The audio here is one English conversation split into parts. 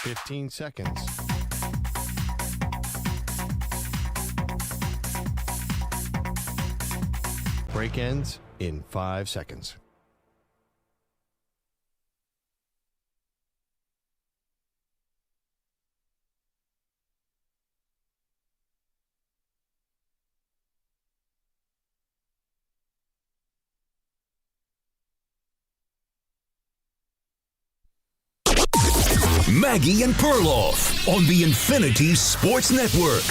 15 seconds. Break ends in 5 seconds. Maggie and Perloff on the Infinity Sports Network.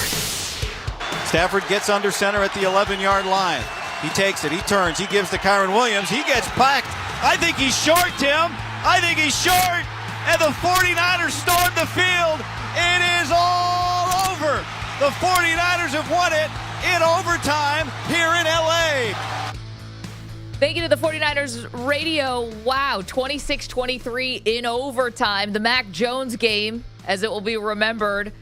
Stafford gets under center at the 11-yard line. He takes it. He turns. He gives to Kyron Williams. He gets packed. I think he's short, Tim. I think he's short. And the 49ers storm the field. It is all over. The 49ers have won it in overtime here in L.A. Thank you to the 49ers radio. Wow, 26-23 in overtime. The Mac Jones game, as it will be remembered.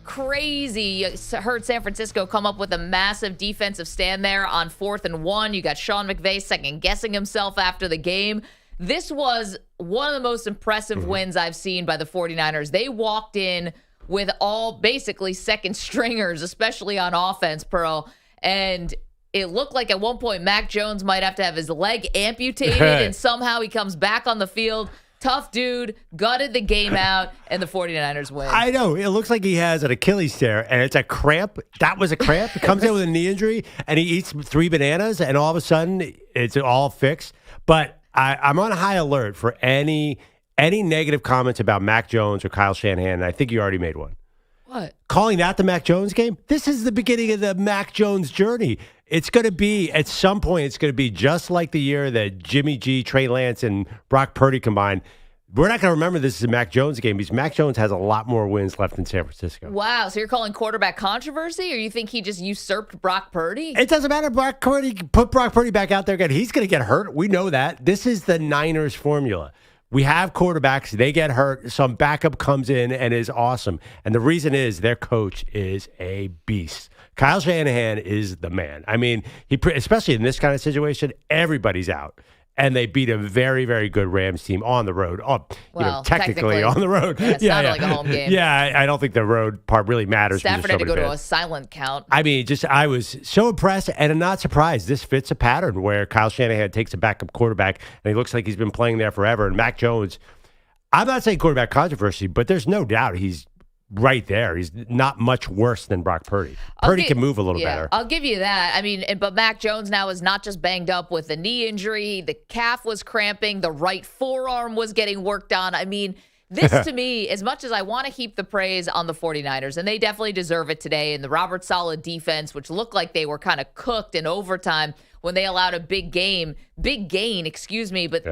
Crazy. Heard San Francisco come up with a massive defensive stand there on 4th and 1. You got Sean McVay second-guessing himself after the game. This was one of the most impressive wins I've seen by the 49ers. They walked in with all basically second stringers, especially on offense, Pearl, and it looked like at one point Mac Jones might have to have his leg amputated, and somehow he comes back on the field. Tough dude, gutted the game out, and the 49ers win. I know. It looks like he has an Achilles tear, and it's a cramp. That was a cramp. He comes in with a knee injury, and he eats 3 bananas, and all of a sudden, it's all fixed. But I'm on high alert for any negative comments about Mac Jones or Kyle Shanahan, and I think you already made one. What? Calling that the Mac Jones game? This is the beginning of the Mac Jones journey. It's going to be, at some point, it's going to be just like the year that Jimmy G, Trey Lance, and Brock Purdy combined. We're not going to remember this as a Mac Jones game because Mac Jones has a lot more wins left in San Francisco. Wow, so you're calling quarterback controversy, or you think he just usurped Brock Purdy? It doesn't matter. Put Brock Purdy back out there again. He's going to get hurt. We know that. This is the Niners formula. We have quarterbacks. They get hurt. Some backup comes in and is awesome. And the reason is their coach is a beast. Kyle Shanahan is the man. I mean, especially in this kind of situation, everybody's out. And they beat a very, very good Rams team on the road. Technically on the road. Yeah, it's not like a home game. Yeah, I don't think the road part really matters. Stafford had to go to a silent count. I mean, I was so impressed and I'm not surprised. This fits a pattern where Kyle Shanahan takes a backup quarterback and he looks like he's been playing there forever. And Mac Jones, I'm not saying quarterback controversy, but there's no doubt he's right there. He's not much worse than Brock Purdy. Purdy can move a little better. I'll give you that. I mean, but Mac Jones now is not just banged up with a knee injury. The calf was cramping. The right forearm was getting worked on. I mean, this to me, as much as I want to heap the praise on the 49ers, and they definitely deserve it today, and the Robert Saleh defense, which looked like they were kind of cooked in overtime when they allowed a big gain, but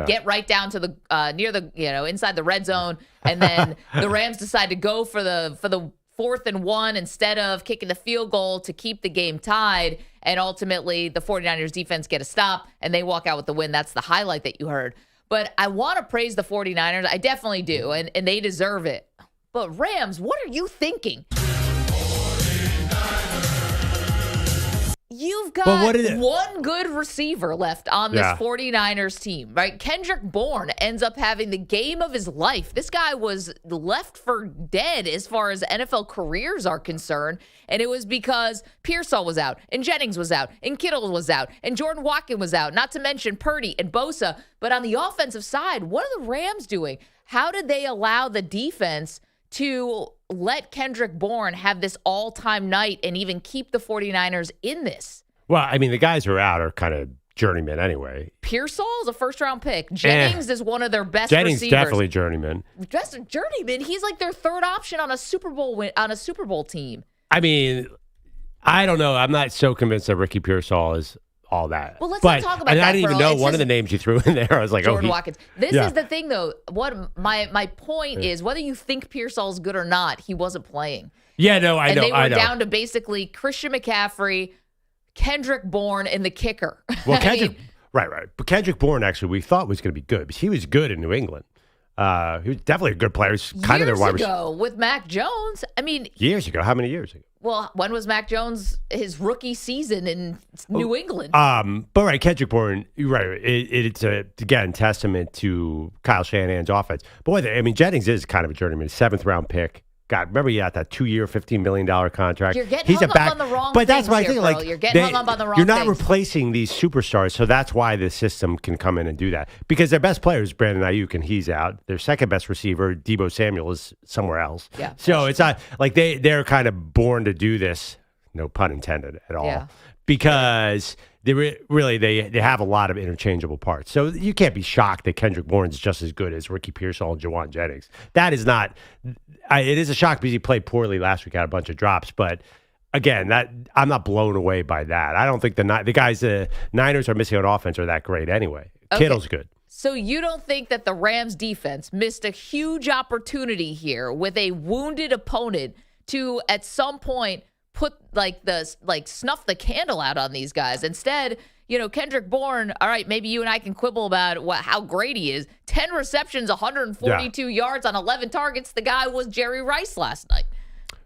get right down to the near the inside the red zone, and then the Rams decide to go for the 4th and 1 instead of kicking the field goal to keep the game tied, and ultimately the 49ers defense get a stop and they walk out with the win. That's the highlight that you heard. But I want to praise the 49ers. I definitely do, and they deserve it. But Rams, what are you thinking? You've got one good receiver left on this 49ers team, right? Kendrick Bourne ends up having the game of his life. This guy was left for dead as far as NFL careers are concerned, and it was because Pearsall was out, and Jennings was out, and Kittle was out, and Jordan Watkins was out, not to mention Purdy and Bosa. But on the offensive side, what are the Rams doing? How did they allow the defense to let Kendrick Bourne have this all-time night and even keep the 49ers in this? Well, I mean, the guys who are out are kind of journeyman anyway. Pearsall is a first-round pick. Jennings is one of their best Jennings receivers. Definitely journeyman. Just journeyman. He's like their third option on a Super Bowl team. I mean, I don't know. I'm not so convinced that Ricky Pearsall is all that. Well, let's not talk about that, I didn't even know one of the names you threw in there. I was like, Jordan Watkins. This is the thing, though. What my point is, whether you think Pearsall's good or not, he wasn't playing. Yeah, no, I know. And they were down to basically Christian McCaffrey, Kendrick Bourne, and the kicker. Well, right. But Kendrick Bourne, actually, we thought was going to be good. But he was good in New England. He was definitely a good player. He's kind of their wide receiver. Years ago with Mac Jones. I mean, years ago. How many years ago? Well, when was Mac Jones his rookie season in New England? But right, Kendrick Bourne, you're right. It's again testament to Kyle Shanahan's offense. But Jennings is kind of a journeyman, 7th-round pick. God, remember he had that 2-year, $15 million contract. You're getting hung up on the wrong but that's things my here, thing. bro. Like, you're getting hung up on the wrong You're things. not replacing these superstars, so that's why the system can come in and do that. Because their best player is Brandon Ayuk, and he's out. Their second best receiver, Deebo Samuel, is somewhere else. Yeah. So it's not like they're kind of born to do this, no pun intended at all. Yeah. Because they have a lot of interchangeable parts. So you can't be shocked that Kendrick Bourne is just as good as Ricky Pearsall and Jawan Jennings. That is not. It is a shock because he played poorly last week, had a bunch of drops. But again, I'm not blown away by that. I don't think the guys the Niners are missing on offense are that great anyway. Okay. Kittle's good. So you don't think that the Rams defense missed a huge opportunity here with a wounded opponent to at some point put snuff the candle out on these guys? Instead, Kendrick Bourne, all right, maybe you and I can quibble about how great he is. 10 receptions, 142 yards on 11 targets. The guy was Jerry Rice last night.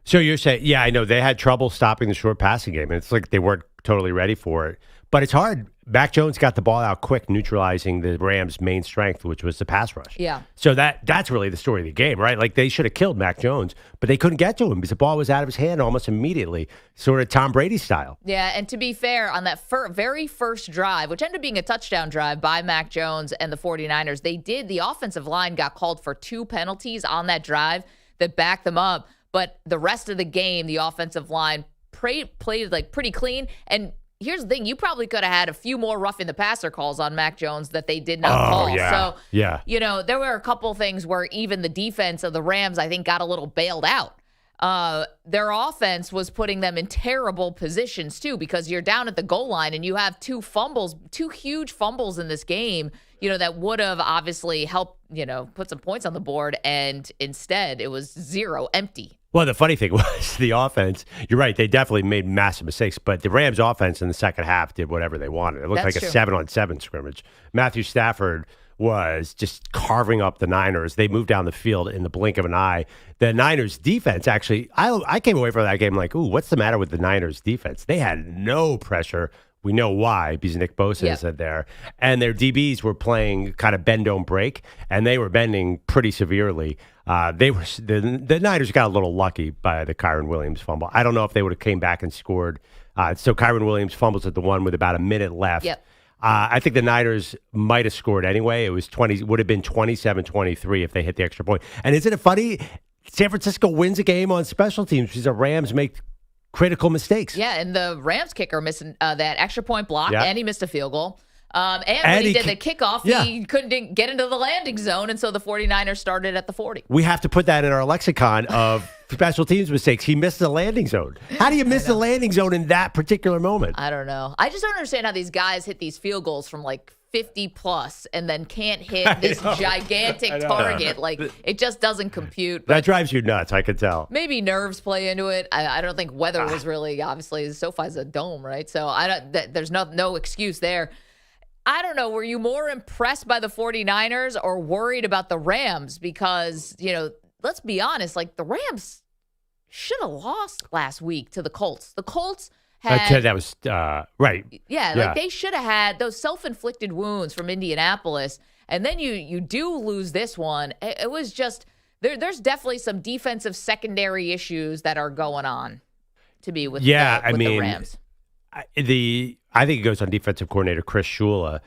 So you're saying, yeah, I know they had trouble stopping the short passing game, and it's like they weren't totally ready for it. But it's hard. Mac Jones got the ball out quick, neutralizing the Rams' main strength, which was the pass rush. Yeah. So that's really the story of the game, right? Like they should have killed Mac Jones, but they couldn't get to him because the ball was out of his hand almost immediately, sort of Tom Brady style. Yeah, and to be fair, on that very first drive, which ended up being a touchdown drive by Mac Jones and the 49ers, the offensive line got called for 2 penalties on that drive that backed them up. But the rest of the game, the offensive line played like pretty clean. And here's the thing, you probably could have had a few more roughing the passer calls on Mac Jones that they did not call. Yeah. So, there were a couple things where even the defense of the Rams, I think, got a little bailed out. Their offense was putting them in terrible positions, too, because you're down at the goal line and you have 2 huge fumbles in this game, that would have obviously helped, put some points on the board. And instead, it was 0, empty. Well, the funny thing was the offense, you're right, they definitely made massive mistakes, but the Rams offense in the second half did whatever they wanted. It looked like a 7-on-7 scrimmage. Matthew Stafford was just carving up the Niners. They moved down the field in the blink of an eye. The Niners defense, actually, I came away from that game like, ooh, what's the matter with the Niners defense? They had no pressure. We know why, because Nick Kostos is there. And their DBs were playing kind of bend, don't break, and they were bending pretty severely. The Niners got a little lucky by the Kyren Williams fumble. I don't know if they would have came back and scored. So Kyren Williams fumbles at the one with about a minute left. Yep. I think the Niners might have scored anyway. It would have been 27-23 if they hit the extra point. And isn't it funny? San Francisco wins a game on special teams because the Rams make critical mistakes. Yeah, and the Rams kicker missing that extra point block, and he missed a field goal. And when he did the kickoff, he couldn't get into the landing zone, and so the 49ers started at the 40. We have to put that in our lexicon of special teams mistakes. He missed the landing zone. How do you miss the landing zone in that particular moment? I don't know. I just don't understand how these guys hit these field goals from like 50 plus and then can't hit this gigantic target. Like, it just doesn't compute. That drives you nuts, I could tell. Maybe nerves play into it. I don't think weather was really, obviously, SoFi's a dome, right? So there's no excuse there. I don't know. Were you more impressed by the 49ers or worried about the Rams? Because, let's be honest, like the Rams should have lost last week to the Colts. The Colts had... that was right. Yeah, like they should have had those self-inflicted wounds from Indianapolis. And then you do lose this one. It was just... There's definitely some defensive secondary issues that are going on to be with, the Rams. I think it goes on defensive coordinator Chris Shula.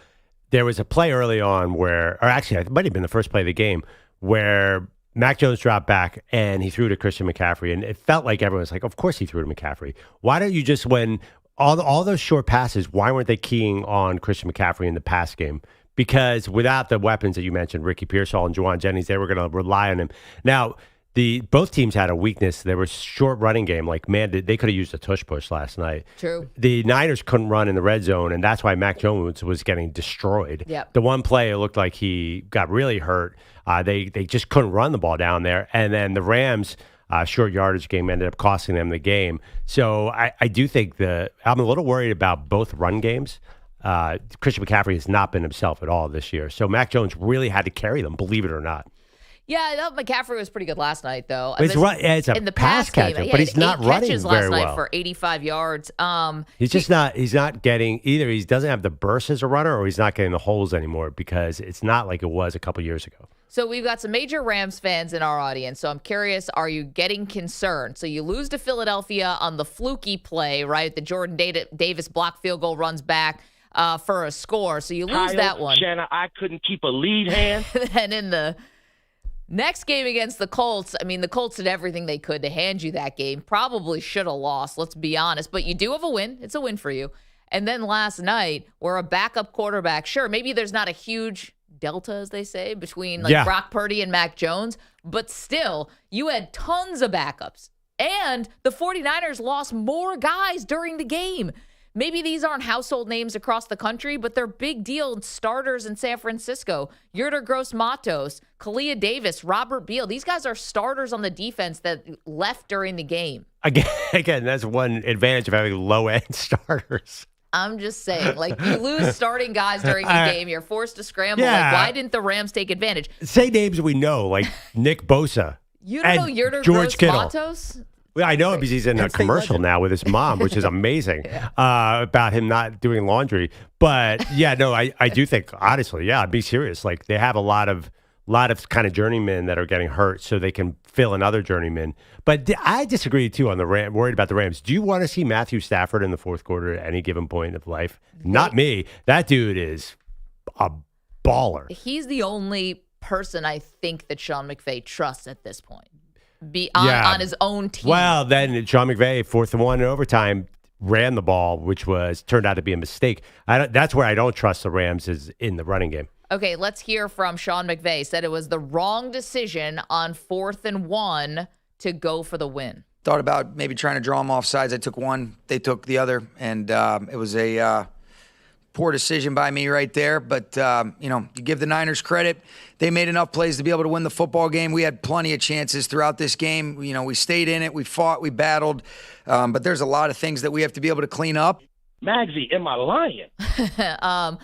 There was a play early on it might have been the first play of the game, where Mac Jones dropped back and he threw to Christian McCaffrey. And it felt like everyone was like, of course he threw to McCaffrey. Why don't you just, when all those short passes, why weren't they keying on Christian McCaffrey in the pass game? Because without the weapons that you mentioned, Ricky Pearsall and Jawan Jennings, they were going to rely on him. Now, both teams had a weakness. There was short running game. Like, man, they could have used a tush push last night. True. The Niners couldn't run in the red zone, and that's why Mac Jones was getting destroyed. Yep. The one play, it looked like he got really hurt. They just couldn't run the ball down there. And then the Rams' short yardage game ended up costing them the game. So I do think I'm a little worried about both run games. Christian McCaffrey has not been himself at all this year. So Mac Jones really had to carry them, believe it or not. Yeah, I thought McCaffrey was pretty good last night, though. It's in the pass catcher, game, but he's not running catches very last night well. for 85 yards. He's not getting either. He doesn't have the burst as a runner, or he's not getting the holes anymore because it's not like it was a couple years ago. So we've got some major Rams fans in our audience. So I'm curious, are you getting concerned? So you lose to Philadelphia on the fluky play, right? The Jordan Davis block field goal runs back for a score. So you lose that one. Shanna, I couldn't keep a lead hand. And in the next game against the Colts, I mean, the Colts did everything they could to hand you that game. Probably should have lost, let's be honest. But you do have a win. It's a win for you. And then last night, where a backup quarterback, sure, maybe there's not a huge delta, as they say, between Brock Purdy and Mac Jones, but still, you had tons of backups. And the 49ers lost more guys during the game. Maybe these aren't household names across the country, but they're big deal starters in San Francisco. Yerder Gross-Matos, Kalia Davis, Robert Beal. These guys are starters on the defense that left during the game. Again, that's one advantage of having low-end starters. I'm just saying, you lose starting guys during the game. You're forced to scramble. Yeah. Why didn't the Rams take advantage? Say names we know, like Nick Bosa. You don't know Yerder George Gross-Matos? Well, I know him because he's in a commercial now with his mom, which is amazing, about him not doing laundry. But, I do think, honestly, I'd be serious. They have a lot of kind of journeymen that are getting hurt so they can fill another journeyman. But I disagree, too, on the worried about the Rams. Do you want to see Matthew Stafford in the fourth quarter at any given point of life? Not me. That dude is a baller. He's the only person I think that Sean McVay trusts at this point. On his own team. Well, then Sean McVay, 4th and 1 in overtime, ran the ball, which turned out to be a mistake. That's where I don't trust the Rams is in the running game. Okay, let's hear from Sean McVay. Said it was the wrong decision on 4th and 1 to go for the win. Thought about maybe trying to draw them off sides. I took one, they took the other, and it was a poor decision by me right there. But, you give the Niners credit. They made enough plays to be able to win the football game. We had plenty of chances throughout this game. We stayed in it. We fought. We battled. But there's a lot of things that we have to be able to clean up. Maggie, am I lying?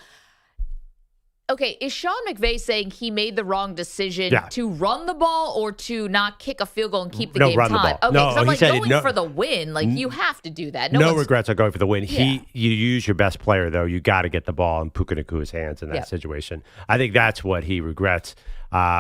Okay, is Sean McVay saying he made the wrong decision to run the ball or to not kick a field goal and keep the game run tied? The ball. Okay, no, I'm he said going for the win. You have to do that. No regrets on going for the win. Yeah. You use your best player, though. You got to get the ball in Puka Nakua's hands in that situation. I think that's what he regrets.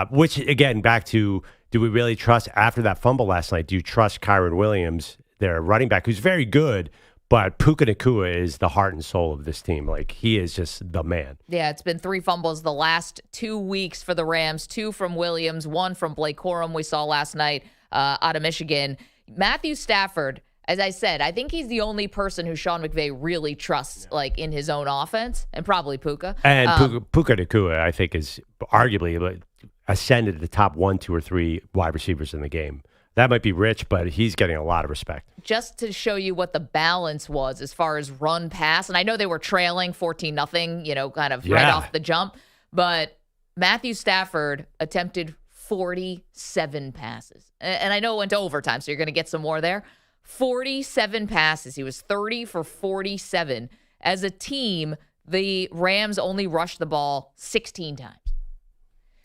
Which, again, back to, do we really trust, after that fumble last night, do you trust Kyren Williams, their running back, who's very good, but Puka Nacua is the heart and soul of this team. He is just the man. Yeah, it's been 3 fumbles the last 2 weeks for the Rams, 2 from Williams, 1 from Blake Corum we saw last night out of Michigan. Matthew Stafford, as I said, I think he's the only person who Sean McVay really trusts, in his own offense, and probably Puka. And Puka Nacua, I think, is arguably ascended to the top 1, 2, or 3 wide receivers in the game. That might be rich, but he's getting a lot of respect. Just to show you what the balance was as far as run pass, and I know they were trailing 14-0, right off the jump, but Matthew Stafford attempted 47 passes. And I know it went to overtime, so you're going to get some more there. 47 passes. He was 30 for 47. As a team, the Rams only rushed the ball 16 times.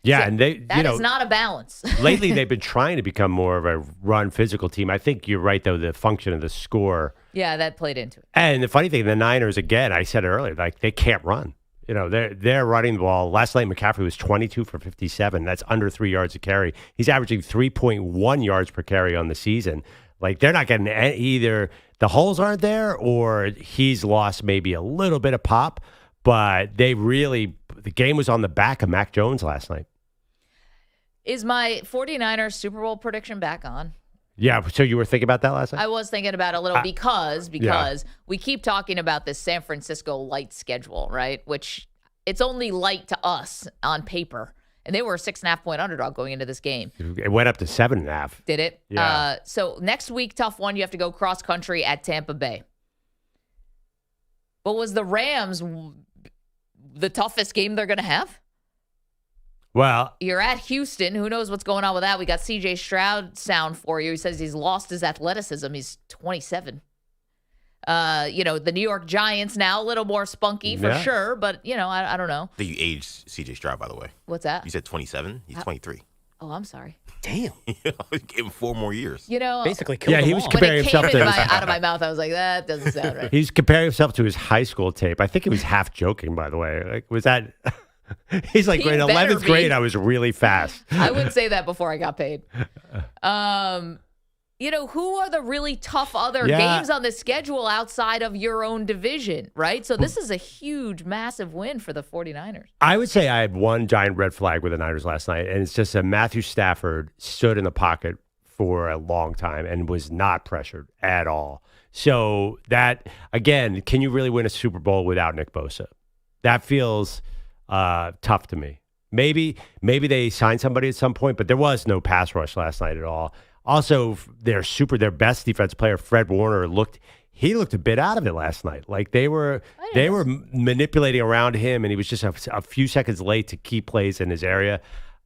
Yeah, So and they that is not a balance. lately they've been trying to become more of a run physical team. I think you're right, though, the function of the score. Yeah, that played into it. And the funny thing, the Niners, again, I said it earlier, they can't run. They're running the ball. Last night, McCaffrey was 22 for 57. That's under 3 yards a carry. He's averaging 3.1 yards per carry on the season. They're not getting either the holes aren't there or he's lost maybe a little bit of pop, but the game was on the back of Mac Jones last night. Is my 49ers Super Bowl prediction back on? Yeah, so you were thinking about that last night? I was thinking about it a little because we keep talking about this San Francisco light schedule, right? Which it's only light to us on paper. And they were a 6.5-point underdog going into this game. It went up to 7.5. Did it? Yeah. So next week, tough one. You have to go cross country at Tampa Bay. But was the Rams the toughest game they're going to have? Well, you're at Houston. Who knows what's going on with that? We got CJ Stroud sound for you. He says he's lost his athleticism. He's 27. The New York Giants now, a little more spunky for sure, but, I don't know. I think you aged CJ Stroud, by the way. What's that? You said 27. He's 23. Oh, I'm sorry. Damn. Give him 4 more years. Basically killed them he was all. comparing When it himself came to out of my mouth, I was like, that doesn't sound right. He's comparing himself to his high school tape. I think he was half joking, by the way. Like, was that? He's like, He in better 11th be. grade, I was really fast. I would say that before I got paid. Who are the really tough other games on the schedule outside of your own division, right? So this is a huge, massive win for the 49ers. I would say I had one giant red flag with the Niners last night, and it's just that Matthew Stafford stood in the pocket for a long time and was not pressured at all. So that, again, can you really win a Super Bowl without Nick Bosa? That feels tough to me. Maybe they signed somebody at some point, but there was no pass rush last night at all. Also, their best defense player, Fred Warner, looked a bit out of it last night. Like they were manipulating around him, and he was just a few seconds late to key plays in his area.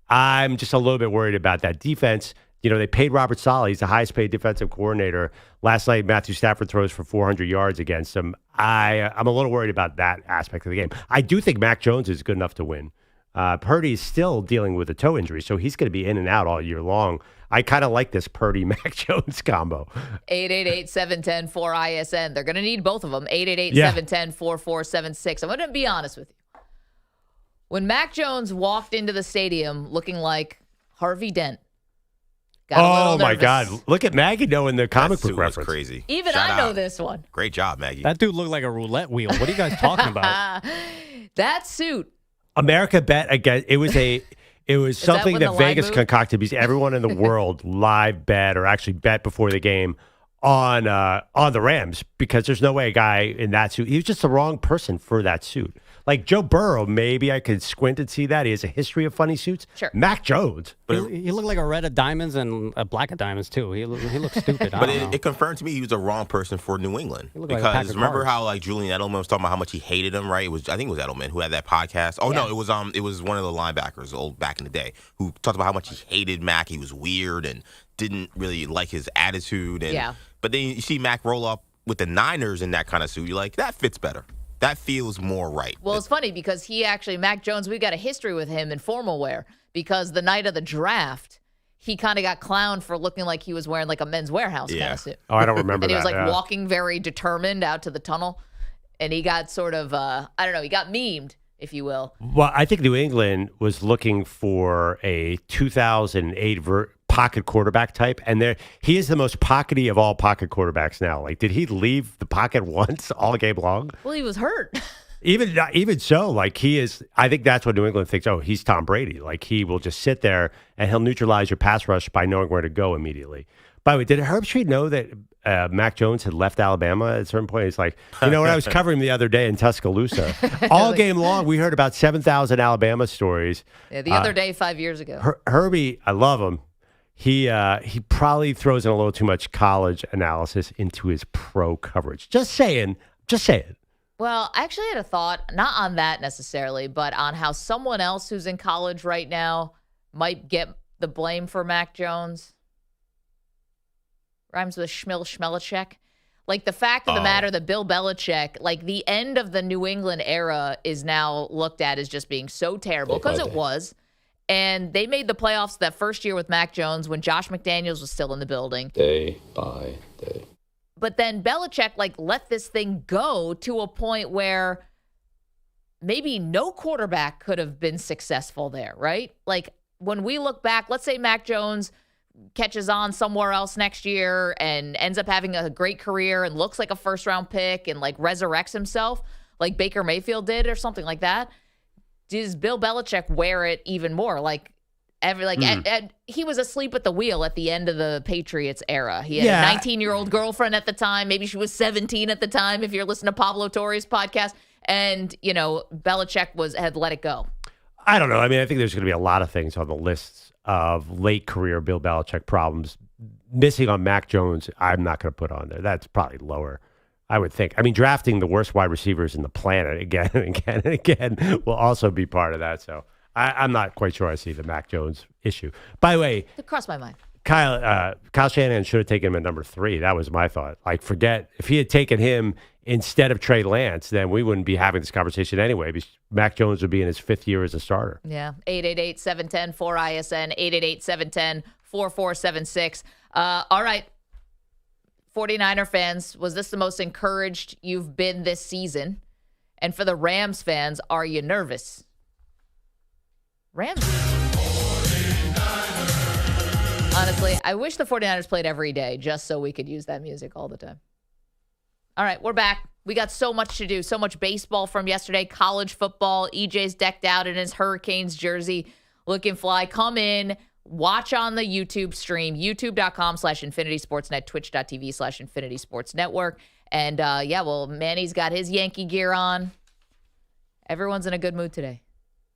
I'm just a little bit worried about that defense. They paid Robert Saleh. He's the highest paid defensive coordinator. Last night, Matthew Stafford throws for 400 yards against him. I'm a little worried about that aspect of the game. I do think Mac Jones is good enough to win. Purdy's still dealing with a toe injury, so he's going to be in and out all year long. I kind of like this Purdy-Mac Jones combo. 888-710-4ISN. They're going to need both of them. 888-710-4476. I'm going to be honest with you. When Mac Jones walked into the stadium looking like Harvey Dent, got a little my nervous. God. Look at Maggie knowing the comic book That suit was reference. crazy. Even Shout I know out. this one. Great job, Maggie. That dude looked like a roulette wheel. What are you guys talking about? That suit. America bet again. It was something when that the line Vegas moved? concocted because everyone in the world live bet or actually bet before the game on the Rams because there's no way a guy in that suit. He was just the wrong person for that suit. Like Joe Burrow, maybe I could squint and see that. He has a history of funny suits. Sure. Mac Jones. He looked like a red of diamonds and a black of diamonds, too. He looked stupid. But it confirmed to me he was the wrong person for New England. looked like a pack Because of remember cards. how like Julian Edelman was talking about how much he hated him, right? I think it was Edelman who had that podcast. Oh no, it was one of the linebackers old back in the day who talked about how much he hated Mac. He was weird and didn't really like his attitude. But then you see Mac roll up with the Niners in that kind of suit. You're like, that fits better. That feels more right. Well, it's funny because Mac Jones, we got a history with him in formal wear because the night of the draft, he kind of got clowned for looking like he was wearing like a Men's Warehouse kind of suit. Oh, I don't remember And he that. was like walking very determined out to the tunnel. And he got sort of, he got memed, if you will. Well, I think New England was looking for a 2008 pocket quarterback type, and he is the most pockety of all pocket quarterbacks now. Like, did he leave the pocket once all game long? Well, he was hurt. Even so, like he is. I think that's what New England thinks. Oh, he's Tom Brady. Like he will just sit there and he'll neutralize your pass rush by knowing where to go immediately. By the way, did Herb Street know that Mac Jones had left Alabama at a certain point? He's like, when I was covering him the other day in Tuscaloosa, all game long, we heard about 7,000 Alabama stories. Yeah, the other day, 5 years ago. Herbie, I love him. He probably throws in a little too much college analysis into his pro coverage. Just saying. Well, I actually had a thought, not on that necessarily, but on how someone else who's in college right now might get the blame for Mac Jones. Rhymes with Schmelichek. Like the fact of the matter that Bill Belichick, like the end of the New England era is now looked at as just being so terrible because it was. And they made the playoffs that first year with Mac Jones when Josh McDaniels was still in the building. Day by day. But then Belichick let this thing go to a point where maybe no quarterback could have been successful there, right? Like when we look back, let's say Mac Jones catches on somewhere else next year and ends up having a great career and looks like a first-round pick and resurrects himself like Baker Mayfield did or something like that. Does Bill Belichick wear it even more? He was asleep at the wheel at the end of the Patriots era. He had a 19-year-old girlfriend at the time. Maybe she was 17 at the time, if you're listening to Pablo Torre's podcast. And, Belichick had let it go. I don't know. I mean, I think there's going to be a lot of things on the lists of late career Bill Belichick problems. Missing on Mac Jones, I'm not going to put on there. That's probably lower, I would think. I mean, drafting the worst wide receivers in the planet again and again and again will also be part of that. So I'm not quite sure I see the Mac Jones issue. By the way, It crossed my mind. Kyle Shanahan should have taken him at number 3. That was my thought. Forget if he had taken him instead of Trey Lance, then we wouldn't be having this conversation anyway, because Mac Jones would be in his 5th year as a starter. Yeah, 888-710-4ISN, 888-710-4476. All right, 49er fans, was this the most encouraged you've been this season? And for the Rams fans, are you nervous? Rams. Honestly, I wish the 49ers played every day just so we could use that music all the time. All right, we're back. We got so much to do, so much baseball from yesterday, college football. EJ's decked out in his Hurricanes jersey, looking fly. Come in, watch on the YouTube stream, youtube.com/Infinity Sportsnet, twitch.tv/Infinity Sports Network. And Manny's got his Yankee gear on. Everyone's in a good mood today.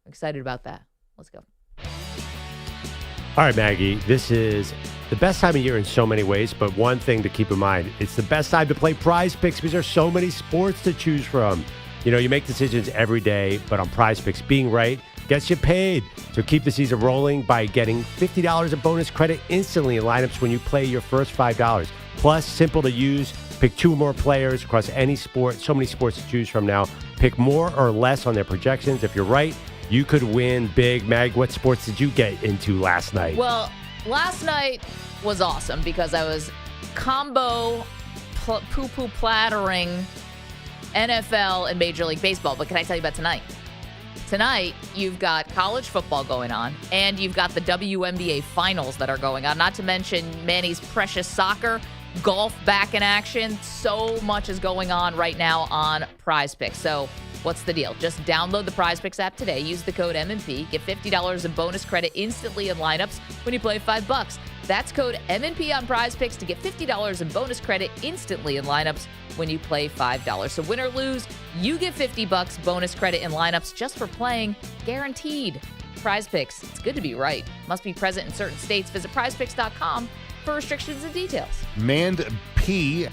I'm excited about that. Let's go. All right, Maggie, this is the best time of year in so many ways, but one thing to keep in mind, it's the best time to play PrizePicks because there's so many sports to choose from. You know, you make decisions every day, but on PrizePicks, being right gets you paid. So keep the season rolling by getting $50 of bonus credit instantly in lineups when you play your first $5. Plus, simple to use. Pick 2 or more players across any sport. So many sports to choose from now. Pick more or less on their projections. If you're right, you could win big. Mag, what sports did you get into last night? Well, last night was awesome because I was combo poo-poo plattering NFL and Major League Baseball. But can I tell you about tonight? Tonight, you've got college football going on, and you've got the WNBA finals that are going on, not to mention Manny's precious soccer, golf back in action. So much is going on right now on PrizePicks. So what's the deal? Just download the PrizePicks app today. Use the code MNP. Get $50 in bonus credit instantly in lineups when you play $5. That's code MNP on PrizePicks to get $50 in bonus credit instantly in lineups when you play $5. So win or lose, you get $50 bonus credit in lineups just for playing, guaranteed. PrizePicks, it's good to be right. Must be present in certain states. Visit prizepicks.com for restrictions and details. Mand P.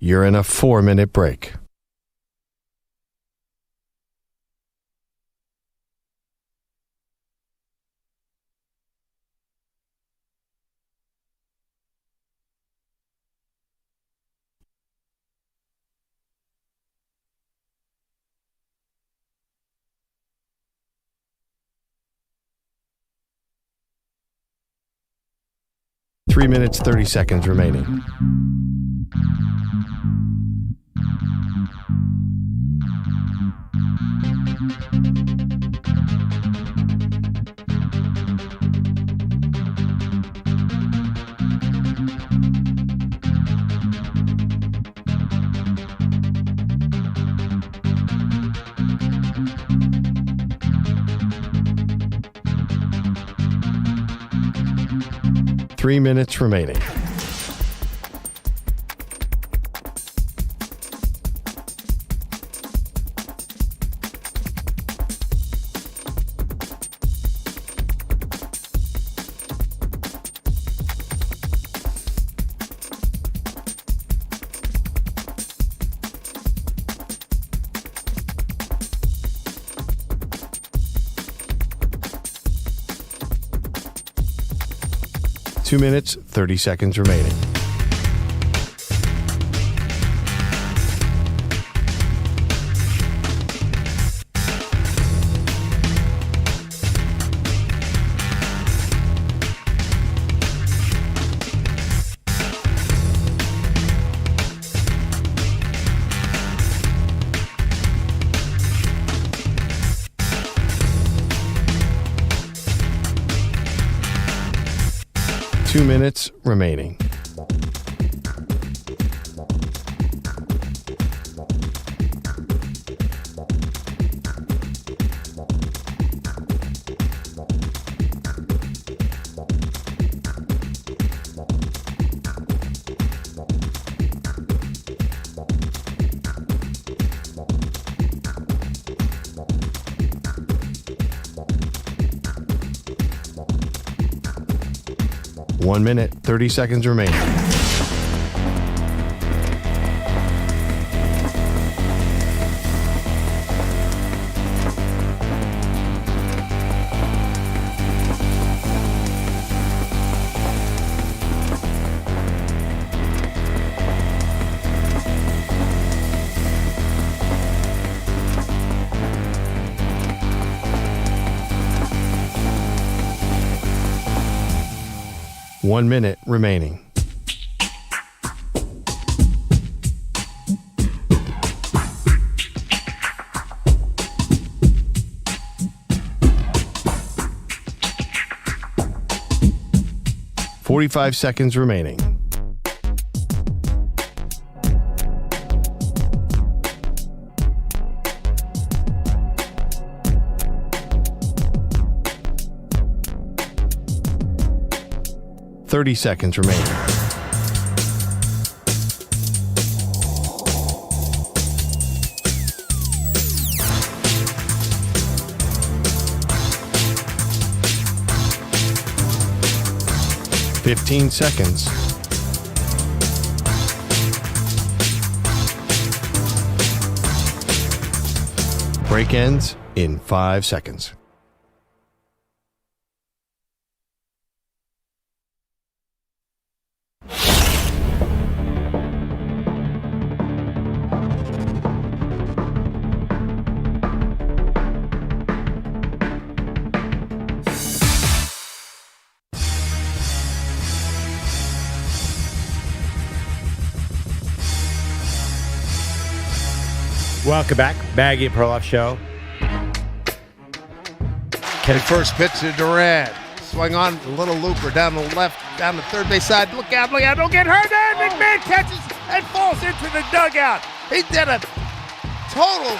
You're in a 4-minute break. Three minutes, 30 seconds remaining. Three minutes remaining. Two minutes, 30 seconds remaining. Two minutes remaining. 1 minute, 30 seconds remaining. One minute remaining. "45 seconds remaining. "30 seconds remaining. "15 seconds. Break ends in 5 seconds. Welcome back. Maggie Perloff Show. First pitch to Durant. Swung on a little looper down the left, down the third base side. Look out, don't get hurt. And McMahon catches and falls into the dugout. He did a total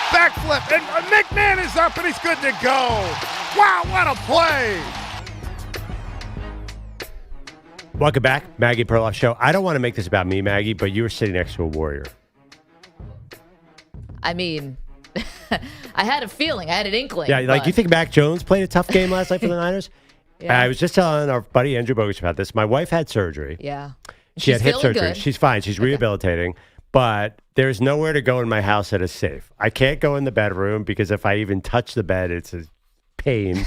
backflip. And McMahon is up and he's good to go. Wow, what a play. Welcome back. Maggie Perloff Show. I don't want to make this about me, Maggie, but you were sitting next to a Warrior. I mean, I had a feeling. I had an inkling. Yeah, like you think Mac Jones played a tough game last night for the Niners? Yeah. I was just telling our buddy Andrew Bogusch about this. My wife had surgery. Yeah. She had hip surgery. Good. She's fine. She's rehabilitating. But there's nowhere to go in my house that is safe. I can't go in the bedroom because if I even touch the bed, it's a pain.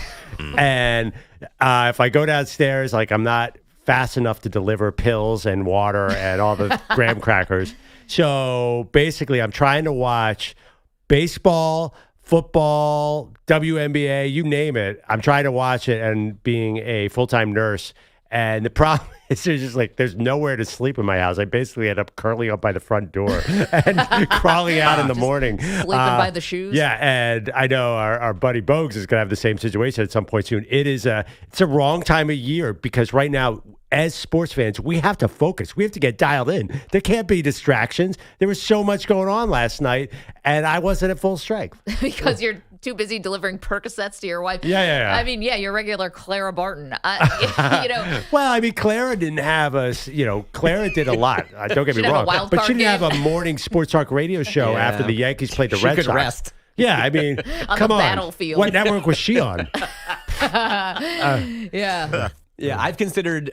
And if I go downstairs, like I'm not fast enough to deliver pills and water and all the graham crackers. So basically, I'm trying to watch baseball, football, WNBA, you name it. I'm trying to watch it and being a full-time nurse. And the problem is there's nowhere to sleep in my house. I basically end up curling up by the front door and crawling out in the morning. Sleeping by the shoes? Yeah, and I know our buddy Bogues is going to have the same situation at some point soon. It's a wrong time of year because right now, as sports fans, we have to focus. We have to get dialed in. There can't be distractions. There was so much going on last night, and I wasn't at full strength. Because you're too busy delivering Percocets to your wife. Yeah. I mean, your regular Clara Barton. Well, I mean, Clara didn't have us. Clara did a lot. Don't get me wrong, but she didn't have a morning sports talk radio show after the Yankees played the Red Sox. Rest. Yeah, I mean, on come the on. Battlefield. What network was she on? Yeah. Yeah, I've considered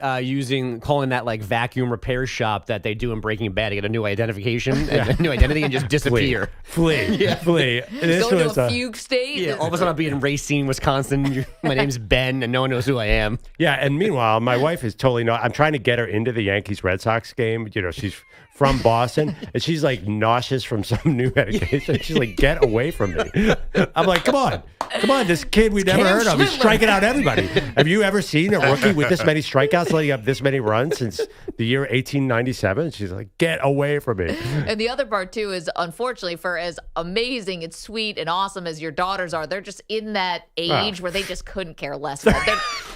calling that like vacuum repair shop that they do in Breaking Bad to get a new identification and a new identity and just disappear. Flee. Go to a fugue state. Yeah, all of a sudden I'll be in Racine, Wisconsin. My name's Ben, and no one knows who I am. Yeah, and meanwhile, my wife is totally not. I'm trying to get her into the Yankees-Red Sox game. She's from Boston, and she's like nauseous from some new medication. She's like, get away from me. I'm like, come on, this kid we never heard of is striking out everybody. Have you ever seen a rookie with this many strikeouts, letting up this many runs since the year 1897? She's like, get away from me. And the other part, too, is unfortunately, for as amazing and sweet and awesome as your daughters are, they're just in that age where they just couldn't care less.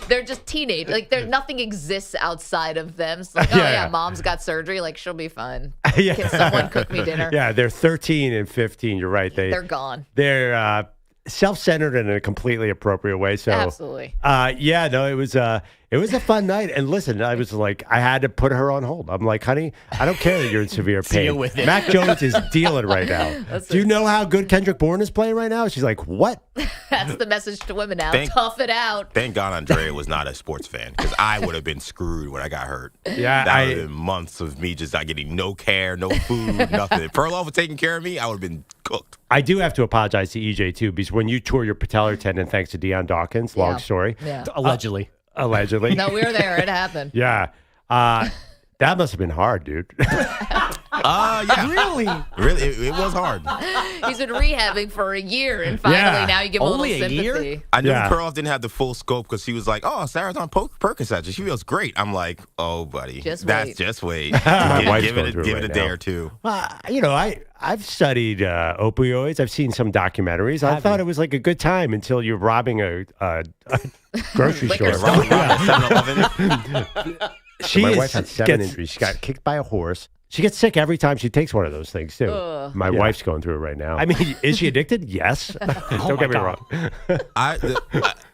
They're just teenage. Like, nothing exists outside of them. It's like, mom's got surgery. Like, she'll be fine. Can someone cook me dinner? Yeah, they're 13 and 15. You're right. They're gone. They're self-centered in a completely appropriate way. So Absolutely. Yeah, no, it was a fun night. And listen, I was like, I had to put her on hold. I'm like, honey, I don't care that you're in severe pain. Deal with it. Mac Jones is dealing right now. Do you know how good Kendrick Bourne is playing right now? She's like, what? That's the message to women now. Tough it out. Thank God Andrea was not a sports fan, because I would have been screwed when I got hurt. Yeah, that would have been months of me just not getting no care, no food, nothing. If Perloff was taking care of me, I would have been cooked. I do have to apologize to EJ, too, because when you tore your patellar tendon thanks to Deion Dawkins, long story. Yeah. Allegedly. Allegedly. No, we were there. It happened. Yeah. That must have been hard, dude. Yeah. Really, it was hard. He's been rehabbing for a year, and finally now you give him Only a little sympathy. year? I knew Perloff didn't have the full scope, because he was like, "Oh, Sarah's on Percocet. She feels great." I'm like, "Oh, buddy, Just wait. My wife's Give going it through it a right day now. or two." I've studied opioids. I've seen some documentaries. I thought it was like a good time until you're robbing a grocery Liquor store. store. My wife had 7 injuries. She got kicked by a horse. She gets sick every time she takes one of those things, too. My wife's going through it right now. I mean, is she addicted? Yes. Don't get me wrong.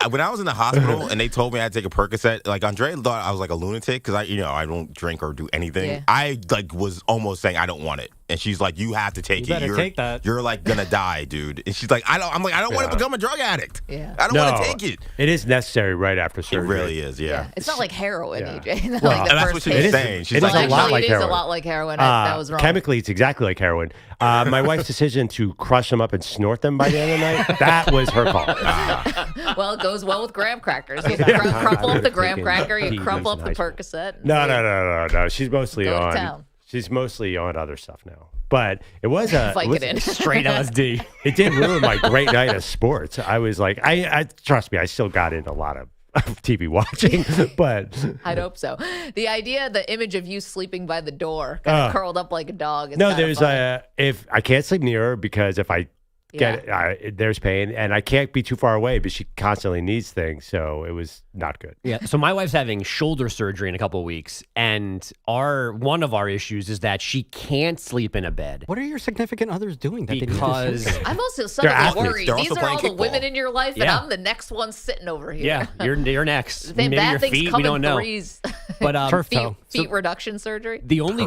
When I was in the hospital and they told me I had to take a Percocet, like Andre thought I was like a lunatic, because I don't drink or do anything. Yeah. I was almost saying I don't want it, and she's like, "You have to take it. Take that. You're like gonna die, dude." And she's like, "I don't." I'm like, "I don't want to become a drug addict. Yeah. I don't want to take it." It is necessary right after It surgery. really is. Yeah. It's not like heroin, EJ. Not Well, like the and that's first what she taste. was saying. She's It like, is a lot like It is heroin. a lot like heroin. That was wrong. Chemically, it's exactly like heroin. My wife's decision to crush them up and snort them by the end of the night, that was her call. Well, it goes well with graham crackers. You crumple up the graham cracker, you crumple up the Percocet. No. She's mostly Go to on. town. She's mostly on other stuff now. But it was Vicodin. Straight LSD. It did ruin my great night of sports. I was like, I trust me, I still got in a lot of TV watching, but I'd hope so. The idea, the image of you sleeping by the door, kind of curled up like a dog. Is no, kinda there's funny. if I can't sleep near her, because if I get there's pain, and I can't be too far away, but she constantly needs things, so it was not good. Yeah. So my wife's having shoulder surgery in a couple of weeks, and one of our issues is that she can't sleep in a bed. What are your significant others doing? Because I'm also They're suddenly athletes. worried. They're These also are all the playing women kickball. in your life, and Yeah. I'm the next one sitting over here. yeah, you're next. They Maybe bad your things feet. come We don't in know. threes. But Turf feet, toe. feet reduction surgery. the only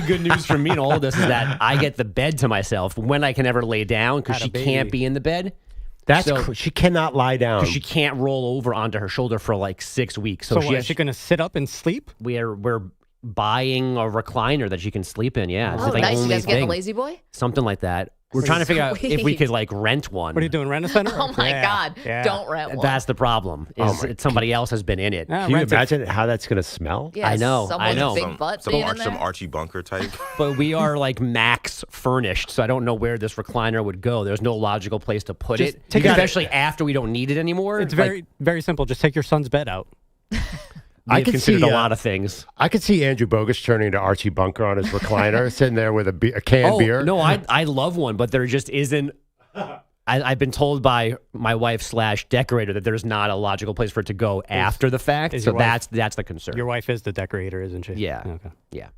good news for me in all of this is that I get the bed to myself when I can ever lay down, because Atta she baby. can't be in the bed. She cannot lie down. She can't roll over onto her shoulder for like 6 weeks. So what, is she going to sit up and sleep? We're buying a recliner that she can sleep in. Yeah, it's Oh, the nice. You only guys getting thing. a lazy boy? Something like that. We're trying to figure out if we Sweet. could like rent one. What are you doing, rent a center? Oh my Yeah. God! Yeah. Don't rent one. That's the problem. Somebody else has been in it. Yeah, Can you rent it. imagine how that's going to smell? Yeah, I know, someone I with know. a big butt some being in there. Archie Bunker type. But we are like max furnished, so I don't know where this recliner would go. There's no logical place to put Just it, take it- especially after we don't need it anymore. It's very, very simple. Just take your son's bed out. I can considered see, a lot of things. I could see Andrew Bogusch turning into Archie Bunker on his recliner, sitting there with a canned beer. No, I love one, but there just isn't. I've been told by my wife / decorator that there's not a logical place for it to go after the fact. is So your wife- that's the concern. Your wife is the decorator, isn't she? Yeah. Okay. Yeah.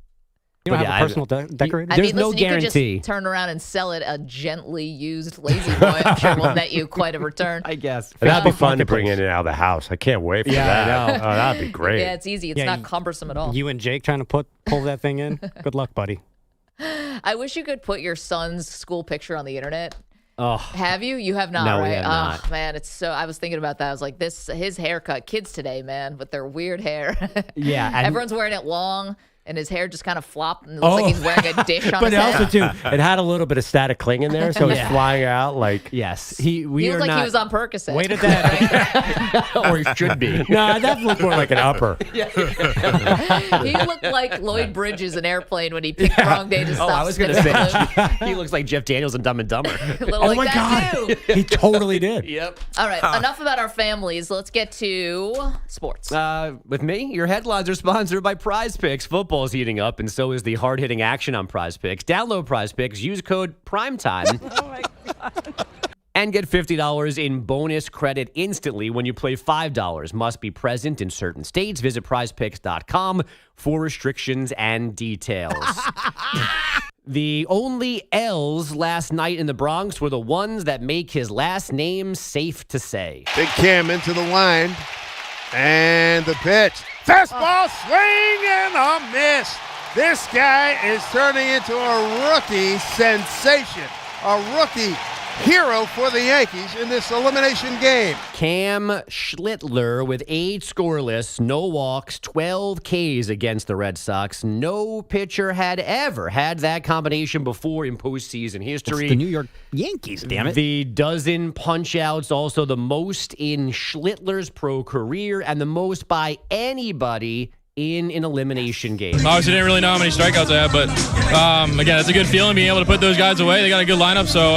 You don't But have yeah, a personal decorator? I There's mean, no listen, you could guarantee. just turn around and sell it a gently used lazy boy. I'm sure will net you quite a return. I guess. That'd be fun to bring in and out of the house. I can't wait for Yeah, that. I know. Oh, that'd be great. Yeah, it's easy. It's Yeah, not cumbersome at all. You and Jake trying to pull that thing in? Good luck, buddy. I wish you could put your son's school picture on the internet. Oh, Have you? You have not, No, we right? have not. Oh, man, it's so. I was thinking about that. I was like, his haircut. Kids today, man, with their weird hair. yeah. and- Everyone's wearing it long, and his hair just kind of flopped, and it looks like he's wearing a dish on But his also head. too, it had a little bit of static cling in there, so it's Yeah. flying out like. Yes. He We looked are like not. he was on Percocet. Wait a dad. or he should be. No, that looked more like an upper. He looked like Lloyd Bridges in Airplane when he picked the wrong day to stop. Oh, I was going to spinning say, balloons. he looks like Jeff Daniels in Dumb and Dumber. A little Oh like my that God, too. he totally did. Yep. All right, enough about our families. Let's get to sports. With me, your headlines are sponsored by PrizePicks. Football's heating up, and so is the hard-hitting action on PrizePicks. Download PrizePicks, use code PRIMETIME, and get $50 in bonus credit instantly when you play $5. Must be present in certain states. Visit PrizePicks.com for restrictions and details. The only L's last night in the Bronx were the ones that make his last name safe to say. Big Cam into the line. And the pitch. Fastball, swing, and a miss. This guy is turning into a rookie sensation. A rookie hero for the Yankees in this elimination game. Cam Schlittler with 8 scoreless, no walks, 12 Ks against the Red Sox. No pitcher had ever had that combination before in postseason history. It's the New York Yankees, damn it. The dozen punch-outs, also the most in Schlittler's pro career and the most by anybody in an elimination game. Obviously, didn't really know how many strikeouts I had, but again, it's a good feeling being able to put those guys away. They got a good lineup, so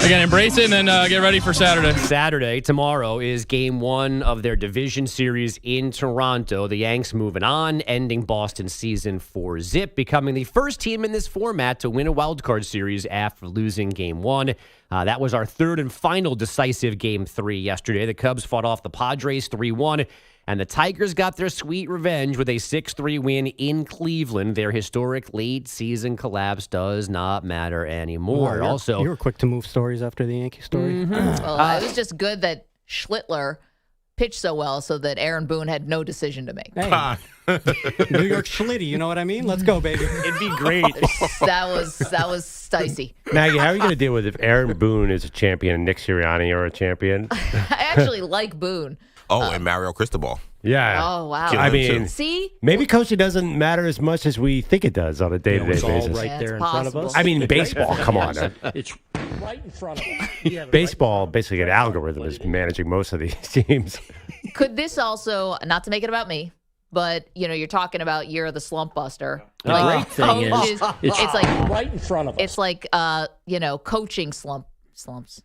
again, embrace it and then get ready for Saturday. Saturday, tomorrow, is game 1 of their division series in Toronto. The Yanks moving on, ending Boston's season 4-0, becoming the first team in this format to win a wildcard series after losing game 1. That was our third and final decisive game 3 yesterday. The Cubs fought off the Padres 3-1. And the Tigers got their sweet revenge with a 6-3 win in Cleveland. Their historic late-season collapse does not matter anymore. You were quick to move stories after the Yankee story. Mm-hmm. Well, it was just good that Schlittler pitched so well so that Aaron Boone had no decision to make. Hey. New York Schlitty, you know what I mean? Let's go, baby. It'd be great. That was dicey. Maggie, how are you going to deal with if Aaron Boone is a champion and Nick Sirianni are a champion? I actually like Boone. Oh, and Mario Cristobal. Yeah. Oh, wow. I mean, see? Maybe coaching doesn't matter as much as we think it does on a day-to-day It's all basis. right there in front of us. I mean, baseball, come on. It's right in front of us. Baseball, basically an algorithm, is managing most of these teams. Could this also, not to make it about me, but you're talking about year the slump buster. The great thing is, it's like right in front of us. It's like coaching slumps.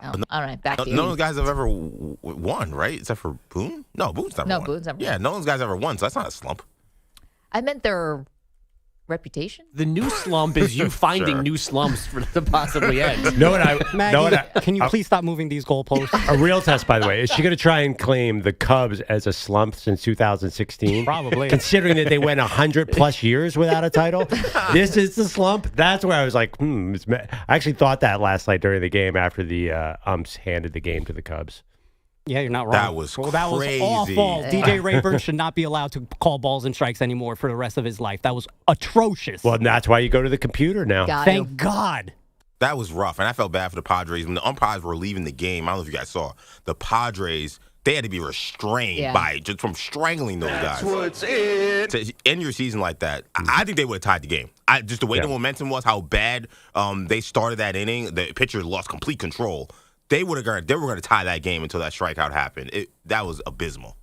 Oh, all right, back to you. None of those guys have ever won, right? Except for Boone? No, Boone's never won. No, Boone's never won. Yeah, none of those guys ever won, so that's not a slump. I meant their reputation. The new slump is you finding new slumps for to possibly end. Maggie, can you please stop moving these goalposts? A real test, by the way. Is she going to try and claim the Cubs as a slump since 2016? Probably. Considering that they went 100-plus years without a title. This is the slump? That's where I was like, I actually thought that last night during the game after the umps handed the game to the Cubs. Yeah, you're not wrong. That was crazy. That was awful. DJ Rayburn should not be allowed to call balls and strikes anymore for the rest of his life. That was atrocious. Well, that's why you go to the computer now. Thank God. That was rough, and I felt bad for the Padres. When the umpires were leaving the game, I don't know if you guys saw, the Padres, they had to be restrained by just from strangling those guys. What's it? To end your season like that, I think they would have tied the game. Just the way the momentum was, how bad they started that inning, the pitcher lost complete control. They were going to tie that game until that strikeout happened. That was abysmal.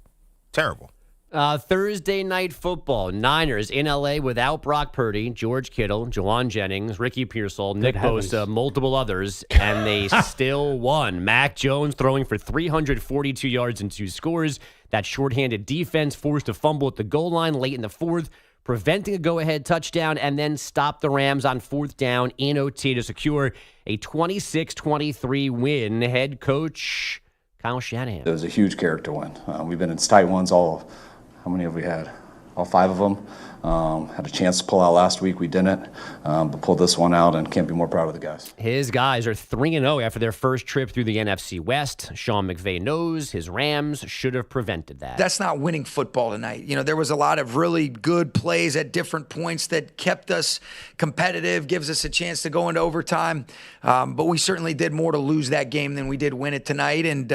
Terrible. Thursday night football. Niners in L.A. without Brock Purdy, George Kittle, Jawan Jennings, Ricky Pearsall, Nick Bosa, multiple others, and they still won. Mac Jones throwing for 342 yards and 2 scores. That shorthanded defense forced a fumble at the goal line late in the fourth, preventing a go-ahead touchdown, and then stopped the Rams on 4th down in OT to secure a 26-23 win. Head coach Kyle Shanahan. It was a huge character win. We've been in tight ones how many have we had? All 5 of them. Had a chance to pull out last week. We didn't, but pulled this one out and can't be more proud of the guys. His guys are 3-0 after their first trip through the NFC West. Sean McVay knows his Rams should have prevented that. That's not winning football tonight. There was a lot of really good plays at different points that kept us competitive, gives us a chance to go into overtime. But we certainly did more to lose that game than we did win it tonight. And,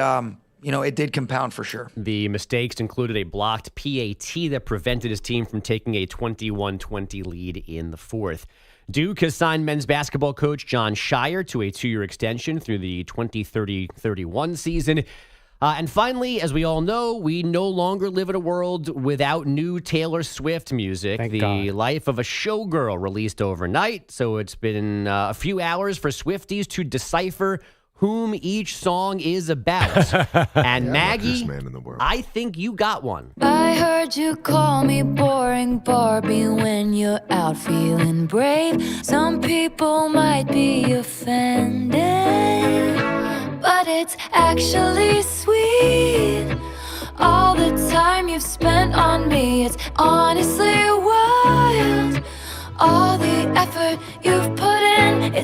it did compound for sure. The mistakes included a blocked PAT that prevented his team from taking a 21-20 lead in the fourth. Duke has signed men's basketball coach John Shire to a 2-year extension through the 2030-31 season. And finally, as we all know, we no longer live in a world without new Taylor Swift music. Thank the God. Life of a Showgirl released overnight, so it's been a few hours for Swifties to decipher whom each song is about. And Maggie, I think you got one. I heard you call me boring Barbie when you're out feeling brave. Some people might be offended, but it's actually sweet. All the time you've spent on me, it's honestly wild. All the effort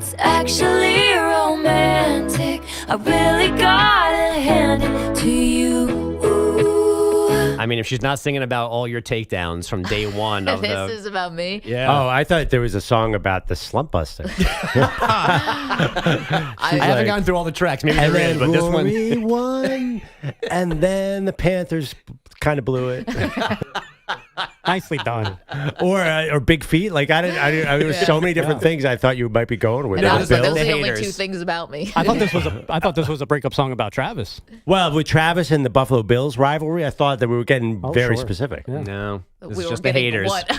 it's actually romantic. I really gotta hand it to you. I mean, if she's not singing about all your takedowns from day one of This is about me. Yeah. Oh, I thought there was a song about the slump buster. I haven't gone through all the tracks. Maybe there is, but this one. Rory won, and then the Panthers kind of blew it. Nicely done. Or Big Feet. Like there was so many different things I thought you might be going with. And The honestly, Bills. those are the only two things about me. I thought this was a breakup song about Travis. Well, with Travis and the Buffalo Bills rivalry, I thought that we were getting very sure. specific. Yeah. No, this We is were just the getting, haters. What,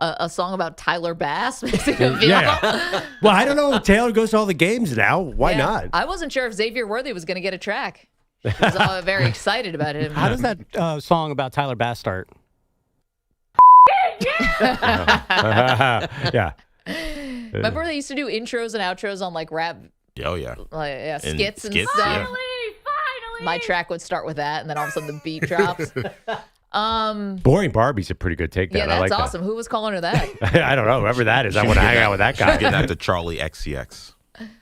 a song about Tyler Bass? Yeah. Well, I don't know. Taylor goes to all the games now. Why not? I wasn't sure if Xavier Worthy was going to get a track. I was all very excited about him. How does that song about Tyler Bass start? Yeah. Remember they used to do intros and outros on like rap, Oh, yeah. skits and skits, stuff. yeah. My track would start with that, and then all of a sudden the beat drops. Boring Barbie's a pretty good takedown. Yeah, that's I like awesome. Who was calling her that? that. I don't know. Whoever that is, I want to hang out with that guy. Getting after Charlie XCX.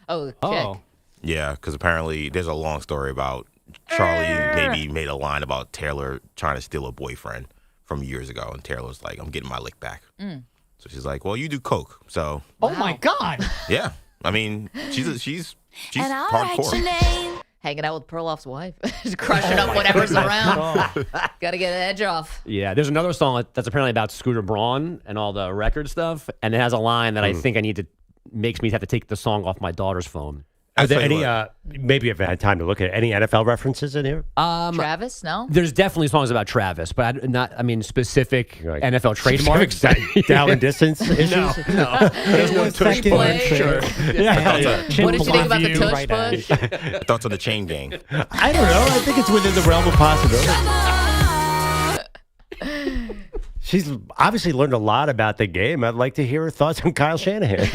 Oh, chick. Oh. Yeah, because apparently there's a long story about Charlie maybe made a line about Taylor trying to steal a boyfriend from years ago, and Taylor's like, "I'm getting my lick back." So she's like, "Well, you do coke, so." Oh my God. Yeah, I mean, she's And I'll write your hardcore. name. Hanging out with Perloff's wife. Just crushing up whatever's around. Got to get an edge off. Yeah, there's another song that's apparently about Scooter Braun and all the record stuff, and it has a line that I think makes me have to take the song off my daughter's phone. Are there any, maybe if I had time to look at it, any NFL references in here? Travis, no? There's definitely songs about Travis, but specific Like NFL trademarks. Down and distance issues? No. There's no tush Replay. push. Sure. What did you think about the tush right push? Thoughts on the chain gang? I don't know. I think it's within the realm of possibility. She's obviously learned a lot about the game. I'd like to hear her thoughts on Kyle Shanahan.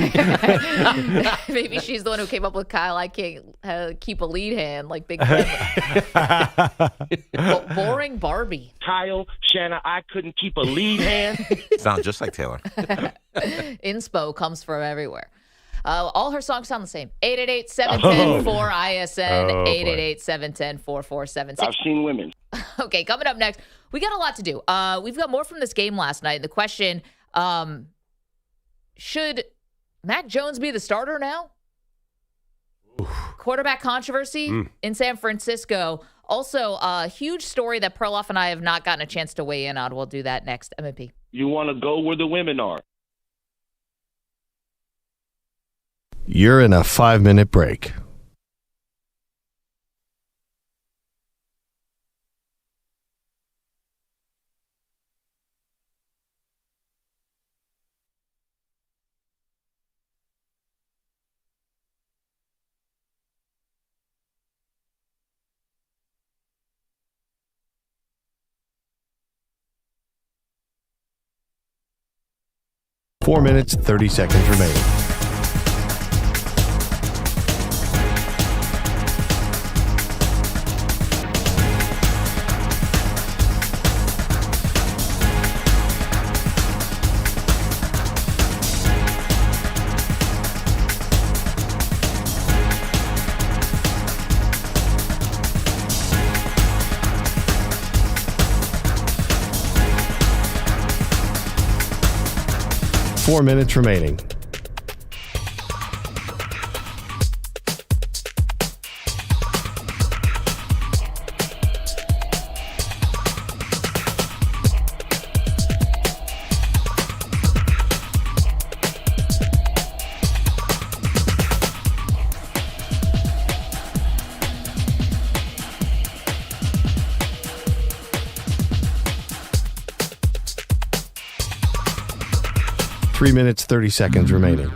Maybe she's the one who came up with Kyle. I can't keep a lead hand like Big Ben. Boring Barbie. Kyle, Shanna, I couldn't keep a lead hand. Sounds just like Taylor. Inspo comes from everywhere. All her songs sound the same. 888-710-4ISN. 888-710-4476. I've seen women. Okay, coming up next, we got a lot to do. We've got more from this game last night. The question, should Mac Jones be the starter now? Quarterback controversy in San Francisco. Also, a huge story that Perloff and I have not gotten a chance to weigh in on. We'll do that next. MMP. You want to go where the women are. You're in a 5-minute break. Four minutes, 30 seconds remaining. Four minutes remaining. Three minutes, 30 seconds remaining.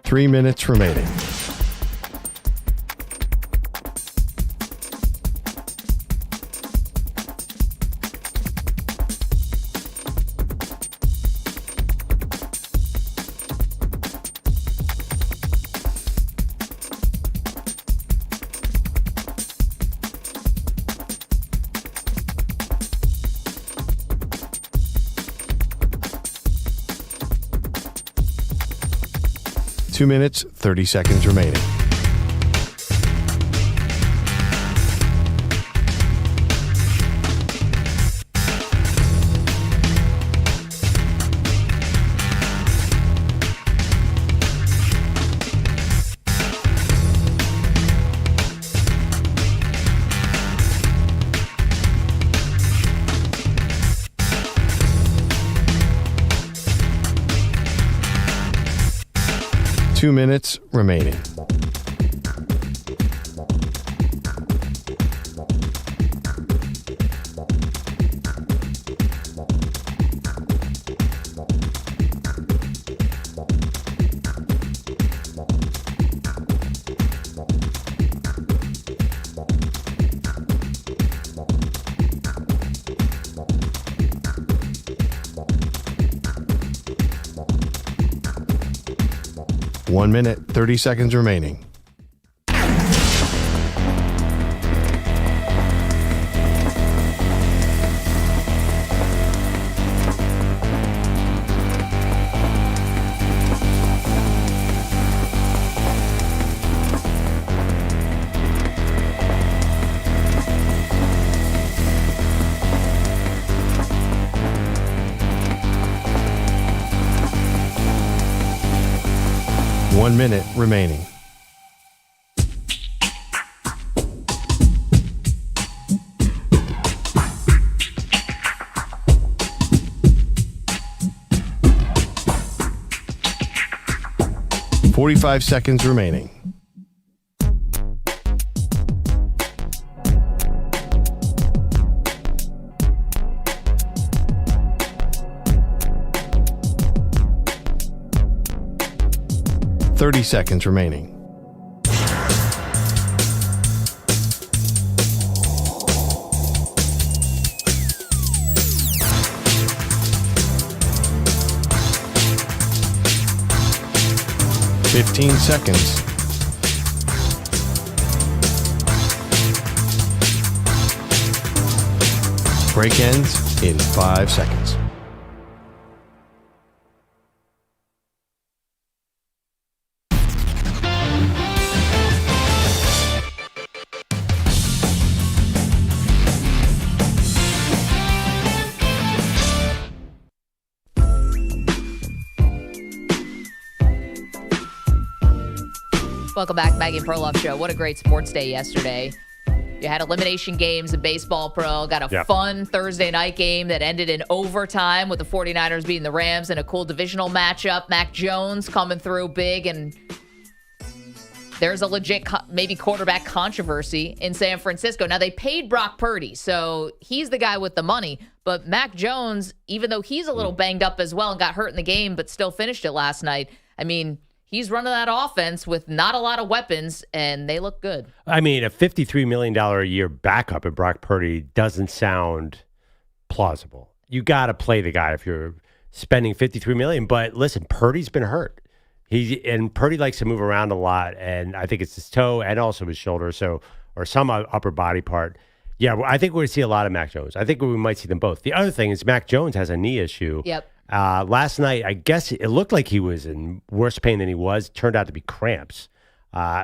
Three minutes remaining. 2 minutes, 30 seconds remaining. Two minutes remaining. One minute, 30 seconds remaining. One minute remaining. Forty-five seconds remaining. Thirty seconds remaining. Fifteen seconds. Break ends in 5 seconds. Welcome back, Maggie Perloff Show. What a great sports day yesterday. You had elimination games in Baseball Pro, got a fun Thursday night game that ended in overtime with the 49ers beating the Rams in a cool divisional matchup. Mac Jones coming through big, and there's a legit maybe quarterback controversy in San Francisco. Now, they paid Brock Purdy, so he's the guy with the money. But Mac Jones, even though he's a little banged up as well and got hurt in the game but still finished it last night, I mean, he's running that offense with not a lot of weapons, and they look good. I mean, a $53 million a year backup at Brock Purdy doesn't sound plausible. You got to play the guy if you're spending $53 million. But listen, Purdy's been hurt. And Purdy likes to move around a lot, and I think it's his toe and also his shoulder, or some upper body part. Yeah, I think we're going to see a lot of Mac Jones. I think we might see them both. The other thing is Mac Jones has a knee issue. Yep. Last night, I guess it looked like he was in worse pain than he was. Turned out to be cramps,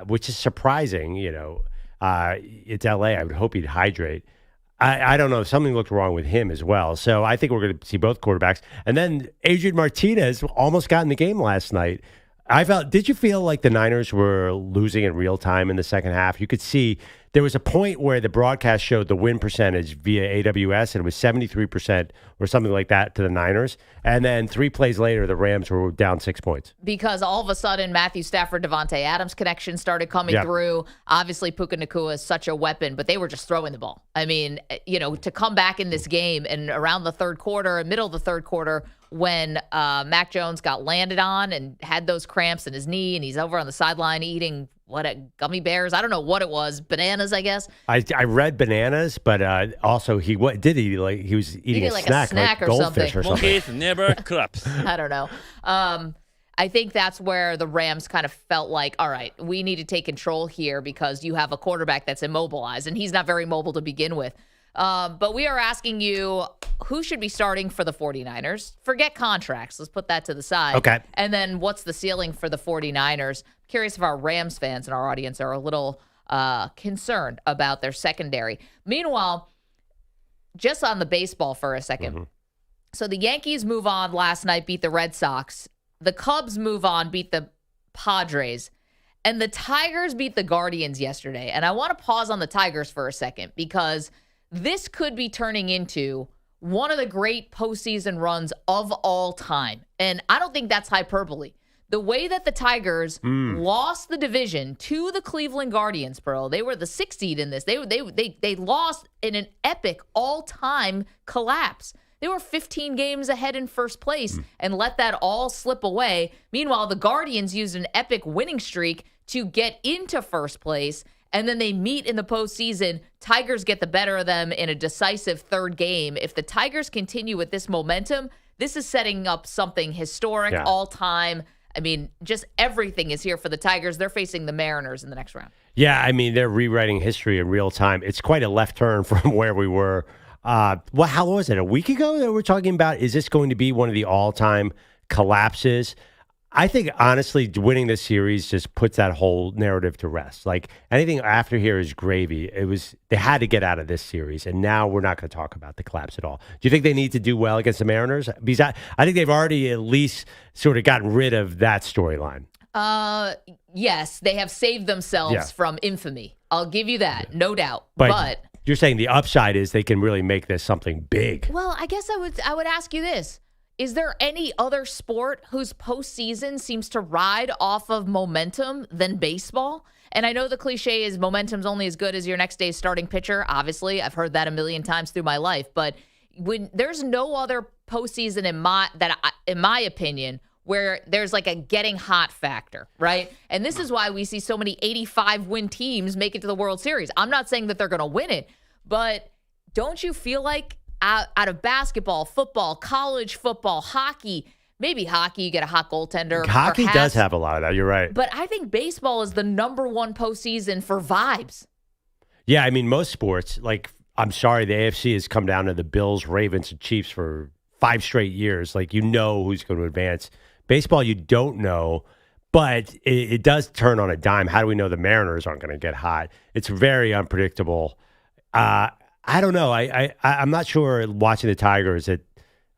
which is surprising. It's LA. I would hope he'd hydrate. I don't know. Something looked wrong with him as well. So I think we're going to see both quarterbacks. And then Adrian Martinez almost got in the game last night. Did you feel like the Niners were losing in real time in the second half? You could see there was a point where the broadcast showed the win percentage via AWS, and it was 73% or something like that to the Niners. And then 3 plays later, the Rams were down 6 points. Because all of a sudden, Matthew Stafford, Devontae Adams connection started coming through. Obviously, Puka Nacua is such a weapon, but they were just throwing the ball. I mean, to come back in this game and around the third quarter, middle of the third quarter, when Mac Jones got landed on and had those cramps in his knee, and he's over on the sideline eating gummy bears. I don't know what it was. Bananas, I guess. I read bananas, but also he was eating a snack like or goldfish something. or something. Monkeys never claps. I don't know. I think that's where the Rams kind of felt like, all right, we need to take control here because you have a quarterback that's immobilized, and he's not very mobile to begin with. But we are asking you, who should be starting for the 49ers? Forget contracts. Let's put that to the side. Okay. And then what's the ceiling for the 49ers? I'm curious if our Rams fans in our audience are a little concerned about their secondary. Meanwhile, just on the baseball for a second. So the Yankees move on last night, beat the Red Sox. The Cubs move on, beat the Padres. And the Tigers beat the Guardians yesterday. And I want to pause on the Tigers for a second because this could be turning into one of the great postseason runs of all time. And I don't think that's hyperbole. The way that the Tigers lost the division to the Cleveland Guardians, Pearl, they were the 6th seed in this. They lost in an epic all-time collapse. They were 15 games ahead in first place and let that all slip away. Meanwhile, the Guardians used an epic winning streak to get into first place, and then they meet in the postseason. Tigers get the better of them in a decisive third game. If the Tigers continue with this momentum, this is setting up something historic, all-time. I mean, just everything is here for the Tigers. They're facing the Mariners in the next round. Yeah, I mean, they're rewriting history in real time. It's quite a left turn from where we were. How was it? A week ago that we're talking about, is this going to be one of the all-time collapses? I think, honestly, winning this series just puts that whole narrative to rest. Like, anything after here is gravy. They had to get out of this series, and now we're not going to talk about the collapse at all. Do you think they need to do well against the Mariners? Because I think they've already at least sort of gotten rid of that storyline. Yes, they have saved themselves from infamy. I'll give you that, no doubt. But you're saying the upside is they can really make this something big. Well, I guess I would ask you this. Is there any other sport whose postseason seems to ride off of momentum than baseball? And I know the cliche is momentum's only as good as your next day's starting pitcher. Obviously, I've heard that a million times through my life. But when there's no other postseason in my opinion, where there's like a getting hot factor, right? And this is why we see so many 85-win teams make it to the World Series. I'm not saying that they're going to win it, but don't you feel like out of basketball, football, college football, hockey, maybe hockey, you get a hot goaltender. Hockey does have a lot of that. You're right. But I think baseball is the number one postseason for vibes. Yeah, I mean, most sports, like, I'm sorry, the AFC has come down to the Bills, Ravens, and Chiefs for 5 straight years. Like, you know who's going to advance. Baseball, you don't know, but it does turn on a dime. How do we know the Mariners aren't going to get hot? It's very unpredictable. I don't know. I'm not sure watching the Tigers that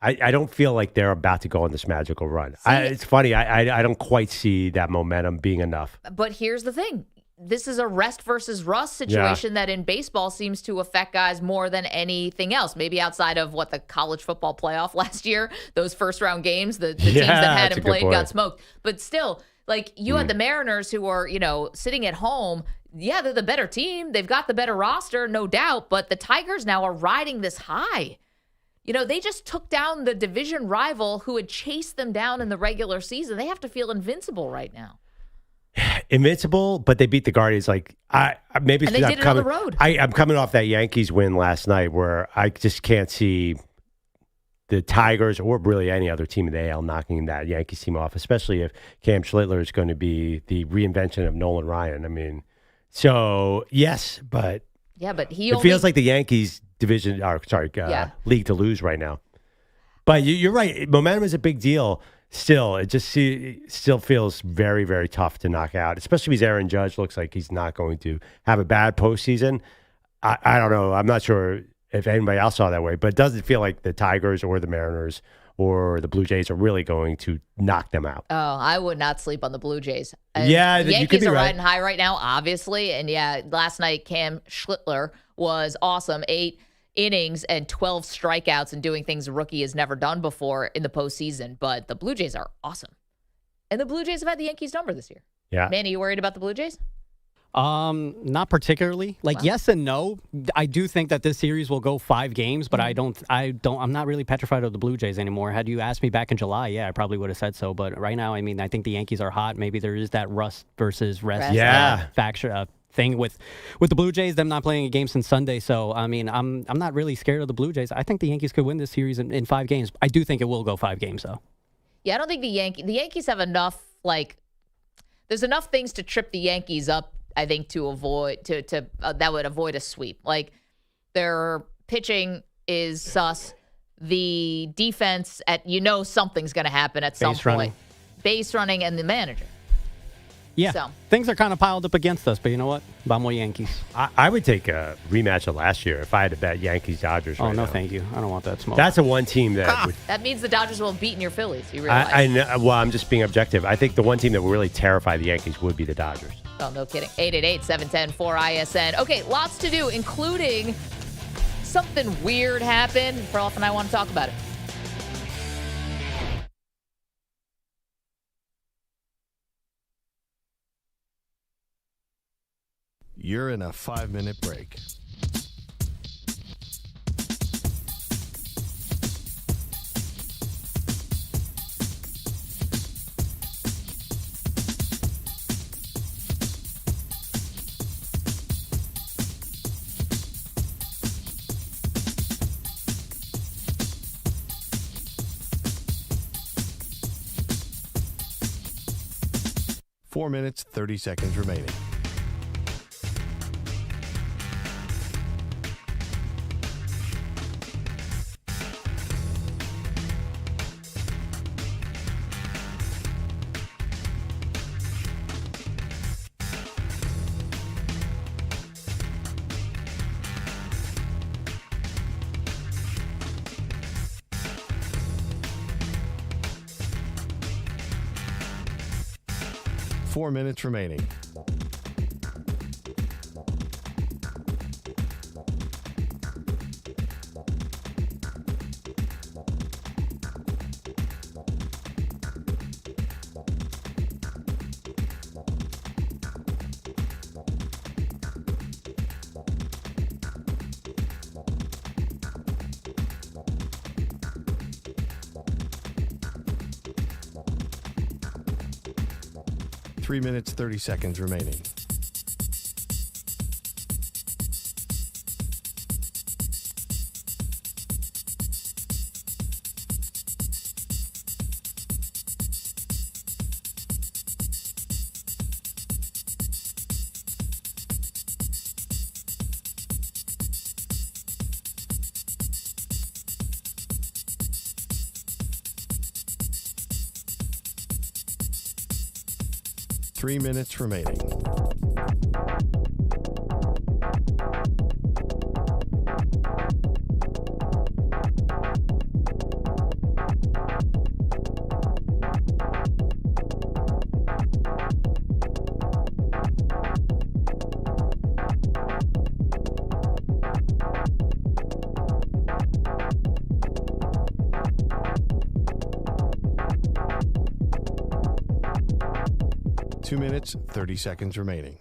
I don't feel like they're about to go on this magical run. It's funny. I don't quite see that momentum being enough. But here's the thing. This is a rest versus rust situation that in baseball seems to affect guys more than anything else. Maybe outside of what the college football playoff last year, those first round games, the teams that hadn't played got smoked. But still, like you had the Mariners who are, sitting at home. Yeah, they're the better team. They've got the better roster, no doubt. But the Tigers now are riding this high. They just took down the division rival who had chased them down in the regular season. They have to feel invincible right now. Invincible, but they beat the Guardians. Maybe it's and they not did it coming. On the road. I'm coming off that Yankees win last night, where I just can't see the Tigers or really any other team in the AL knocking that Yankees team off, especially if Cam Schlittler is going to be the reinvention of Nolan Ryan. I mean, so yes, but it feels like the Yankees division, league to lose right now. But you're right. Momentum is a big deal. Still, it still feels very, very tough to knock out, especially because Aaron Judge looks like he's not going to have a bad postseason. I don't know. I'm not sure if anybody else saw that way, but it doesn't feel like the Tigers or the Mariners or the Blue Jays are really going to knock them out. Oh, I would not sleep on the Blue Jays. The Yankees are riding high right now, obviously. And last night Cam Schlittler was awesome. 8 innings and 12 strikeouts and doing things a rookie has never done before in the postseason. But the Blue Jays are awesome. And the Blue Jays have had the Yankees number this year. Yeah. Man, are you worried about the Blue Jays? Not particularly. Yes and no. I do think that this series will go 5 games, but I'm not really petrified of the Blue Jays anymore. Had you asked me back in July, I probably would have said so. But right now, I think the Yankees are hot. Maybe there is that rust versus rest factor thing with the Blue Jays, them not playing a game since Sunday. So, I'm not really scared of the Blue Jays. I think the Yankees could win this series in 5 games. I do think it will go 5 games, though. Yeah, I don't think the Yankees have enough, there's enough things to trip the Yankees up, I think, to avoid that would avoid a sweep. Their pitching is sus. The defense, something's going to happen at some point. Base running and the manager. Yeah, so. Things are kind of piled up against us, but you know what? Vamos Yankees. I would take a rematch of last year if I had to bet Yankees-Dodgers right now. Thank you. I don't want that smoke. That's the one team that would... That means the Dodgers will have beaten your Phillies, you realize. I know. Well, I'm just being objective. I think the one team that would really terrify the Yankees would be the Dodgers. Oh, no kidding. 888-710-4ISN. Okay, lots to do, including something weird happened. Perloff and I want to talk about it. You're in a 5-minute break. Four minutes, 30 seconds remaining. Four minutes remaining. Three minutes, 30 seconds remaining. Three minutes remaining. Two minutes, 30 seconds remaining.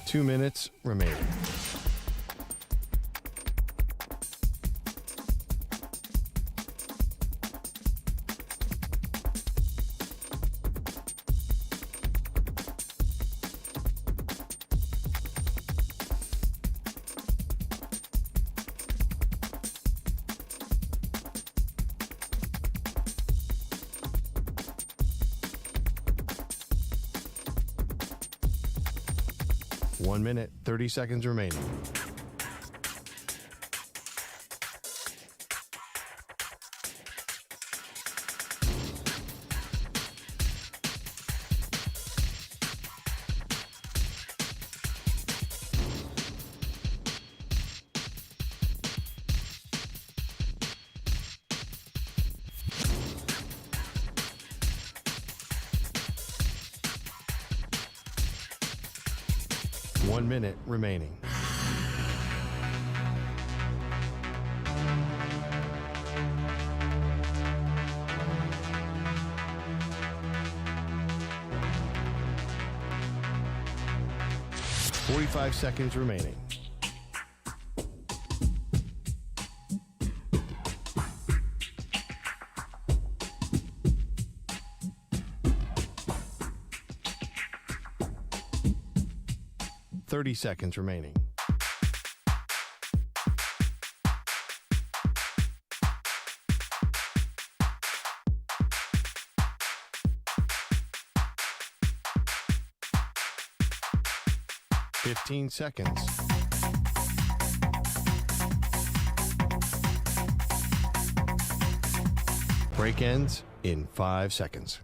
Two minutes remaining. One minute, 30 seconds remaining. One minute remaining. Forty-five seconds remaining. 30 seconds remaining. Fifteen seconds. Break ends in 5 seconds.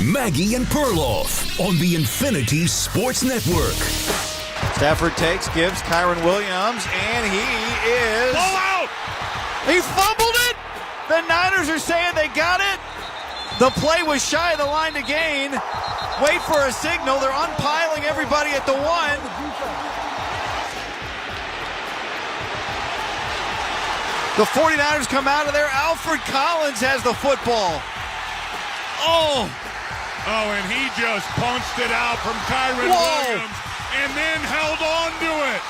Maggie and Perloff on the Infinity Sports Network. Stafford takes, gives Kyren Williams, and he is... Blow out! He fumbled it! The Niners are saying they got it. The play was shy of the line to gain. Wait for a signal. They're unpiling everybody at the 1. The 49ers come out of there. Alfred Collins has the football. Oh, and he just punched it out from Kyren Williams and then held on to it.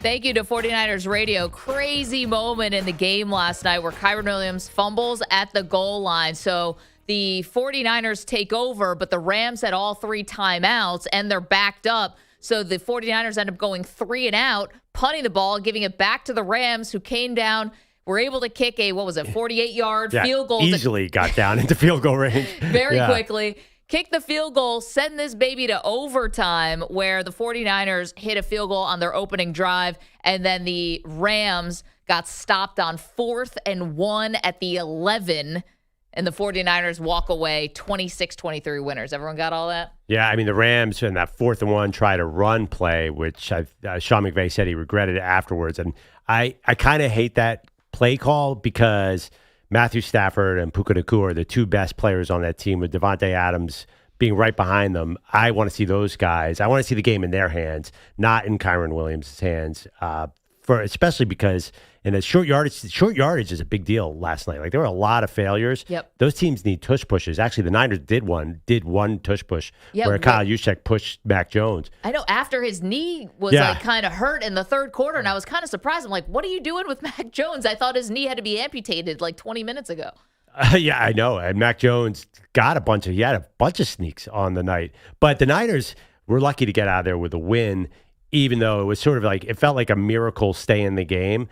Thank you to 49ers Radio. Crazy moment in the game last night where Kyren Williams fumbles at the goal line. So the 49ers take over, but the Rams had all 3 timeouts, and they're backed up. So the 49ers end up going 3 and out, punting the ball, giving it back to the Rams, who came down, were able to kick a, 48-yard field goal. Easily got down into field goal range. Very quickly. Kick the field goal, send this baby to overtime, where the 49ers hit a field goal on their opening drive, and then the Rams got stopped on 4th and 1 at the 11, and the 49ers walk away 26-23 winners. Everyone got all that? Yeah, I mean, the Rams in that 4th and 1 tried a run play, which Sean McVay said he regretted it afterwards, and I kind of hate that play call because Matthew Stafford and Puka Nacua are the 2 best players on that team, with Devontae Adams being right behind them. I want to see those guys. I want to see the game in their hands, not in Kyren Williams' hands, especially because in the short yardage is a big deal last night. Like, there were a lot of failures. Yep. Those teams need tush pushes. Actually, the Niners did one tush push where Kyle Juszczyk pushed Mac Jones. I know, after his knee was kind of hurt in the third quarter, and I was kind of surprised. I'm like, what are you doing with Mac Jones? I thought his knee had to be amputated like 20 minutes ago. Yeah, I know. And Mac Jones had a bunch of sneaks on the night. But the Niners were lucky to get out of there with a win, even though it was sort of like, it felt like a miracle stay in the game.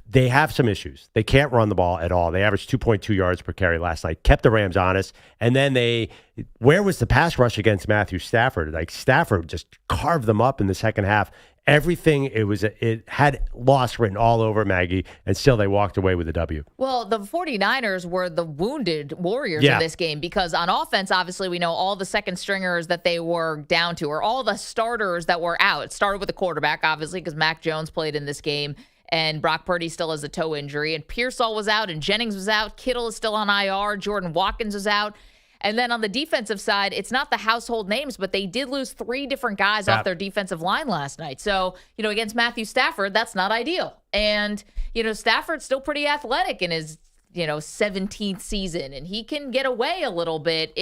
They have some issues. They can't run the ball at all. They averaged 2.2 yards per carry last night, kept the Rams honest. And then where was the pass rush against Matthew Stafford? Like, Stafford just carved them up in the second half. Everything, it had loss written all over, Maggie, and still they walked away with a W. Well, the 49ers were the wounded warriors of this game, because on offense, obviously, we know all the second stringers that they were down to, or all the starters that were out. It started with the quarterback, obviously, because Mac Jones played in this game, and Brock Purdy still has a toe injury, and Pearsall was out, and Jennings was out, Kittle is still on IR, Jordan Watkins is out. And then on the defensive side, it's not the household names, but they did lose 3 different guys off their defensive line last night. So, against Matthew Stafford, that's not ideal. And, Stafford's still pretty athletic in his, 17th season, and he can get away a little bit.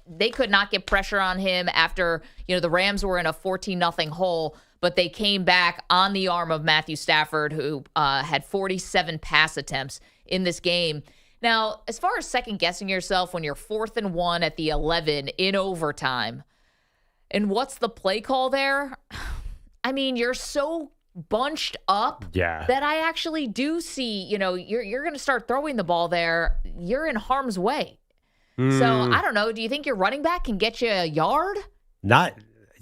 They could not get pressure on him after, the Rams were in a 14-0 hole, but they came back on the arm of Matthew Stafford, who had 47 pass attempts in this game. Now, as far as second-guessing yourself when you're 4th and 1 at the 11 in overtime, and what's the play call there? I mean, you're so bunched up that I actually do see, you're going to start throwing the ball there. You're in harm's way. So, I don't know. Do you think your running back can get you a yard? Not,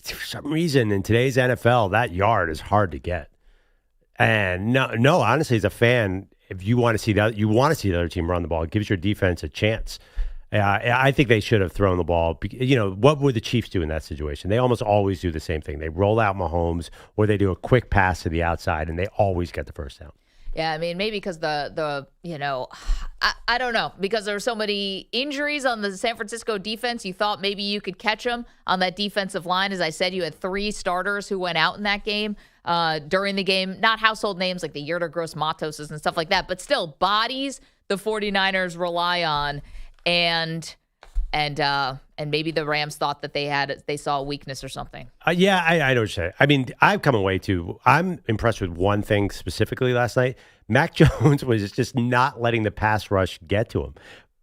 for some reason, in today's NFL, that yard is hard to get. And no, honestly, as a fan, if you want to see the other team run the ball, it gives your defense a chance. I think they should have thrown the ball. What would the Chiefs do in that situation? They almost always do the same thing. They roll out Mahomes, or they do a quick pass to the outside, and they always get the first down. Yeah, I mean, maybe because I don't know, because there were so many injuries on the San Francisco defense, you thought maybe you could catch them on that defensive line. As I said, you had 3 starters who went out in that game during the game. Not household names like the Yerder Gross Matoses and stuff like that, but still bodies the 49ers rely on. And And maybe the Rams thought that they saw a weakness or something. Yeah, I know what you're saying. I mean, I've come away too. I'm impressed with one thing specifically last night. Mac Jones was just not letting the pass rush get to him.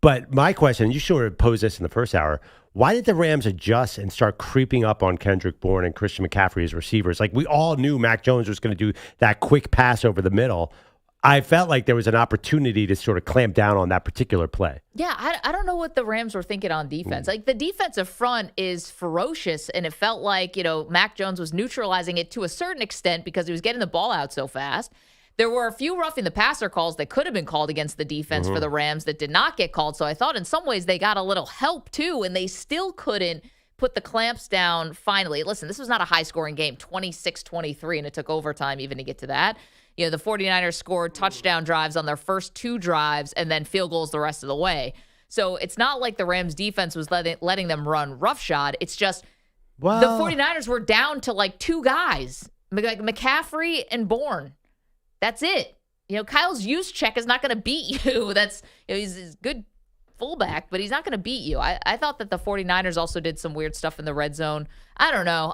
But my question, you sort of posed this in the first hour, why did the Rams adjust and start creeping up on Kendrick Bourne and Christian McCaffrey as receivers? Like, we all knew Mac Jones was going to do that quick pass over the middle. I felt like there was an opportunity to sort of clamp down on that particular play. Yeah, I don't know what the Rams were thinking on defense. Like, the defensive front is ferocious, and it felt like, Mac Jones was neutralizing it to a certain extent because he was getting the ball out so fast. There were a few roughing the passer calls that could have been called against the defense for the Rams that did not get called. So I thought in some ways they got a little help too, and they still couldn't put the clamps down finally. Listen, this was not a high-scoring game, 26-23, and it took overtime even to get to that. The 49ers scored touchdown drives on their first 2 drives and then field goals the rest of the way. So it's not like the Rams defense was letting them run roughshod. It's just the 49ers were down to like 2 guys, like McCaffrey and Bourne. That's it. Kyle's Juszczyk is not going to beat you. He's a good fullback, but he's not going to beat you. I thought that the 49ers also did some weird stuff in the red zone. I don't know.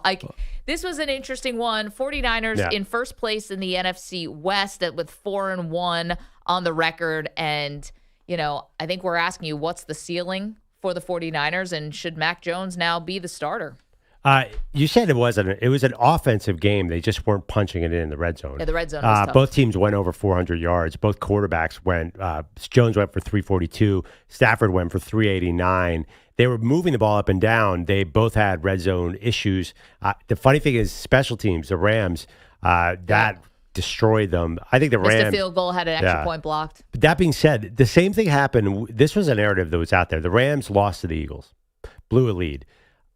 This was an interesting one. 49ers in first place in the NFC West with 4-1 on the record. And, I think we're asking you, what's the ceiling for the 49ers? And should Mac Jones now be the starter? You said it was an offensive game. They just weren't punching it in the red zone. Yeah, the red zone was tough. Both teams went over 400 yards. Both quarterbacks went. Jones went for 342. Stafford went for 389. They were moving the ball up and down. They both had red zone issues. The funny thing is, special teams, the Rams, that destroyed them. I think the Rams missed a field goal, had an extra point blocked. But that being said, the same thing happened. This was a narrative that was out there. The Rams lost to the Eagles, blew a lead.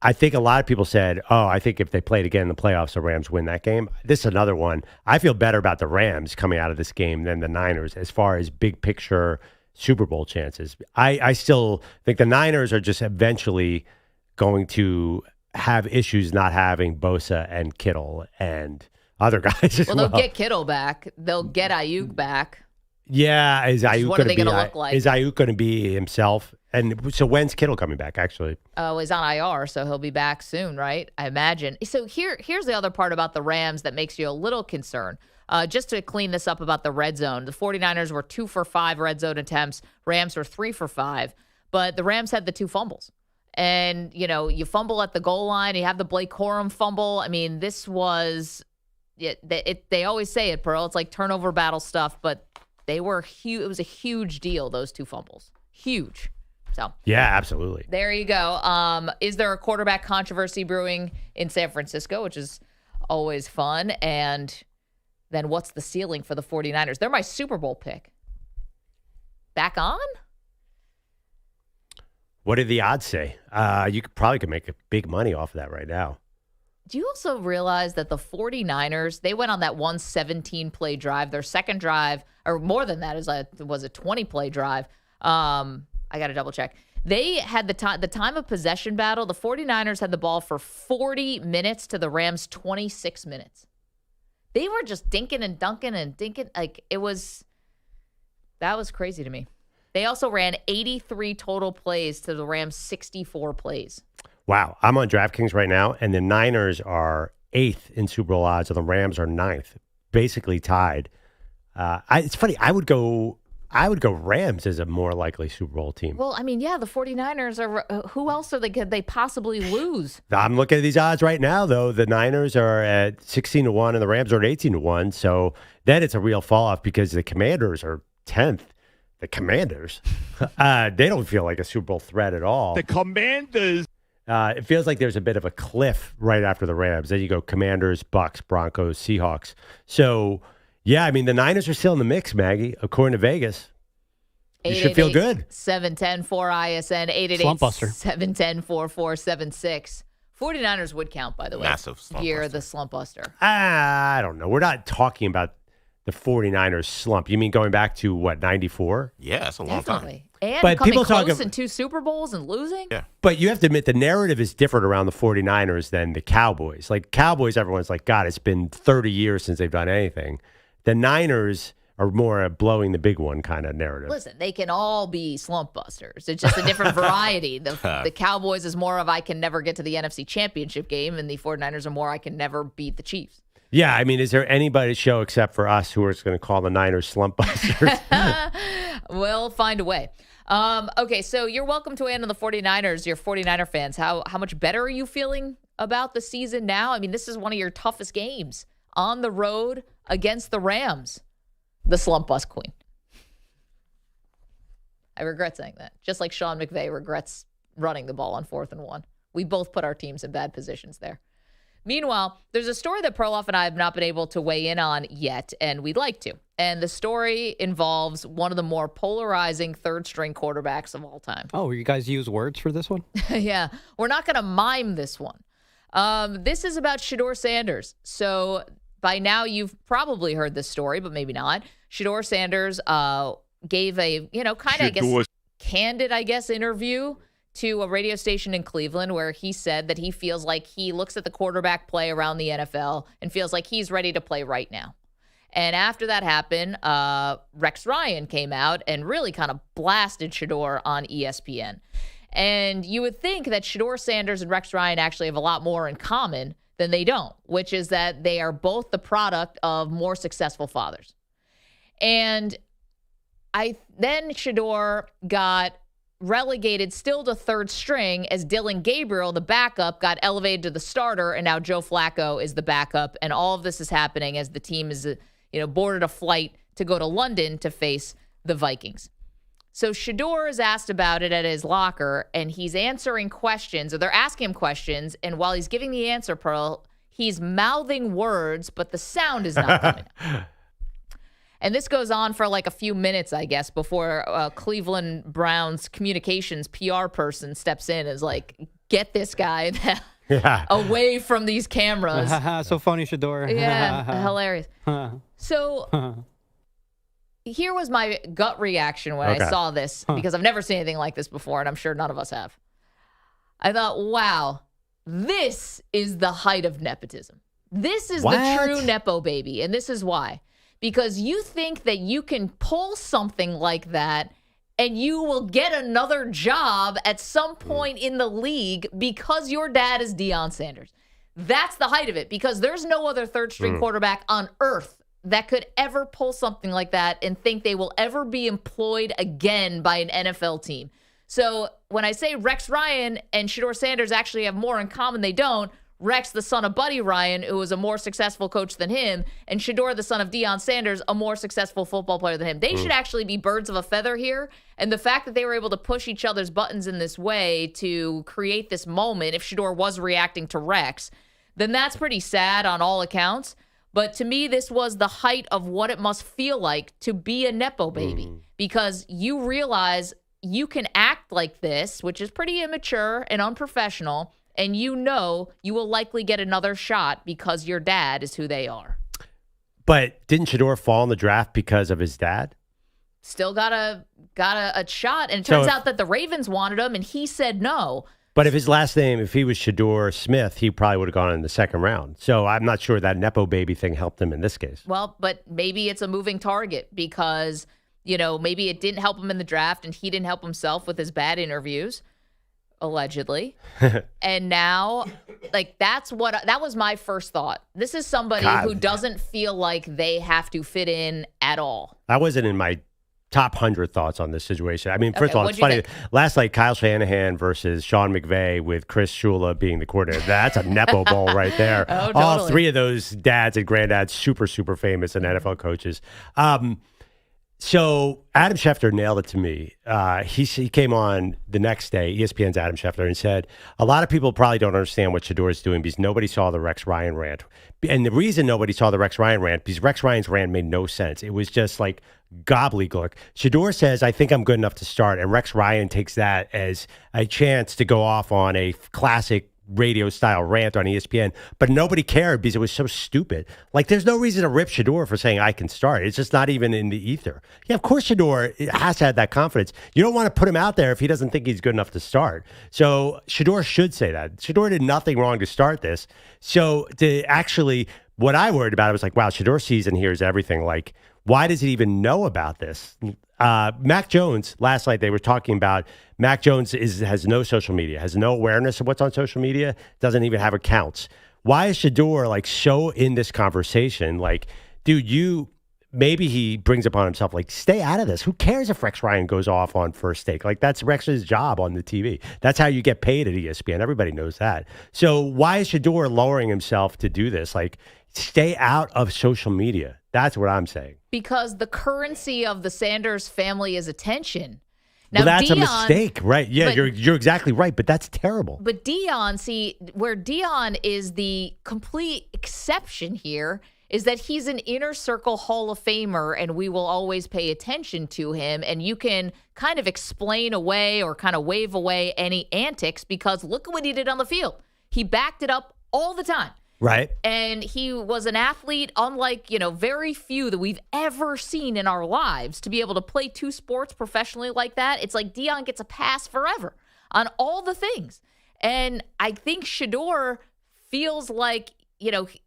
I think a lot of people said, I think if they played again in the playoffs, the Rams win that game. This is another one. I feel better about the Rams coming out of this game than the Niners as far as big picture Super Bowl chances. I still think the Niners are just eventually going to have issues not having Bosa and Kittle and other guys as well. They'll get Kittle back. They'll get Ayuk back. Yeah, is Ayuk what are they going to look like? Is Ayuk going to be himself? And so when's Kittle coming back, actually? He's on IR, so he'll be back soon, right? I imagine. So here's the other part about the Rams that makes you a little concerned. Just to clean this up about the red zone, the 49ers were 2 for 5 red zone attempts. Rams were 3 for 5. But the Rams had the 2 fumbles. And, you fumble at the goal line. You have the Blake Corum fumble. I mean, this was they always say it, Pearl. It's like turnover battle stuff, but they were huge. It was a huge deal, those 2 fumbles. Huge. So yeah, absolutely. There you go. Is there a quarterback controversy brewing in San Francisco, which is always fun? And then what's the ceiling for the 49ers? They're my Super Bowl pick. Back on? What did the odds say? You could make big money off of that right now. Do you also realize that the 49ers, they went on that 17-play drive. Their second drive, or more than that, was a 20-play drive. I got to double check. They had the time of possession battle. The 49ers had the ball for 40 minutes to the Rams 26 minutes. They were just dinking and dunking and dinking. That was crazy to me. They also ran 83 total plays to the Rams 64 plays. Wow. I'm on DraftKings right now, and the Niners are 8th in Super Bowl odds, and the Rams are 9th, basically tied. It's funny. I would go Rams as a more likely Super Bowl team. Well, I mean, yeah, the 49ers are. Who else could they possibly lose? I'm looking at these odds right now, though. The Niners are at 16-1 and the Rams are at 18-1. So then it's a real fall off because the Commanders are 10th. The Commanders, they don't feel like a Super Bowl threat at all. The Commanders. It feels like there's a bit of a cliff right after the Rams. Then you go Commanders, Bucks, Broncos, Seahawks. So. Yeah, I mean, the Niners are still in the mix, Maggie, according to Vegas. You should feel good. 710-4-ISN, 888-710-4476. 49ers would count, by the way. Massive slump You're buster. the slump buster. I don't know. We're not talking about the 49ers slump. You mean going back to, 94? Yeah, that's a long time. And coming close in 2 Super Bowls and losing? Yeah. But you have to admit, the narrative is different around the 49ers than the Cowboys. Like, Cowboys, everyone's like, God, it's been 30 years since they've done anything. The Niners or more a blowing the big one kind of narrative. Listen, they can all be slump busters. It's just a different variety. The Cowboys is more of I can never get to the NFC Championship game, and the 49ers are more I can never beat the Chiefs. Yeah, I mean, is there anybody's show except for us who are going to call the Niners slump busters? We'll find a way. Okay, so you're welcome to weigh in on the 49ers, your 49er fans. How much better are you feeling about the season now? I mean, this is one of your toughest games on the road against the Rams, the slump bust queen. I regret saying that, just like Sean McVay regrets running the ball on 4th and 1. We both put our teams in bad positions there. Meanwhile, there's a story that Perloff and I have not been able to weigh in on yet, and we'd like to. And the story involves one of the more polarizing third-string quarterbacks of all time. Oh, you guys use words for this one? Yeah, we're not going to mime this one. This is about Shedeur Sanders. So by now you've probably heard this story, but maybe not. Shedeur Sanders gave a, candid, interview to a radio station in Cleveland where he said that he feels like he looks at the quarterback play around the NFL and feels like he's ready to play right now. And after that happened, Rex Ryan came out and really kind of blasted Shedeur on ESPN. And you would think that Shedeur Sanders and Rex Ryan actually have a lot more in common than they don't, which is that they are both the product of more successful fathers. And then Shedeur got relegated still to third string as Dylan Gabriel, the backup, got elevated to the starter, and now Joe Flacco is the backup. And all of this is happening as the team is, boarded a flight to go to London to face the Vikings. So Shedeur is asked about it at his locker, and he's answering questions, or they're asking him questions, and while he's giving the answer, Pearl, he's mouthing words, but the sound is not coming out. And this goes on for like a few minutes, I guess, before Cleveland Browns communications PR person steps in and is like, get this guy away from these cameras. So funny, Shedeur. Yeah, hilarious. So here was my gut reaction when I saw this, because I've never seen anything like this before, and I'm sure none of us have. I thought, wow, this is the height of nepotism. This is the true Nepo baby, and this is why. Because you think that you can pull something like that and you will get another job at some point in the league because your dad is Deion Sanders. That's the height of it, because there's no other third-string quarterback on earth that could ever pull something like that and think they will ever be employed again by an NFL team. So when I say Rex Ryan and Shedeur Sanders actually have more in common, they don't. Rex, the son of Buddy Ryan, who was a more successful coach than him, and Shedeur, the son of Deion Sanders, a more successful football player than him. They should actually be birds of a feather here. And the fact that they were able to push each other's buttons in this way to create this moment, if Shedeur was reacting to Rex, then that's pretty sad on all accounts. But to me, this was the height of what it must feel like to be a Nepo baby, because you realize you can act like this, which is pretty immature and unprofessional, and you know you will likely get another shot because your dad is who they are. But didn't Shedeur fall in the draft because of his dad? Still got a shot, and it turns out that the Ravens wanted him, and he said no. But if his last name, if he was Shedeur Smith, he probably would have gone in the second round. So I'm not sure that Nepo baby thing helped him in this case. Well, but maybe it's a moving target because, maybe it didn't help him in the draft, and he didn't help himself with his bad interviews. Allegedly. And now, that was my first thought. This is somebody who doesn't feel like they have to fit in at all. That wasn't in my top 100 thoughts on this situation. I mean, first of all, it's funny. Last night, Kyle Shanahan versus Sean McVay with Chris Shula being the coordinator. That's a Nepo Bowl right there. Oh, totally. All three of those dads and granddads, super, super famous and NFL coaches. So Adam Schefter nailed it to me. He came on the next day, ESPN's Adam Schefter, and said, a lot of people probably don't understand what Shedeur is doing because nobody saw the Rex Ryan rant. And the reason nobody saw the Rex Ryan rant, because Rex Ryan's rant made no sense. It was just like gobbledygook. Shedeur says, I think I'm good enough to start. And Rex Ryan takes that as a chance to go off on a classic radio style rant on ESPN, but nobody cared because it was so stupid. Like, there's no reason to rip Shedeur for saying I can start. It's just not even in the ether. Yeah, of course Shedeur has to have that confidence. You don't want to put him out there if he doesn't think he's good enough to start. So Shedeur should say that. Shedeur did nothing wrong to start this. So to actually, what I worried about, I was like, wow, Shedeur's season here is everything. Like, Why does he even know about this? Mac Jones, last night they were talking about Mac Jones has no social media, has no awareness of what's on social media, doesn't even have accounts. Why is Shedeur like so in this conversation? Like, dude, maybe he brings upon himself, like, stay out of this. Who cares if Rex Ryan goes off on First Take? Like, that's Rex's job on the TV. That's how you get paid at ESPN. Everybody knows that. So why is Shedeur lowering himself to do this? Like, stay out of social media. That's what I'm saying. Because the currency of the Sanders family is attention. Now, well, that's a mistake, right? Yeah, you're exactly right, but that's terrible. But Dion, see, where Dion is the complete exception here is that he's an inner circle Hall of Famer, and we will always pay attention to him, and you can kind of explain away or kind of wave away any antics because look at what he did on the field. He backed it up all the time. Right. And he was an athlete unlike, very few that we've ever seen in our lives to be able to play two sports professionally like that. It's like Dion gets a pass forever on all the things. And I think Shedeur feels like,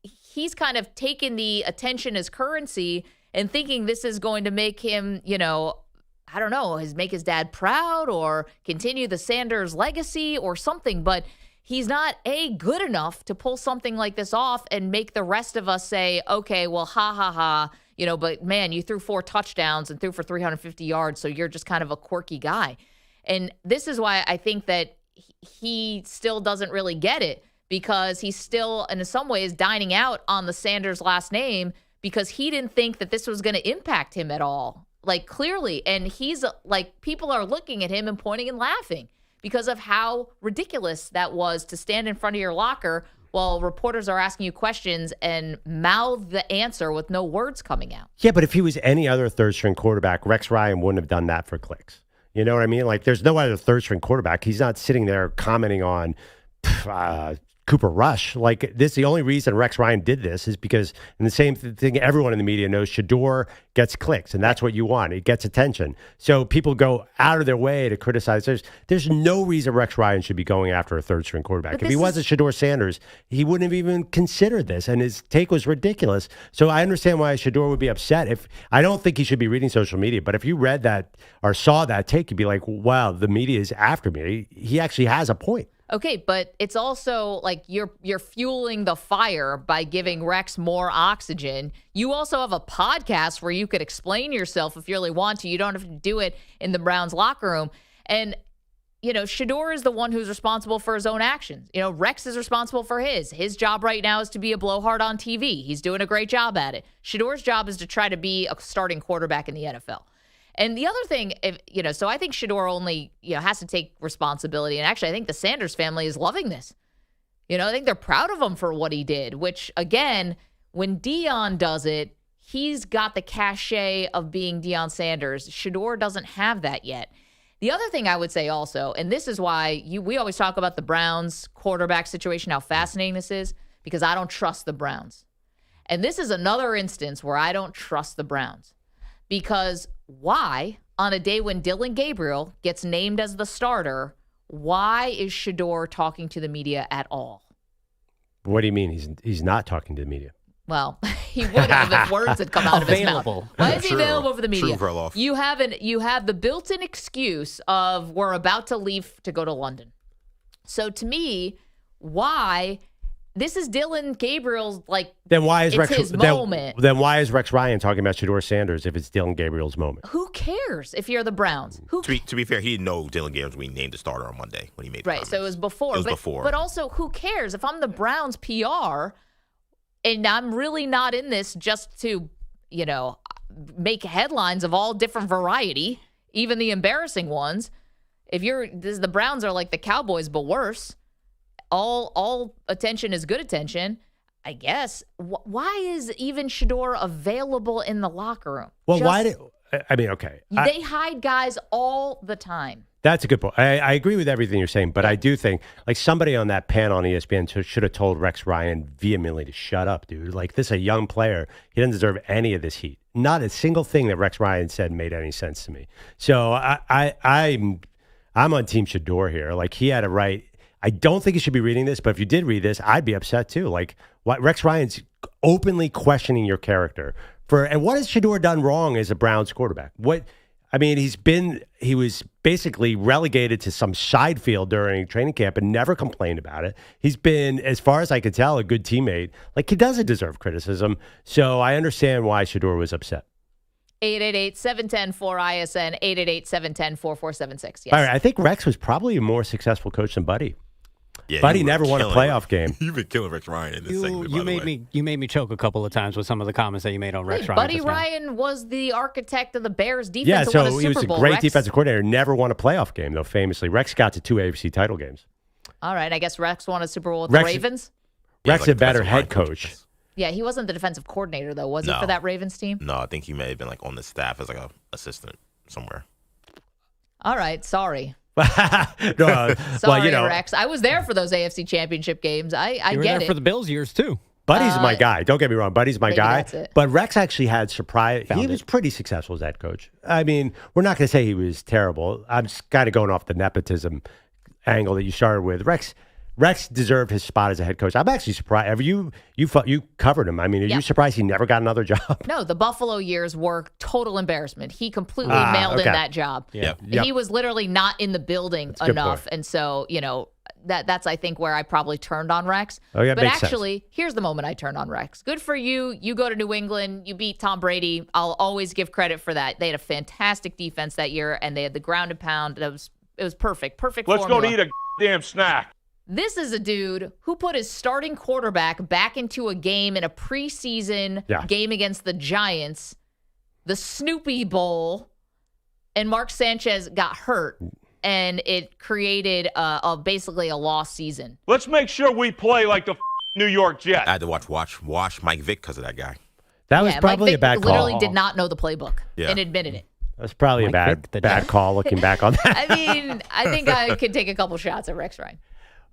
he's kind of taken the attention as currency and thinking this is going to make him, I don't know, make his dad proud or continue the Sanders legacy or something. But he's not, good enough to pull something like this off and make the rest of us say, okay, well, ha, but man, you threw 4 touchdowns and threw for 350 yards, so you're just kind of a quirky guy. And this is why I think that he still doesn't really get it, because he's still, in some ways, dining out on the Sanders last name because he didn't think that this was going to impact him at all, like clearly. And he's like, people are looking at him and pointing and laughing because of how ridiculous that was to stand in front of your locker while reporters are asking you questions and mouth the answer with no words coming out. Yeah, but if he was any other third-string quarterback, Rex Ryan wouldn't have done that for clicks. You know what I mean? Like, there's no other third-string quarterback. He's not sitting there commenting on Cooper Rush. Like, the only reason Rex Ryan did this is because, and the same thing everyone in the media knows, Shedeur gets clicks, and that's what you want. It gets attention. So people go out of their way to criticize. There's no reason Rex Ryan should be going after a third-string quarterback. If he wasn't Shedeur Sanders, he wouldn't have even considered this, and his take was ridiculous. So I understand why Shedeur would be upset. I don't think he should be reading social media, but if you read that or saw that take, you'd be like, wow, the media is after me. He actually has a point. Okay, but it's also like you're fueling the fire by giving Rex more oxygen. You also have a podcast where you could explain yourself if you really want to. You don't have to do it in the Browns locker room. And, Shedeur is the one who's responsible for his own actions. Rex is responsible for his. His job right now is to be a blowhard on TV. He's doing a great job at it. Shedeur's job is to try to be a starting quarterback in the NFL. And the other thing, so I think Shedeur only, has to take responsibility. And actually, I think the Sanders family is loving this. I think they're proud of him for what he did, which, again, when Dion does it, he's got the cachet of being Deion Sanders. Shedeur doesn't have that yet. The other thing I would say also, and this is why we always talk about the Browns quarterback situation, how fascinating this is, because I don't trust the Browns. And this is another instance where I don't trust the Browns. Because why, on a day when Dillon Gabriel gets named as the starter, why is Shedeur talking to the media at all? What do you mean he's not talking to the media? Well, he would have if words had come out of his mouth. Why is he available for the media? True, Perloff. You have the built-in excuse of we're about to leave to go to London. So to me, why? This is Dillon Gabriel's, then why is his moment. Then why is Rex Ryan talking about Shedeur Sanders if it's Dillon Gabriel's moment? Who cares if you're the Browns? To be fair, he didn't know Dillon Gabriel was being named the starter on Monday when he made the comments. So it was before. But also, who cares? If I'm the Browns PR and I'm really not in this just to, make headlines of all different variety, even the embarrassing ones. The Browns are like the Cowboys, but worse. All attention is good attention, I guess. Why is even Shedeur available in the locker room? Well, okay. They hide guys all the time. That's a good point. I agree with everything you're saying, but I do think somebody on that panel on ESPN should have told Rex Ryan vehemently to shut up, dude. This is a young player. He doesn't deserve any of this heat. Not a single thing that Rex Ryan said made any sense to me. So I'm on Team Shedeur here. He had a right. I don't think you should be reading this, but if you did read this, I'd be upset too. Rex Ryan's openly questioning your character And what has Shedeur done wrong as a Browns quarterback? He was basically relegated to some side field during training camp and never complained about it. He's been, as far as I can tell, a good teammate. Like, he doesn't deserve criticism. So I understand why Shedeur was upset. 888-710-4ISN, 888-710-4476. Yes. All right, I think Rex was probably a more successful coach than Buddy. Yeah, Buddy never won a playoff game. You've been killing Rex Ryan in this segment, by the way. You made me choke a couple of times with some of the comments that you made on Rex Ryan. Buddy Ryan was the architect of the Bears defense. Yeah, to win so a he was Super a Bowl. great defensive coordinator. Never won a playoff game, though, famously. Rex got to 2 AFC title games. All right, I guess Rex won a Super Bowl with the Ravens. Rex a better head coach. Yeah, he wasn't the defensive coordinator, though, was he, for that Ravens team? No, I think he may have been on the staff as an assistant somewhere. All right, sorry. Sorry, Rex. I was there for those AFC Championship games. I you were get there it. for the Bills years, too. Buddy's my guy. Don't get me wrong. Buddy's my guy. That's it. But Rex actually had surprise. He was pretty successful as head coach. I mean, we're not going to say he was terrible. I'm just kind of going off the nepotism angle that you started with. Rex deserved his spot as a head coach. I'm actually surprised. You covered him. I mean, are you surprised he never got another job? No, the Buffalo years were total embarrassment. He completely mailed in that job. Yeah. He was literally not in the building enough. And so, that's, I think, where I probably turned on Rex. Oh, yeah, but makes actually, sense. Here's the moment I turned on Rex. Good for you. You go to New England. You beat Tom Brady. I'll always give credit for that. They had a fantastic defense that year, and they had the ground and pound. It was perfect. Perfect Let's formula. go to eat a damn snack. This is a dude who put his starting quarterback back into a game in a preseason game against the Giants, the Snoopy Bowl, and Mark Sanchez got hurt, and it created basically a lost season. Let's make sure we play like the New York Jets. I had to watch Mike Vick because of that guy. That was probably Mike a bad Vick call. literally did not know the playbook and admitted it. That's probably a bad call looking back on that. I mean, I think I could take a couple shots at Rex Ryan.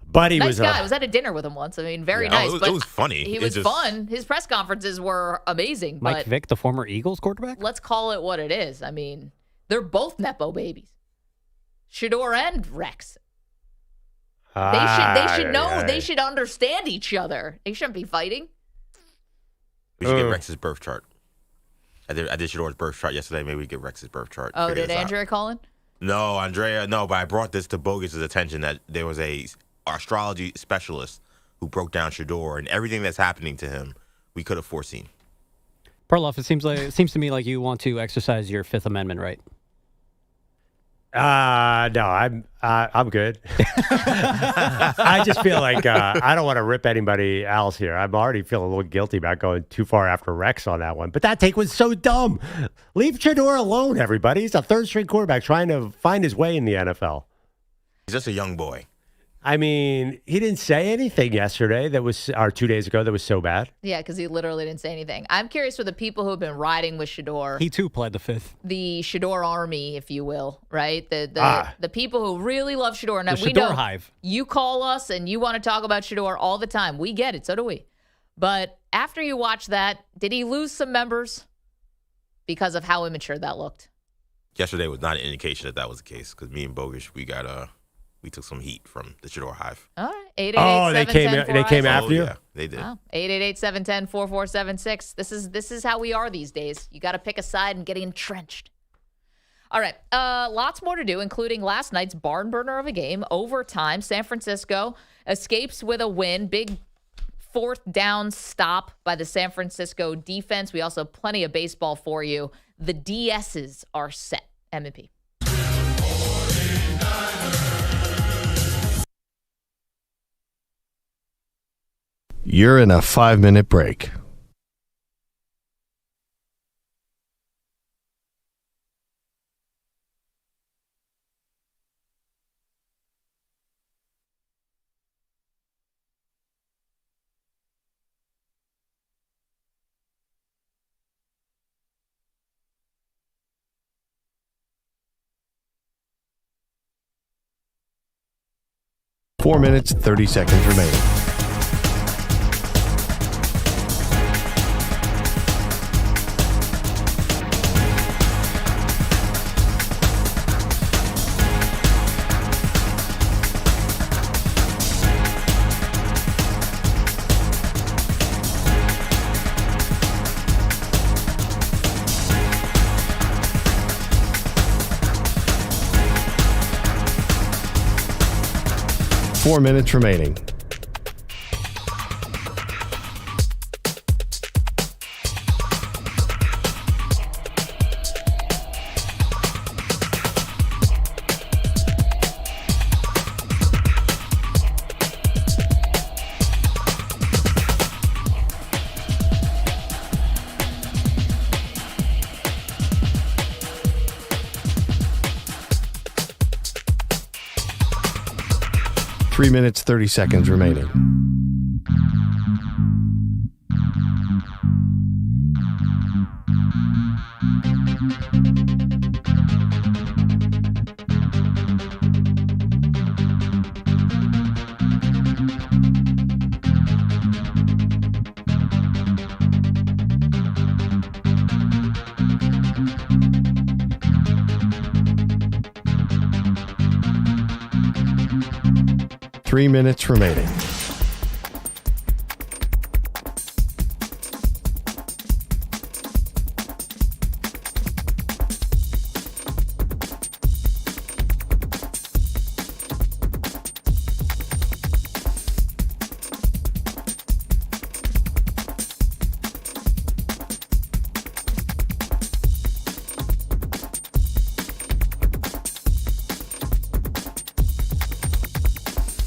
Buddy nice was guy. I was at a dinner with him once. I mean, very nice. It was funny. He was fun. His press conferences were amazing. Mike Vick, the former Eagles quarterback? Let's call it what it is. I mean, they're both Nepo babies. Shedeur and Rex. They should know. They should understand each other. They shouldn't be fighting. We should get Rex's birth chart. I did Shedeur's birth chart yesterday. Maybe we get Rex's birth chart. Oh, did Andrea call in? No, Andrea. No, but I brought this to Bogusch's attention that there was a astrology specialist who broke down Shedeur, and everything that's happening to him, we could have foreseen. Perloff, it seems to me like you want to exercise your Fifth Amendment right. No, I'm good. I just feel like I don't want to rip anybody else here. I'm already feeling a little guilty about going too far after Rex on that one. But that take was so dumb. Leave Shedeur alone, everybody. He's a third-string quarterback trying to find his way in the NFL. He's just a young boy. I mean, he didn't say anything yesterday or 2 days ago that was so bad. Yeah, because he literally didn't say anything. I'm curious for the people who have been riding with Shedeur. He too pled the fifth. The Shedeur army, if you will, right? The people who really love Shedeur. Now, we know hive. You call us and you want to talk about Shedeur all the time. We get it. So do we. But after you watch that, did he lose some members because of how immature that looked? Yesterday was not an indication that was the case because me and Bogusch, we took some heat from the Shedeur hive. All right. 888-710-4ISN. They came after you? Yeah, they did. Wow. 888-710-4476. This is how we are these days. You got to pick a side and get entrenched. All right. Lots more to do, including last night's barn burner of a game, overtime. San Francisco escapes with a win. Big fourth down stop by the San Francisco defense. We also have plenty of baseball for you. The DSs are set. M&P. You're in a 5-minute break. Four minutes, 30 seconds remaining. 4 minutes remaining. Three minutes, 30 seconds remaining. Three minutes remaining.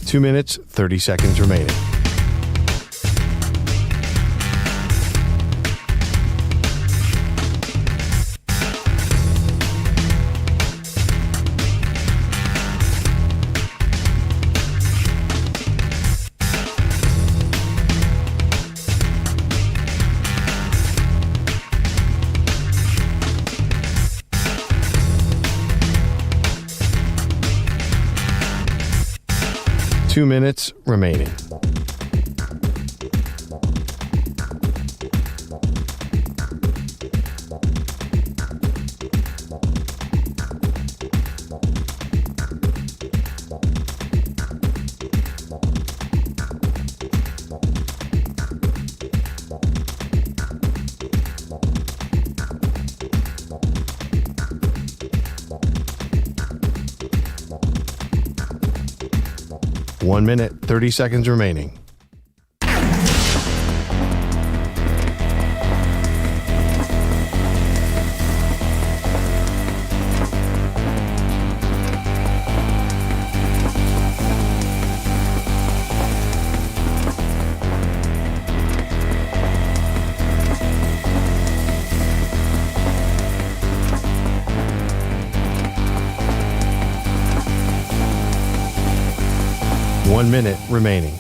Two minutes, 30 seconds remaining. Two minutes remaining. One minute, 30 seconds remaining. One minute remaining.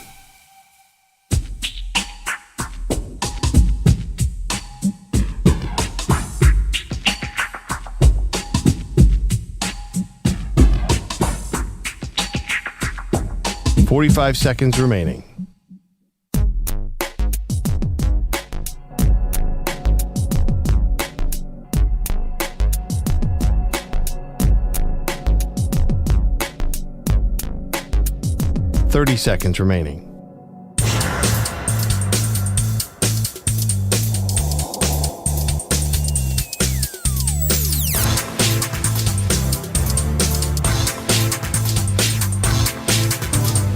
Forty-five seconds remaining. Thirty seconds remaining.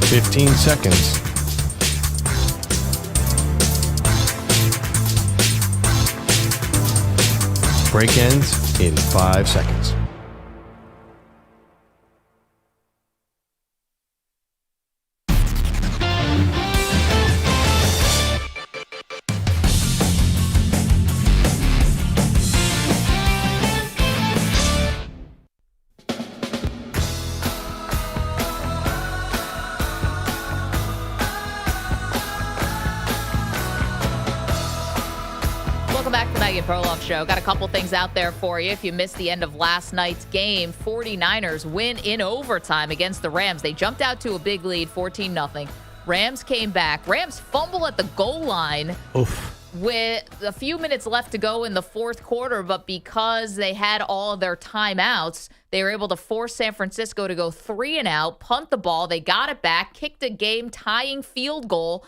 Fifteen seconds. Break ends in 5 seconds. Maggie Perloff Show. Got a couple things out there for you. If you missed the end of last night's game, 49ers win in overtime against the Rams. They jumped out to a big lead, 14-0. Rams came back. Rams fumble at the goal line. Oof. With a few minutes left to go in the fourth quarter, but because they had all of their timeouts, they were able to force San Francisco to go 3-and-out, punt the ball. They got it back, kicked a game-tying field goal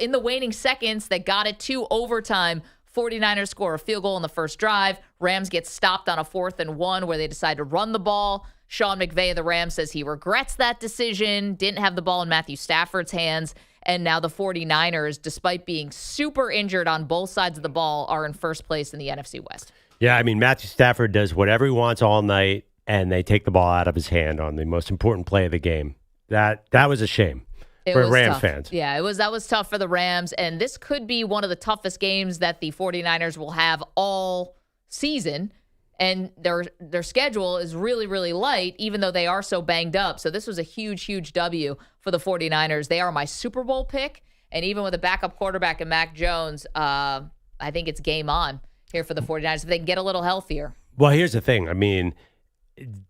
in the waning seconds that got it to overtime. 49ers score a field goal in the first drive. Rams get stopped on a 4th and 1 where they decide to run the ball. Sean McVay of the Rams says he regrets that decision, didn't have the ball in Matthew Stafford's hands, and now the 49ers, despite being super injured on both sides of the ball, are in first place in the NFC West. Yeah, I mean, Matthew Stafford does whatever he wants all night, and they take the ball out of his hand on the most important play of the game. That was a shame for Rams fans. Yeah, that was tough for the Rams, and this could be one of the toughest games that the 49ers will have all season. And their schedule is really, really light, even though they are so banged up. So this was a huge, huge W for the 49ers. They are my Super Bowl pick. And even with a backup quarterback in Mac Jones, I think it's game on here for the 49ers if they can get a little healthier. Well, here's the thing. I mean,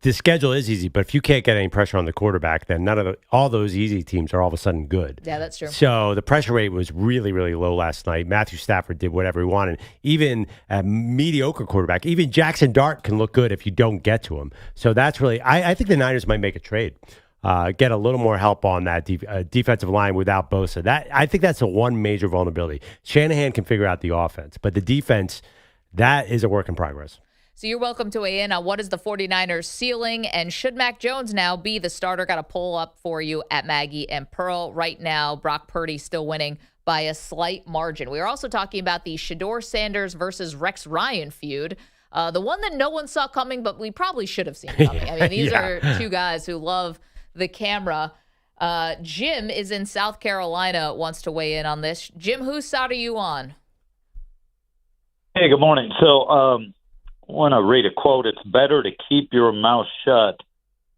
the schedule is easy, but if you can't get any pressure on the quarterback, then all those easy teams are all of a sudden good. Yeah, that's true. So the pressure rate was really, really low last night. Matthew Stafford did whatever he wanted. Even a mediocre quarterback, even Jackson Dart can look good if you don't get to him. So that's really, I think the Niners might make a trade, get a little more help on that defensive line without Bosa. I think that's the one major vulnerability. Shanahan can figure out the offense, but the defense, that is a work in progress. So you're welcome to weigh in on what is the 49ers ceiling, and should Mac Jones now be the starter? Got a poll up for you at Maggie and Pearl. Right now, Brock Purdy still winning by a slight margin. We are also talking about the Shedeur Sanders versus Rex Ryan feud, the one that no one saw coming, but we probably should have seen coming. I mean, these are two guys who love the camera. Jim is in South Carolina, wants to weigh in on this. Jim, whose side are you on? Hey, good morning. So, I want to read a quote. It's better to keep your mouth shut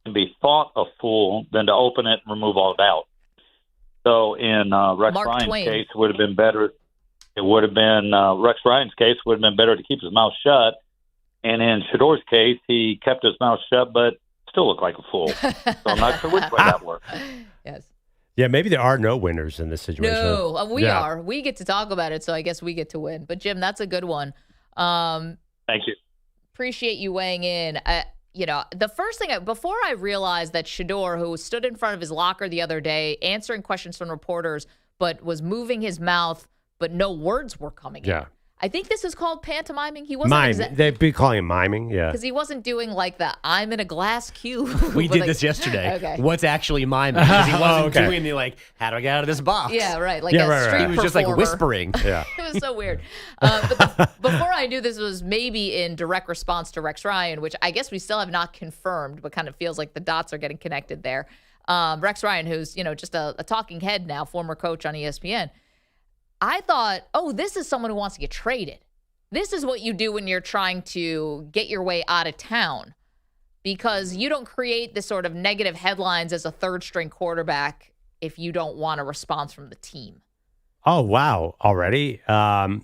and be thought a fool than to open it and remove all doubt. So in Rex Ryan's case, it would have been better. It would have been Rex Ryan's case would have been better to keep his mouth shut. And in Shedeur's case, he kept his mouth shut, but still looked like a fool. So I'm not sure which way that works. Yes. Yeah, maybe there are no winners in this situation. No, we are. We get to talk about it, so I guess we get to win. But Jim, that's a good one. Thank you. Appreciate you weighing in. The first thing, before I realized that Shedeur, who stood in front of his locker the other day, answering questions from reporters, but was moving his mouth, but no words were coming out. I think this is called pantomiming. He wasn't they'd be calling it miming, yeah. Because he wasn't doing like the I'm in a glass cube. We did this yesterday. Okay. What's actually miming? Because he wasn't doing the how do I get out of this box? Yeah, right. Like a street He was just like whispering. Yeah. It was so weird. But before I knew this was maybe in direct response to Rex Ryan, which I guess we still have not confirmed, but kind of feels like the dots are getting connected there. Rex Ryan, who's just a talking head now, former coach on ESPN. I thought, this is someone who wants to get traded. This is what you do when you're trying to get your way out of town, because you don't create this sort of negative headlines as a third-string quarterback if you don't want a response from the team. Oh, wow. Already? I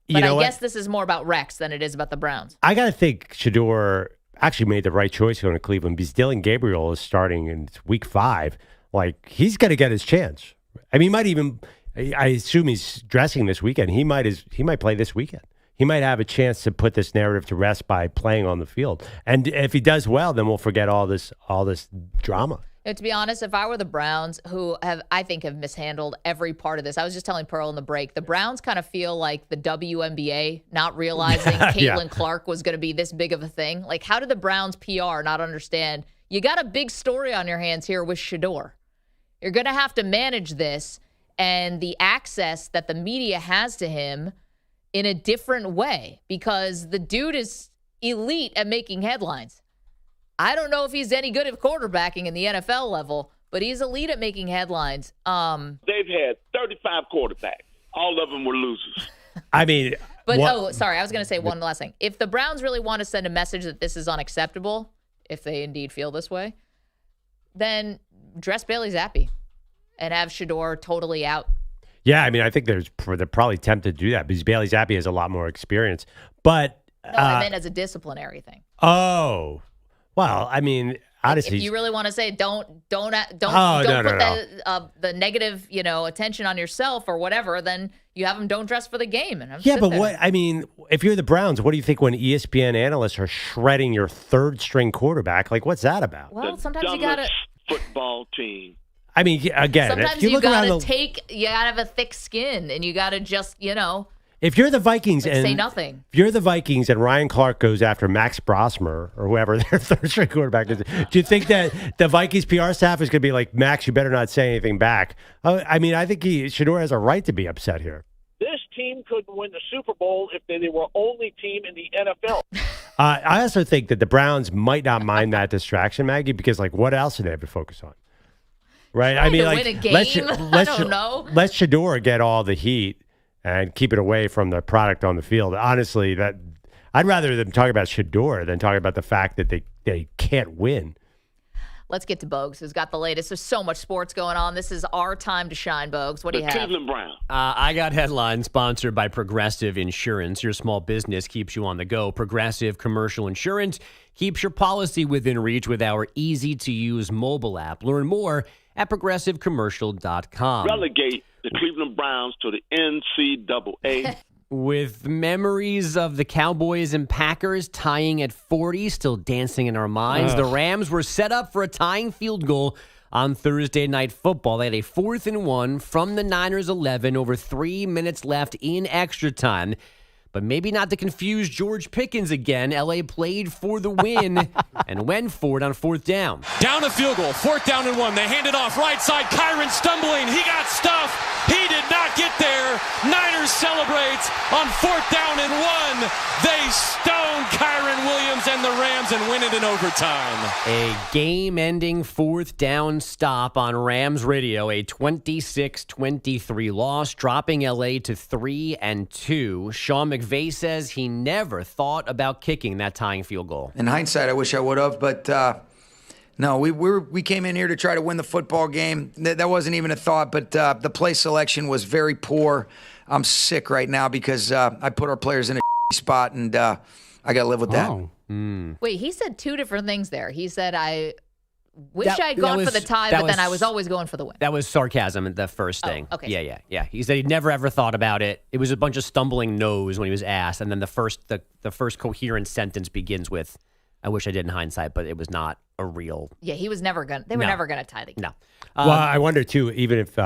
guess this is more about Rex than it is about the Browns. I got to think Shedeur actually made the right choice going to Cleveland, because Dylan Gabriel is starting in week 5. Like, he's got to get his chance. I mean, he might even... I assume he's dressing this weekend. He might play this weekend. He might have a chance to put this narrative to rest by playing on the field. And if he does well, then we'll forget all this drama. To be honest, if I were the Browns, who I think have mishandled every part of this, I was just telling Pearl in the break, the Browns kind of feel like the WNBA, not realizing CaitlinClark was going to be this big of a thing. Like, how did the Browns PR not understand? You got a big story on your hands here with Shedeur. You're going to have to manage this and the access that the media has to him in a different way, because the dude is elite at making headlines. I don't know if he's any good at quarterbacking in the NFL level, but he's elite at making headlines. They've had 35 quarterbacks. All of them were losers. I mean... But, sorry, I was going to say one last thing. If the Browns really want to send a message that this is unacceptable, if they indeed feel this way, then dress Bailey Zappi and have Shedeur totally out. Yeah, I mean, I think they're probably tempted to do that because Bailey Zappi has a lot more experience. But no, I meant as a disciplinary thing. Oh, well, I mean, honestly, if you really want to say don't put the negative, attention on yourself or whatever, then you have them don't dress for the game. And what I mean, if you're the Browns, what do you think when ESPN analysts are shredding your third string quarterback? Like, what's that about? Well, sometimes you gotta football team. I mean, again, sometimes if you look gotta around you gotta have a thick skin, and you gotta just, If you're the Vikings Like, and say nothing. If you're the Vikings and Ryan Clark goes after Max Brosmer or whoever their third-string quarterback is, do you think that the Vikings PR staff is going to be like, Max, you better not say anything back? I mean, I think Shedeur has a right to be upset here. This team couldn't win the Super Bowl if they were only team in the NFL. I also think that the Browns might not mind that distraction, Maggie, because like, what else do they have to focus on? Right? I mean, like, win a game? I don't know. Let Shedeur get all the heat and keep it away from the product on the field. Honestly, that I'd rather them talk about Shedeur than talk about the fact that they can't win. Let's get to Bogusch, who's got the latest. There's so much sports going on. This is our time to shine, Bogusch. What do you have? Cleveland Brown. I got headlines sponsored by Progressive Insurance. Your small business keeps you on the go. Progressive Commercial Insurance keeps your policy within reach with our easy-to-use mobile app. Learn more at progressivecommercial.com. Relegate the Cleveland Browns to the NCAA. With memories of the Cowboys and Packers tying at 40 still dancing in our minds, the Rams were set up for a tying field goal on Thursday Night Football. They had a 4th and 1 from the Niners 11, over 3 minutes left in extra time. But maybe not to confuse George Pickens again. L.A. played for the win and went for it on 4th down. Down a field goal, 4th down and 1. They hand it off right side. Kyron stumbling. He got stuffed. He did not get there. Niners celebrates on 4th down and 1. They stone Kyron Williams and the Rams and win it in overtime. A game-ending 4th down stop on Rams radio. A 26-23 loss, dropping L.A. to 3-2. Sean McVay says he never thought about kicking that tying field goal. In hindsight, I wish I would have, but no, we came in here to try to win the football game. That wasn't even a thought, but the play selection was very poor. I'm sick right now because I put our players in a spot, and I got to live with that. Wait, he said two different things there. He said, I wish I'd gone for the tie, but then I was always going for the win. That was sarcasm at the first thing. Okay. Yeah. He said he'd never ever thought about it. It was a bunch of stumbling no's when he was asked, and then the first coherent sentence begins with, I wish I did in hindsight, but it was not a real. Yeah, he was never going to. They were never going to tie the game. No. Well, I wonder too, even if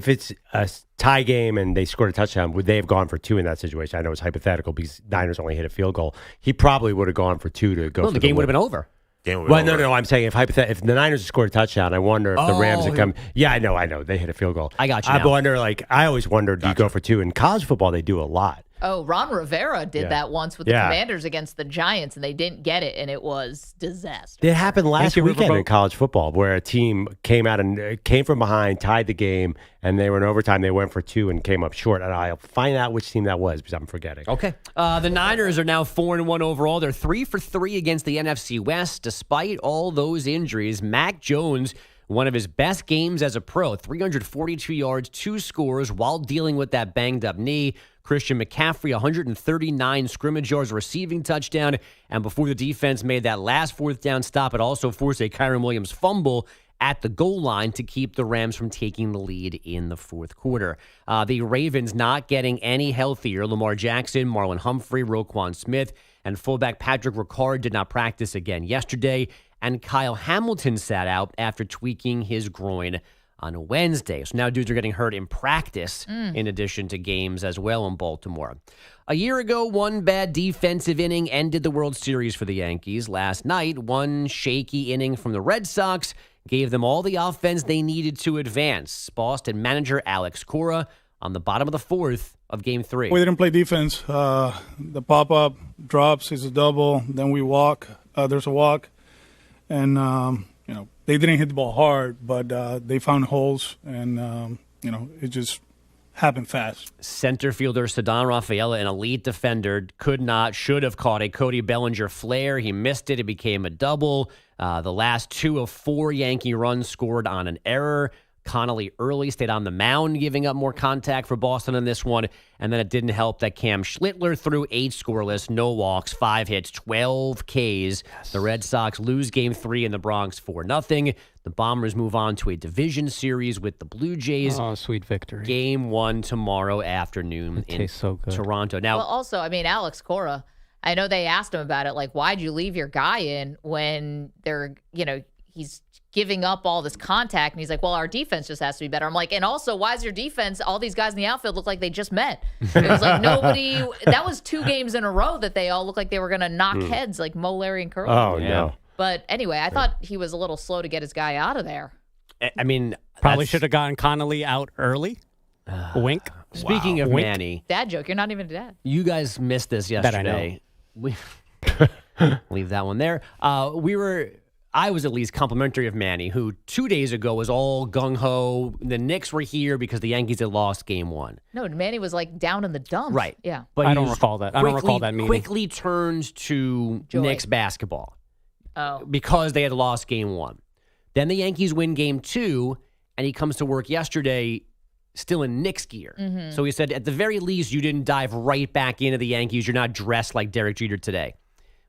it's a tie game and they scored a touchdown, would they have gone for 2 in that situation? I know it's hypothetical because Niners only hit a field goal. He probably would have gone for 2 to go. No, for the game would have been over. No. I'm saying if the Niners scored a touchdown, I wonder if the Rams had come. Yeah, I know. They hit a field goal. I got you. I wonder, I always wondered, do you go for 2? In college football, they do a lot. Oh, Ron Rivera did that once with the Commanders against the Giants, and they didn't get it, and it was disaster. It happened last weekend in college football where a team came from behind, tied the game, and they were in overtime. They went for 2 and came up short. And I'll find out which team that was because I'm forgetting. Okay. The Niners are now 4-1 overall. They're 3 for 3 against the NFC West. Despite all those injuries, Mac Jones, one of his best games as a pro, 342 yards, 2 scores while dealing with that banged-up knee. Christian McCaffrey, 139 scrimmage yards, receiving touchdown. And before the defense made that last 4th down stop, it also forced a Kyron Williams fumble at the goal line to keep the Rams from taking the lead in the 4th quarter. The Ravens not getting any healthier. Lamar Jackson, Marlon Humphrey, Roquan Smith, and fullback Patrick Ricard did not practice again yesterday. And Kyle Hamilton sat out after tweaking his groin on Wednesday. So now dudes are getting hurt in practice in addition to games as well in Baltimore. A year ago, one bad defensive inning ended the World Series for the Yankees. Last night, one shaky inning from the Red Sox gave them all the offense they needed to advance. Boston manager Alex Cora on the bottom of the 4th of Game 3. We didn't play defense. The pop-up drops is a double. Then we walk. There's a walk. And, they didn't hit the ball hard, but they found holes, and, it just happened fast. Center fielder Ceddanne Rafaela, an elite defender, should have caught a Cody Bellinger flare. He missed it. It became a double. The last 2 of 4 Yankee runs scored on an error. Connolly early stayed on the mound, giving up more contact for Boston in this one. And then it didn't help that Cam Schlittler threw 8 scoreless, no walks, 5 hits, 12 Ks. Yes. The Red Sox lose Game 3 in the Bronx 4-0. The Bombers move on to a division series with the Blue Jays. Oh, sweet victory. Game 1 tomorrow afternoon in Toronto. Now, also, Alex Cora, I know they asked him about it. Like, why'd you leave your guy in when they're, he's giving up all this contact, and he's like, well, our defense just has to be better. I'm like, and also, why is your defense, all these guys in the outfield look like they just met? It was like nobody, that was 2 games in a row that they all looked like they were going to knock heads like Mo, Larry, and Curly. Oh, no. But anyway, I thought he was a little slow to get his guy out of there. I mean, probably should have gotten Connolly out early. Wink. Speaking of Wink. Manny, Dad joke. You're not even a dad. you guys missed this That I know. yesterday. We leave that one there. I was at least complimentary of Manny, who 2 days ago was all gung-ho. The Knicks were here because the Yankees had lost game 1. No, Manny was like down in the dumps. Right. Yeah. But I he don't recall that. I don't recall that meeting. Quickly turned to Joy. Knicks basketball Oh. because they had lost game 1. Then the Yankees win game 2, and he comes to work yesterday still in Knicks gear. Mm-hmm. So he said, at the very least, you didn't dive right back into the Yankees. You're not dressed like Derek Jeter today.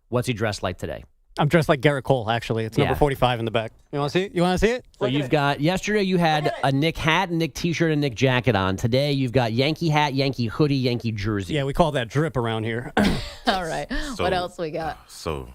What's he dressed like today? I'm dressed like Garrett Cole, actually. It's number Yeah. 45 in the back. You want to see it? You want to see it? So you've got, yesterday you had a Nick hat, Nick t-shirt, and Nick jacket on. Today you've got Yankee hat, Yankee hoodie, Yankee jersey. Yeah, we call that drip around here. All right. What else we got? So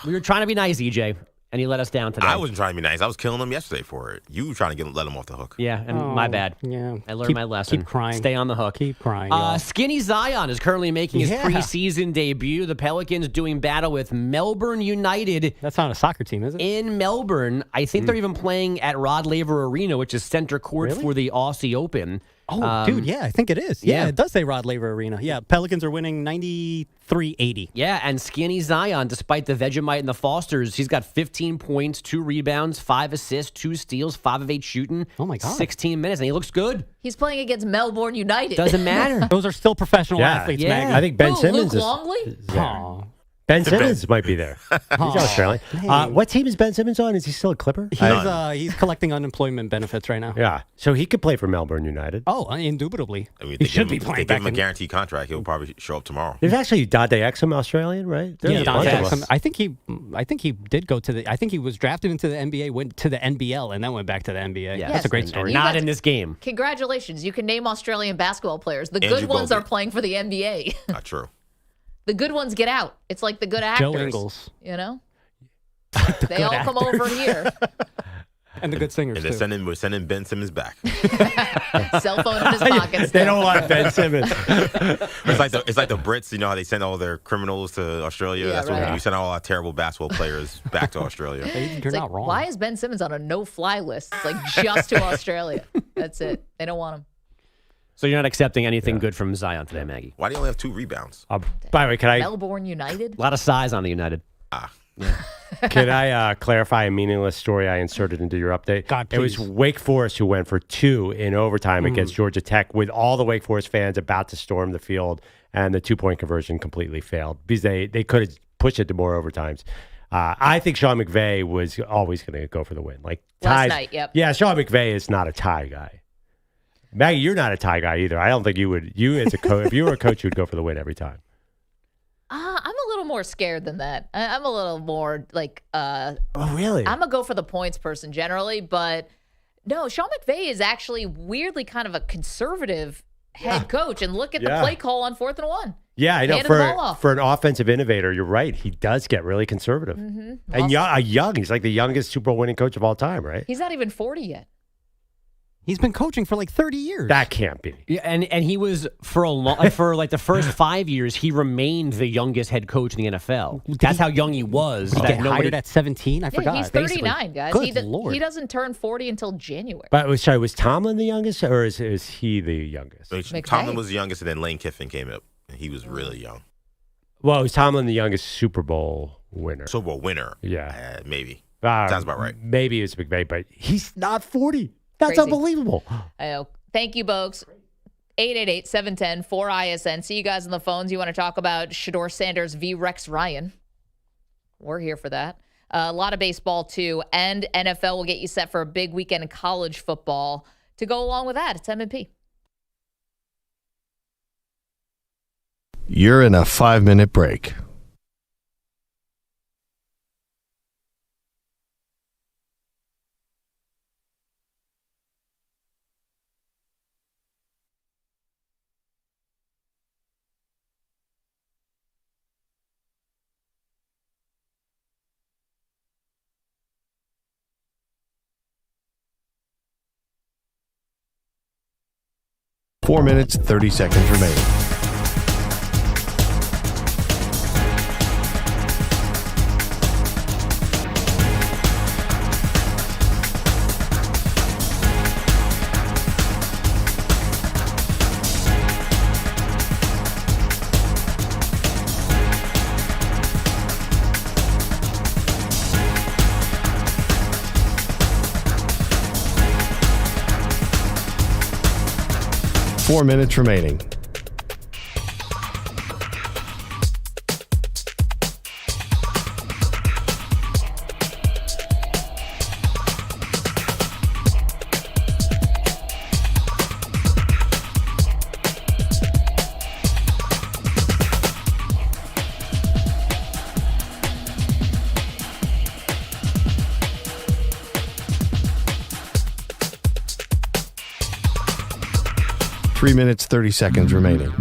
We were trying to be nice, EJ, and he let us down today. I wasn't trying to be nice. I was killing him yesterday for it. You were trying to let him off the hook. Yeah, and my bad. Yeah. I learned my lesson. Keep crying. Stay on the hook. Keep crying, y'all. Skinny Zion is currently making his Yeah. preseason debut. The Pelicans doing battle with Melbourne United. That's not a soccer team, is it? In Melbourne. I think they're even playing at Rod Laver Arena, which is center court Really? for the Aussie Open. Oh, dude, yeah, I think it is. Yeah, yeah. it does say Rod Laver Arena. Yeah, Pelicans are winning 93-80. Yeah, and Skinny Zion, despite the Vegemite and the Fosters, he's got 15 points, 2 rebounds, 5 assists, 2 steals, 5 of 8 shooting. Oh, my God. 16 minutes, and he looks good. He's playing against Melbourne United. Doesn't matter. Those are still professional athletes, Yeah. Maggie. I think Ben Who, Simmons Luke is. Longley? Aw. Ben Simmons might be there. He's Australian. What team is Ben Simmons on? Is he still a Clipper? He's collecting unemployment benefits right now. Yeah. So he could play for Melbourne United. Oh, indubitably. I mean, He should be They playing give back him a in. guaranteed contract. He'll probably show up tomorrow. There's actually Dante Exum, Australian, right? There's a bunch of us. I think he did go to the. I think he was drafted into the NBA, went to the NBL, and then went back to the NBA. Yeah. That's a great story. You Not guys- in this game. Congratulations. You can name Australian basketball players. The Andrew good ones Bogut. are playing for the NBA. Not true. The good ones get out. It's like the good actors. Joe Ingles. You know? They all come over here. And the good singers, And too. we're sending Ben Simmons back. Cell phone in his pocket. They don't want Ben Simmons. It's like the Brits. You know how they send all their criminals to Australia. Yeah, That's what we right. do. We send all our terrible basketball players back to Australia. It's like, why is Ben Simmons on a no-fly list? It's like just to Australia. That's it. They don't want him. So you're not accepting anything good from Zion today, Maggie? Why do you only have 2 rebounds? By the way, can I Melbourne United? A lot of size on the United. can I clarify a meaningless story I inserted into your update? God, it was please. Wake Forest who went for 2 in overtime against Georgia Tech, with all the Wake Forest fans about to storm the field, and the 2-point conversion completely failed because they could have pushed it to more overtimes. I think Sean McVay was always going to go for the win. Like Last ties, night, yep. Yeah, Sean McVay is not a tie guy. Maggie, you're not a tie guy either. I don't think you would. You as a coach, if you were a coach, you'd go for the win every time. I'm a little more scared than that. I'm a little more like, Oh, really? I'm a go for the points person generally, but no, Sean McVay is actually weirdly kind of a conservative head coach. And look at the play call on 4th and 1. Yeah, I know. Handed the ball off. For an offensive innovator, you're right. He does get really conservative. Mhm. And young. He's like the youngest Super Bowl winning coach of all time, right? He's not even 40 yet. He's been coaching for like 30 years. That can't be. Yeah, and he was for for the first 5 years, he remained the youngest head coach in the NFL. That's how young he was. Did he that get nobody- hired at 17? I forgot. He's 39, guys. Good Lord. He doesn't turn 40 until January. But was Tomlin the youngest, or is he the youngest? Tomlin was the youngest, and then Lane Kiffin came up, and he was really young. Well, was Tomlin the youngest Super Bowl winner? Super Bowl winner. Yeah. Maybe. Sounds about right. Maybe it was McVay, but he's not 40. That's Crazy. unbelievable. I know. Thank you, Bogusch. 888-710-4ISN. See you guys on the phones. You want to talk about Shedeur Sanders v. Rex Ryan? We're here for that. A lot of baseball, too. And NFL will get you set for a big weekend in college football. To go along with that, it's M&P. You're in a 5-minute break. 4 minutes, 30 seconds remaining. Four minutes remaining. Three minutes, 30 seconds remaining.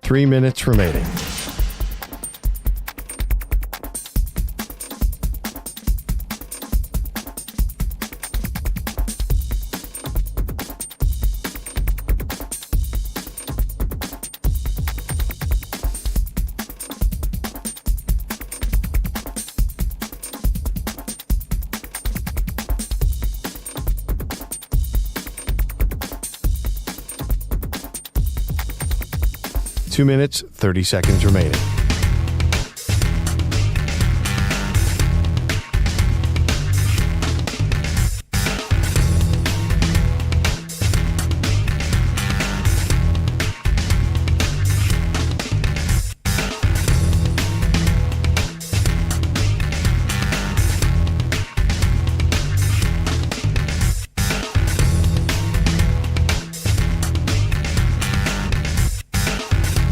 Three minutes remaining. Two minutes, 30 seconds remaining.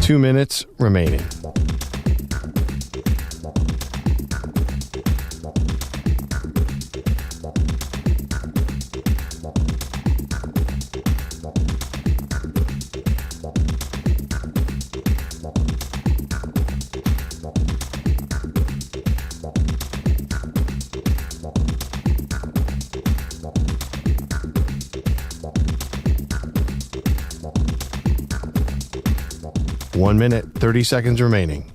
Two minutes remaining. One minute, 30 seconds remaining.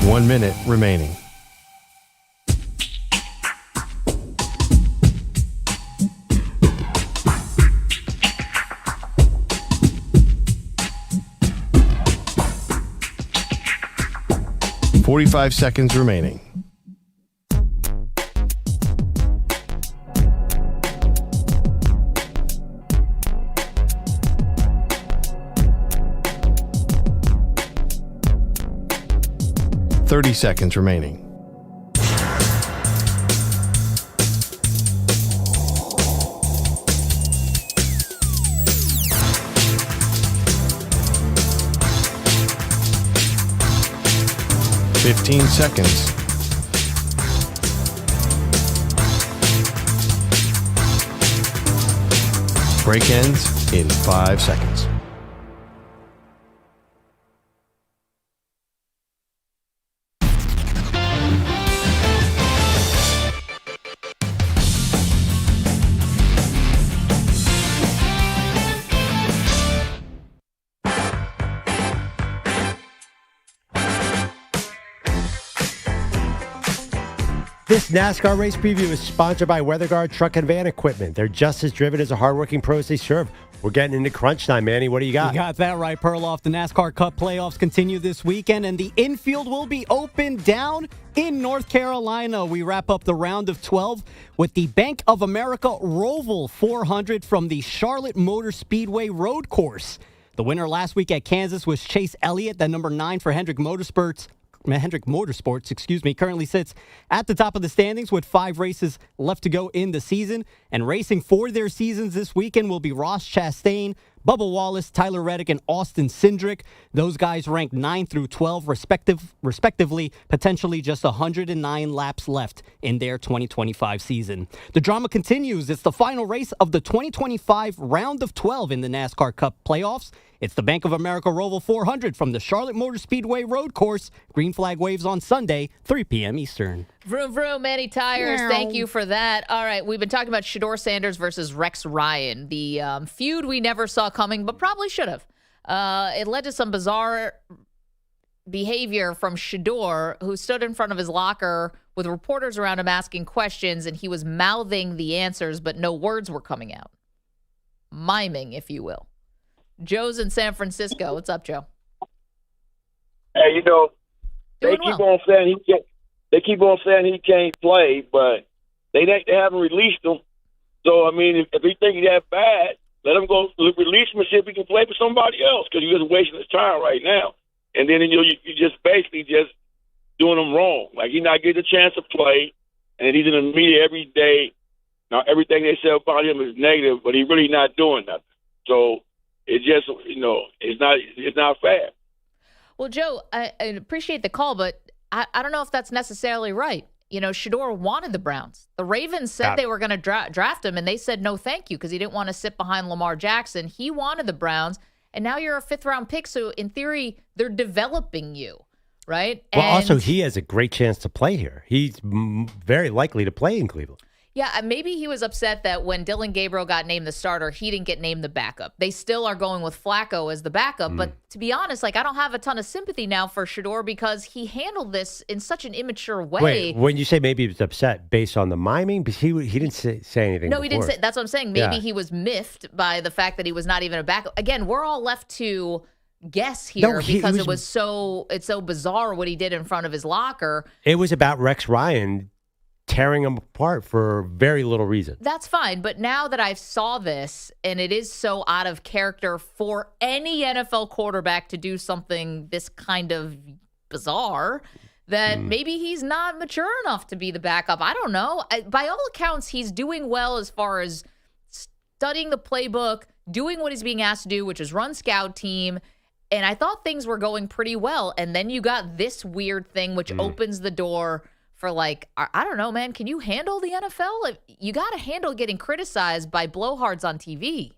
One minute remaining. Forty-five seconds remaining. Thirty seconds remaining. Fifteen seconds. Break ends in 5 seconds. This NASCAR race preview is sponsored by WeatherGuard Truck and Van Equipment. They're just as driven as the hardworking pros they serve. We're getting into crunch time, Manny. What do you got? You got that right, Perloff. The NASCAR Cup playoffs continue this weekend, and the infield will be open down in North Carolina. We wrap up the round of 12 with the Bank of America Roval 400 from the Charlotte Motor Speedway Road Course. The winner last week at Kansas was Chase Elliott, that number 9 for Hendrick Motorsports, currently sits at the top of the standings with 5 races left to go in the season. And racing for their seasons this weekend will be Ross Chastain, Bubba Wallace, Tyler Reddick, and Austin Cindric. Those guys ranked 9 through 12 respectively, potentially just 109 laps left in their 2025 season. The drama continues. It's the final race of the 2025 round of 12 in the NASCAR Cup playoffs. It's the Bank of America Roval 400 from the Charlotte Motor Speedway Road Course. Green flag waves on Sunday, 3 p.m. Eastern. Vroom, vroom, Manny Tires. Thank you for that. All right, we've been talking about Shedeur Sanders versus Rex Ryan, the feud we never saw coming, but probably should have. It led to some bizarre behavior from Shedeur, who stood in front of his locker with reporters around him asking questions, and he was mouthing the answers, but no words were coming out. Miming, if you will. Joe's in San Francisco. What's up, Joe? Hey, they keep on saying he can't play, but they haven't released him. So I mean, if he think he's that bad, let him go release him and see if he can play for somebody else, because you're just wasting his time right now. And then you just basically just doing him wrong. Like, he's not getting a chance to play, and he's in the media every day. Now everything they say about him is negative, but he's really not doing nothing. So it's just, it's not fair. Well, Joe, I appreciate the call, but I don't know if that's necessarily right. Shedeur wanted the Browns. The Ravens said they were going to draft him, and they said no thank you because he didn't want to sit behind Lamar Jackson. He wanted the Browns, and now you're a 5th-round pick, so in theory, they're developing you, right? Well, also, he has a great chance to play here. He's very likely to play in Cleveland. Yeah, maybe he was upset that when Dillon Gabriel got named the starter, he didn't get named the backup. They still are going with Flacco as the backup. But to be honest, I don't have a ton of sympathy now for Shedeur because he handled this in such an immature way. Wait, when you say maybe he was upset based on the miming, because he didn't say anything. No, before. He didn't say. That's what I'm saying. Maybe he was miffed by the fact that he was not even a backup. Again, we're all left to guess here because it's so bizarre what he did in front of his locker. It was about Rex Ryan tearing them apart for very little reason. That's fine, but now that I saw this, and it is so out of character for any NFL quarterback to do something this kind of bizarre, that maybe he's not mature enough to be the backup. I don't know. By all accounts, he's doing well as far as studying the playbook, doing what he's being asked to do, which is run scout team, and I thought things were going pretty well, and then you got this weird thing which opens the door for I don't know, man, can you handle the NFL? You got to handle getting criticized by blowhards on TV.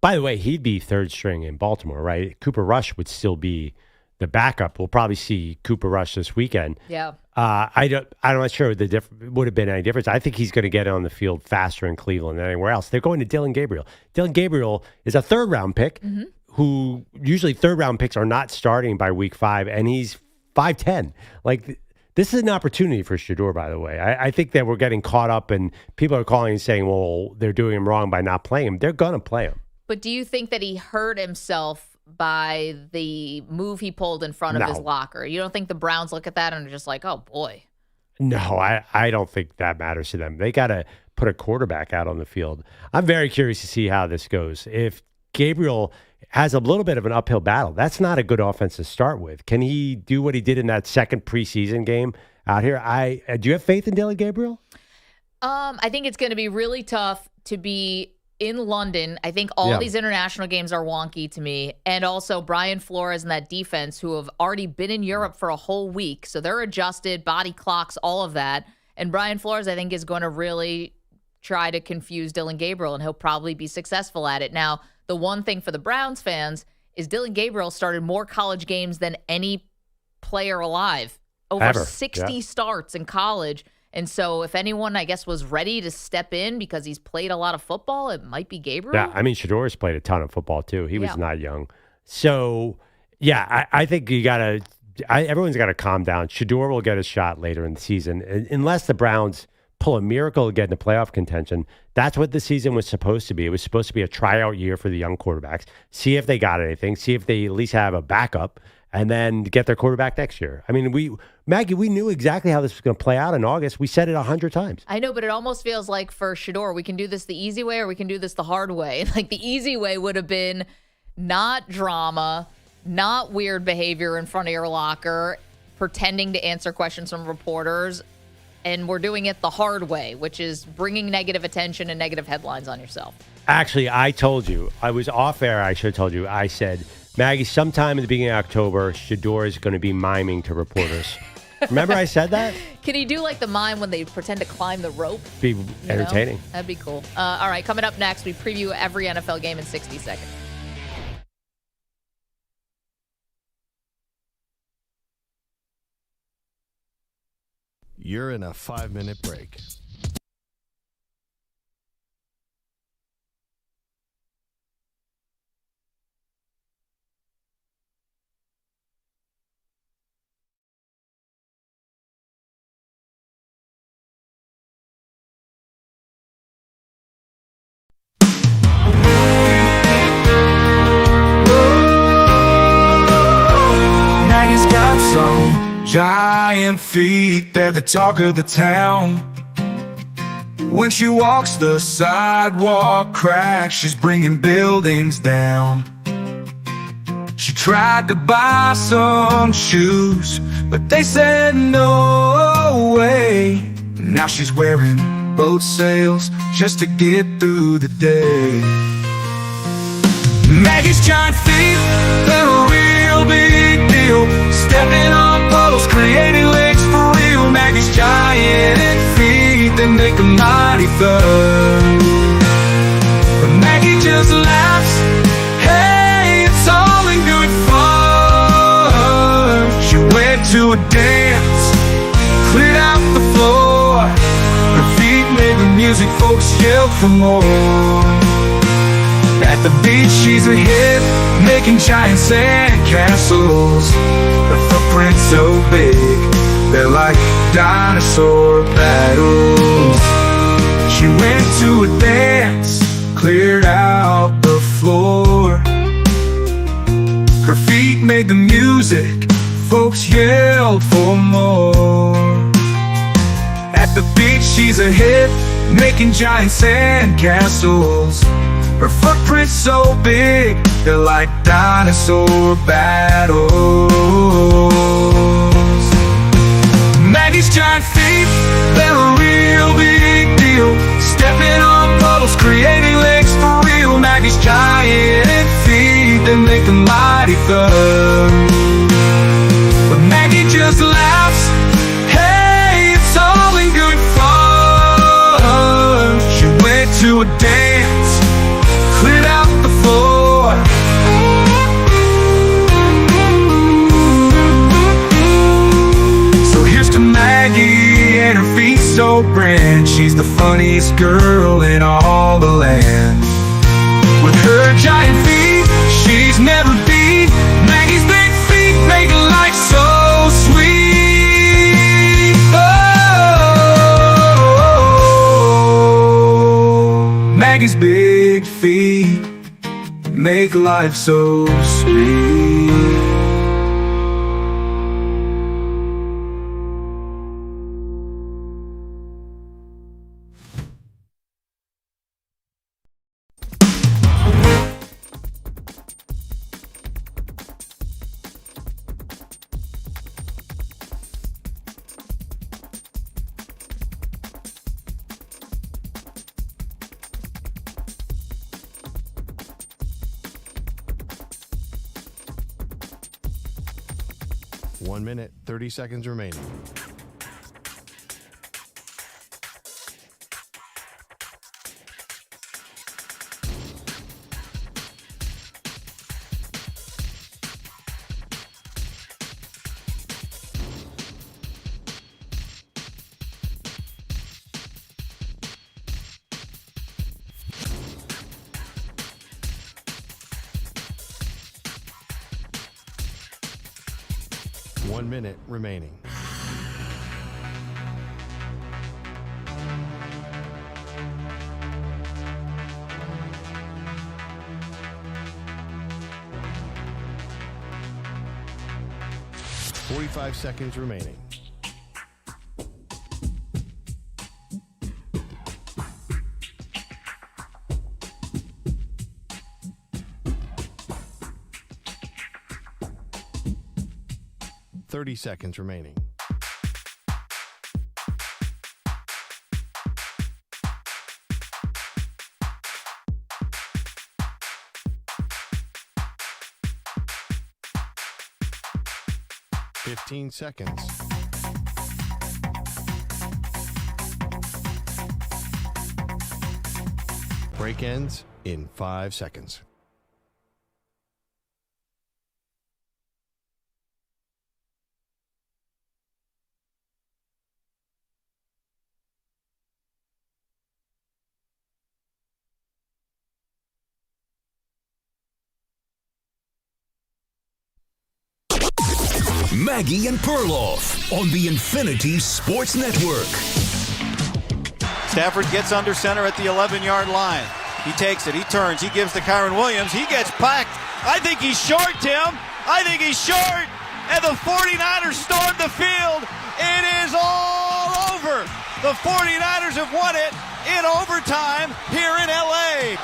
By the way, he'd be 3rd string in Baltimore, right? Cooper Rush would still be the backup. We'll probably see Cooper Rush this weekend. Yeah. I'm not sure would have been any difference. I think he's going to get on the field faster in Cleveland than anywhere else. They're going to Dillon Gabriel. Dillon Gabriel is a 3rd-round pick who usually 3rd-round picks are not starting by week 5, and he's 5'10". This is an opportunity for Shedeur, by the way. I think that we're getting caught up, and people are calling and saying, well, they're doing him wrong by not playing him. They're going to play him. But do you think that he hurt himself by the move he pulled in front of his locker? You don't think the Browns look at that and are just like, oh, boy? No, I don't think that matters to them. They got to put a quarterback out on the field. I'm very curious to see how this goes. If Gabriel has a little bit of an uphill battle, that's not a good offense to start with. Can he do what he did in that second preseason game out here? Do you have faith in Dillon Gabriel? I think it's going to be really tough to be in London. I think all these international games are wonky to me. And also Brian Flores and that defense who have already been in Europe for a whole week. So they're adjusted, body clocks, all of that. And Brian Flores, I think, is going to really try to confuse Dillon Gabriel, and he'll probably be successful at it. Now, the one thing for the Browns fans is Dillon Gabriel started more college games than any player alive. Over 60 starts in college. And so if anyone, I guess, was ready to step in because he's played a lot of football, it might be Gabriel. Yeah, I mean, Shedeur's played a ton of football, too. He was not young. So, yeah, I think everyone's got to calm down. Shedeur will get a shot later in the season, unless the Browns pull a miracle, get into playoff contention. That's what the season was supposed to be. It was supposed to be a tryout year for the young quarterbacks. See if they got anything. See if they at least have a backup, and then get their quarterback next year. I mean, Maggie, we knew exactly how this was going to play out in August. We said it 100 times. I know, but it almost feels like for Shedeur, we can do this the easy way or we can do this the hard way. Like the easy way would have been not drama, not weird behavior in front of your locker, pretending to answer questions from reporters, and we're doing it the hard way, which is bringing negative attention and negative headlines on yourself. Actually, I told you. I was off air. I should have told you. I said, Maggie, sometime in the beginning of October, Shedeur is going to be miming to reporters. Remember I said that? Can he do like the mime when they pretend to climb the rope? Be entertaining. That'd be cool. All right, coming up next, we preview every NFL game in 60 seconds. You're in a 5-minute break. Maggie's got some giant feet, they're the talk of the town. When she walks the sidewalk cracks, she's bringing buildings down. She tried to buy some shoes, but they said no way. Now she's wearing boat sails just to get through the day. Maggie's giant feet, they're a real big deal. Stepping on posts, creating legs for real. Maggie's giant feet, they make a mighty thud. But Maggie just laughs, hey, it's all in good fun. She went to a dance, cleared out the floor. Her feet made the music, folks yelled for more. At the beach, she's a hit, making giant sand castles. Her footprint's so big, they're like dinosaur battles. She went to a dance, cleared out the floor. Her feet made the music, folks yelled for more. At the beach, she's a hit, making giant sand castles. Her footprint's so big, they're like dinosaur battles. Maggie's giant feet, they're a real big deal. Stepping on puddles, creating legs for real. Maggie's giant feet, they make a mighty thud. But Maggie just laughs, hey, it's all in good fun. She went to a dance, cleared out the floor. So here's to Maggie and her feet so grand. She's the funniest girl in all the land. With her giant feet, she's never beat. Maggie's big feet make life so sweet. Oh, Maggie's big feet make life so sweet. One minute, 30 seconds remaining. 45 seconds remaining. Seconds remaining. Fifteen seconds. Break ends in 5 seconds. Maggie and Perloff on the Infinity Sports Network. Stafford gets under center at the 11-yard line. He takes it. He turns. He gives to Kyren Williams. He gets packed. I think he's short, Tim. I think he's short. And the 49ers storm the field. It is all over. The 49ers have won it in overtime here in L.A.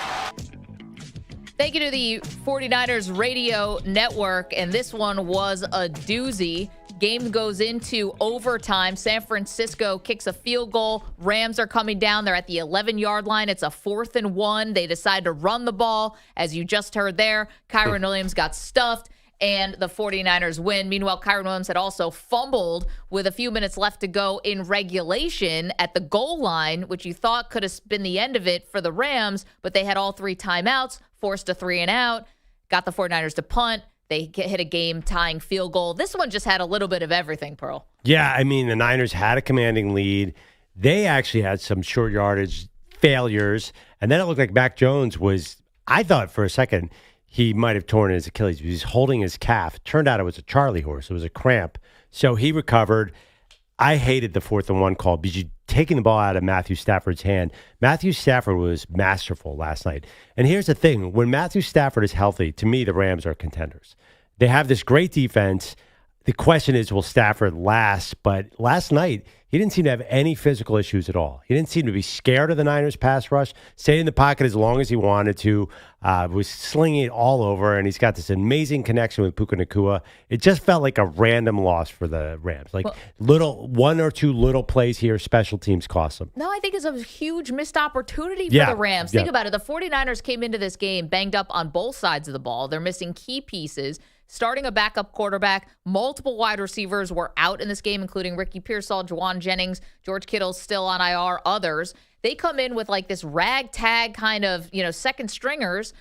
Thank you to the 49ers radio network, and this one was a doozy. Game goes into overtime. San Francisco kicks a field goal. Rams are coming down. They're at the 11-yard line. It's a 4th and 1. They decide to run the ball. As you just heard there, Kyren Williams got stuffed, and the 49ers win. Meanwhile, Kyren Williams had also fumbled with a few minutes left to go in regulation at the goal line, which you thought could have been the end of it for the Rams, but they had all 3 timeouts, forced a 3-and-out, got the 49ers to punt. They hit a game-tying field goal. This one just had a little bit of everything, Pearl. Yeah, I mean, the Niners had a commanding lead. They actually had some short yardage failures. And then it looked like Mac Jones was, I thought for a second, he might have torn his Achilles. He was holding his calf. Turned out it was a Charlie horse. It was a cramp. So he recovered. I hated the 4th and 1 call because you're taking the ball out of Matthew Stafford's hand. Matthew Stafford was masterful last night. And here's the thing. When Matthew Stafford is healthy, to me, the Rams are contenders. They have this great defense. The question is, will Stafford last? But last night, he didn't seem to have any physical issues at all. He didn't seem to be scared of the Niners' pass rush, stayed in the pocket as long as he wanted to, was slinging it all over, and he's got this amazing connection with Puka Nacua. It just felt like a random loss for the Rams. Like one or two little plays here, special teams cost them. No, I think it's a huge missed opportunity for the Rams. Think about it. The 49ers came into this game banged up on both sides of the ball. They're missing key pieces. Starting a backup quarterback, multiple wide receivers were out in this game, including Ricky Pearsall, Juwan Jennings, George Kittle's still on IR, others. They come in with like this ragtag kind of, second stringers.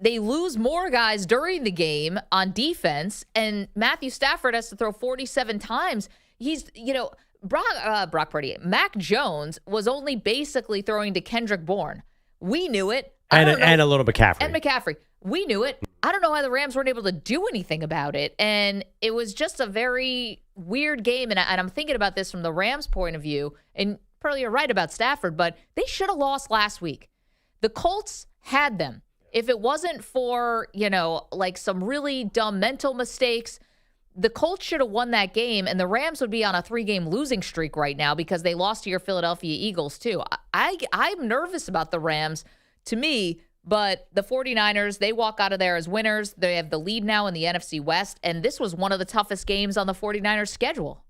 They lose more guys during the game on defense, and Matthew Stafford has to throw 47 times. He's, Brock Purdy, Mac Jones was only basically throwing to Kendrick Bourne. We knew it. And a little McCaffrey. And McCaffrey. We knew it. I don't know why the Rams weren't able to do anything about it. And it was just a very weird game. And I'm thinking about this from the Rams' point of view. And probably you're right about Stafford, but they should have lost last week. The Colts had them. If it wasn't for, like some really dumb mental mistakes, the Colts should have won that game. And the Rams would be on a 3-game losing streak right now because they lost to your Philadelphia Eagles, too. I'm nervous about the Rams, to me. But the 49ers, they walk out of there as winners. They have the lead now in the NFC West, and this was one of the toughest games on the 49ers' schedule.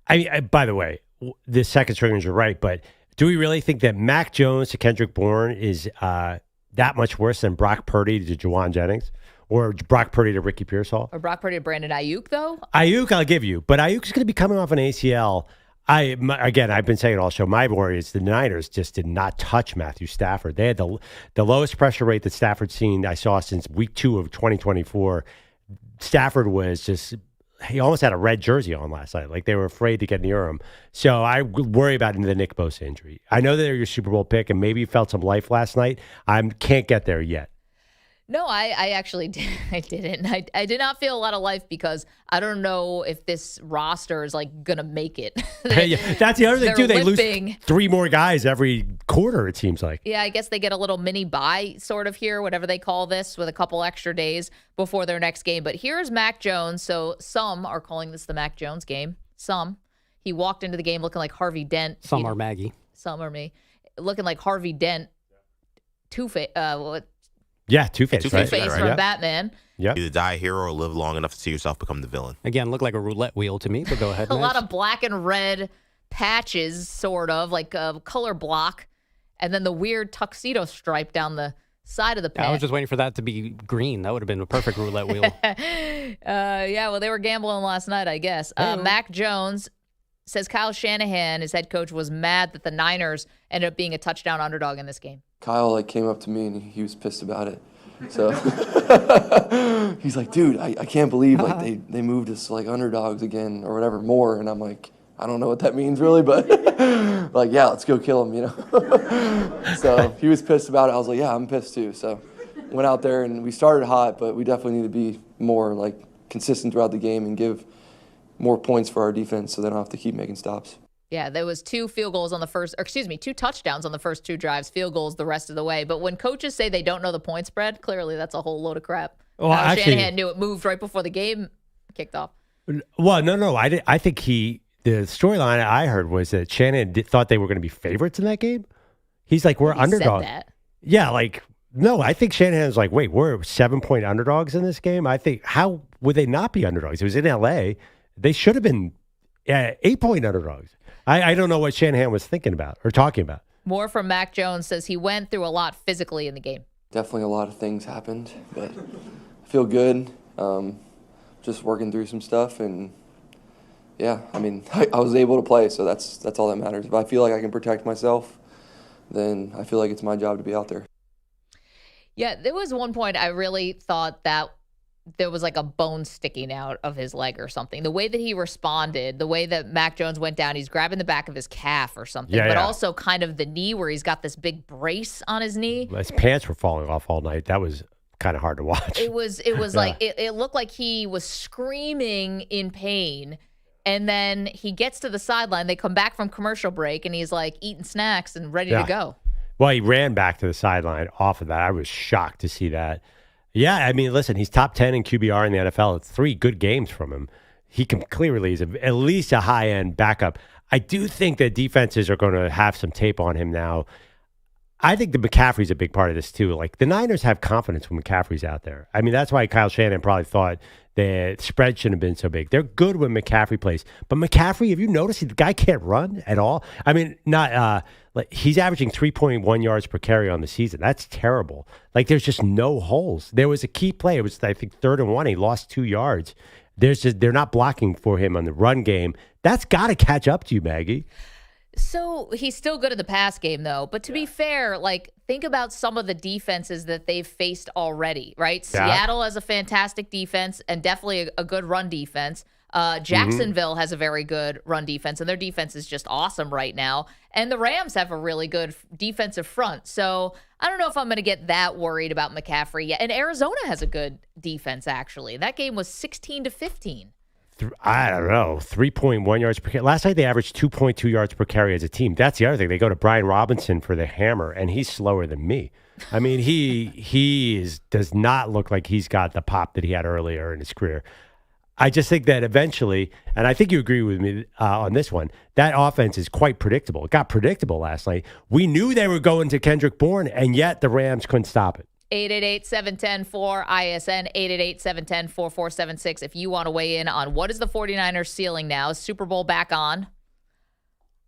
By the way, the second stringers are right, but do we really think that Mac Jones to Kendrick Bourne is that much worse than Brock Purdy to Juwan Jennings or Brock Purdy to Ricky Pearsall? Or Brock Purdy to Brandon Ayuk, though? Ayuk, I'll give you, but Ayuk's going to be coming off an ACL. I've been saying it all show. My worry is the Niners just did not touch Matthew Stafford. They had the lowest pressure rate that Stafford's seen, I saw, since week 2 of 2024. Stafford was he almost had a red jersey on last night. Like they were afraid to get near him. So I worry about the Nick Bosa injury. I know they're your Super Bowl pick, and maybe you felt some life last night. I can't get there yet. No, I actually did. I didn't. I did not feel a lot of life because I don't know if this roster is like gonna make it. Yeah, that's the other thing too. They limping. lose 3 more guys every quarter. It seems like. Yeah, I guess they get a little mini bye sort of here, whatever they call this, with a couple extra days before their next game. But here's Mac Jones. So some are calling this the Mac Jones game. Some. He walked into the game looking like Harvey Dent. Some are Maggie. Some are me. Looking like Harvey Dent. Two-Face. Yeah, Two-Face. Two-Face right? from Batman. Yeah. Either die a hero or live long enough to see yourself become the villain. Again, look like a roulette wheel to me, but go ahead. A lot of black and red patches, sort of, like a color block. And then the weird tuxedo stripe down the side of the pant. I was just waiting for that to be green. That would have been a perfect roulette wheel. Yeah, well, they were gambling last night, I guess. Mac Jones says Kyle Shanahan, his head coach, was mad that the Niners ended up being a touchdown underdog in this game. Kyle came up to me and he was pissed about it. So he's like, dude, I can't believe they moved us like underdogs again or whatever more. And I'm like, I don't know what that means really, but like, yeah, let's go kill him, So he was pissed about it. I was like, yeah, I'm pissed too. So went out there and we started hot, but we definitely need to be more like consistent throughout the game and give more points for our defense so they don't have to keep making stops. Yeah, there was 2 touchdowns on the first 2 drives, field goals the rest of the way. But when coaches say they don't know the point spread, clearly that's a whole load of crap. Well, actually, Shanahan knew it moved right before the game kicked off. Well, no. I think the storyline I heard was that Shanahan thought they were going to be favorites in that game. He's like, we're underdogs. Said that. Yeah, like, no, I think Shanahan's like, wait, we're 7-point underdogs in this game? I think, how would they not be underdogs? It was in L.A. They should have been 8-point underdogs. I don't know what Shanahan was thinking about or talking about. More from Mac Jones says he went through a lot physically in the game. Definitely a lot of things happened, but I feel good. Just working through some stuff, and yeah, I mean, I was able to play, so that's all that matters. If I feel like I can protect myself, then I feel like it's my job to be out there. Yeah, there was one point I really thought that there was like a bone sticking out of his leg or something. The way that he responded, the way that Mac Jones went down, he's grabbing the back of his calf or something, but also kind of the knee where he's got this big brace on his knee. His pants were falling off all night. That was kind of hard to watch. It was like, it looked like he was screaming in pain. And then he gets to the sideline. They come back from commercial break and he's like eating snacks and ready to go. Well, he ran back to the sideline off of that. I was shocked to see that. Yeah, I mean, listen, he's top 10 in QBR in the NFL. It's 3 good games from him. He can clearly is at least a high-end backup. I do think that defenses are going to have some tape on him now. I think the McCaffrey's a big part of this, too. Like, the Niners have confidence when McCaffrey's out there. I mean, that's why Kyle Shanahan probably thought the spread shouldn't have been so big. They're good when McCaffrey plays. But McCaffrey, have you noticed the guy can't run at all? I mean, not like he's averaging 3.1 yards per carry on the season. That's terrible. Like, there's just no holes. There was a key play. It was, I think, 3rd and 1. He lost 2 yards. They're not blocking for him on the run game. That's got to catch up to you, Maggie. So he's still good in the pass game, though. But to be fair, like, think about some of the defenses that they've faced already, right? Yeah. Seattle has a fantastic defense and definitely a good run defense. Jacksonville has a very good run defense, and their defense is just awesome right now. And the Rams have a really good defensive front. So I don't know if I'm going to get that worried about McCaffrey yet. And Arizona has a good defense, actually. That game was 16-15. I don't know, 3.1 yards per carry. Last night they averaged 2.2 yards per carry as a team. That's the other thing. They go to Brian Robinson for the hammer, and he's slower than me. I mean, he does not look like he's got the pop that he had earlier in his career. I just think that eventually, and I think you agree with me on this one, that offense is quite predictable. It got predictable last night. We knew they were going to Kendrick Bourne, and yet the Rams couldn't stop it. 888-710-4ISN, 888-710-4476. If you want to weigh in on what is the 49ers ceiling now, is Super Bowl back on?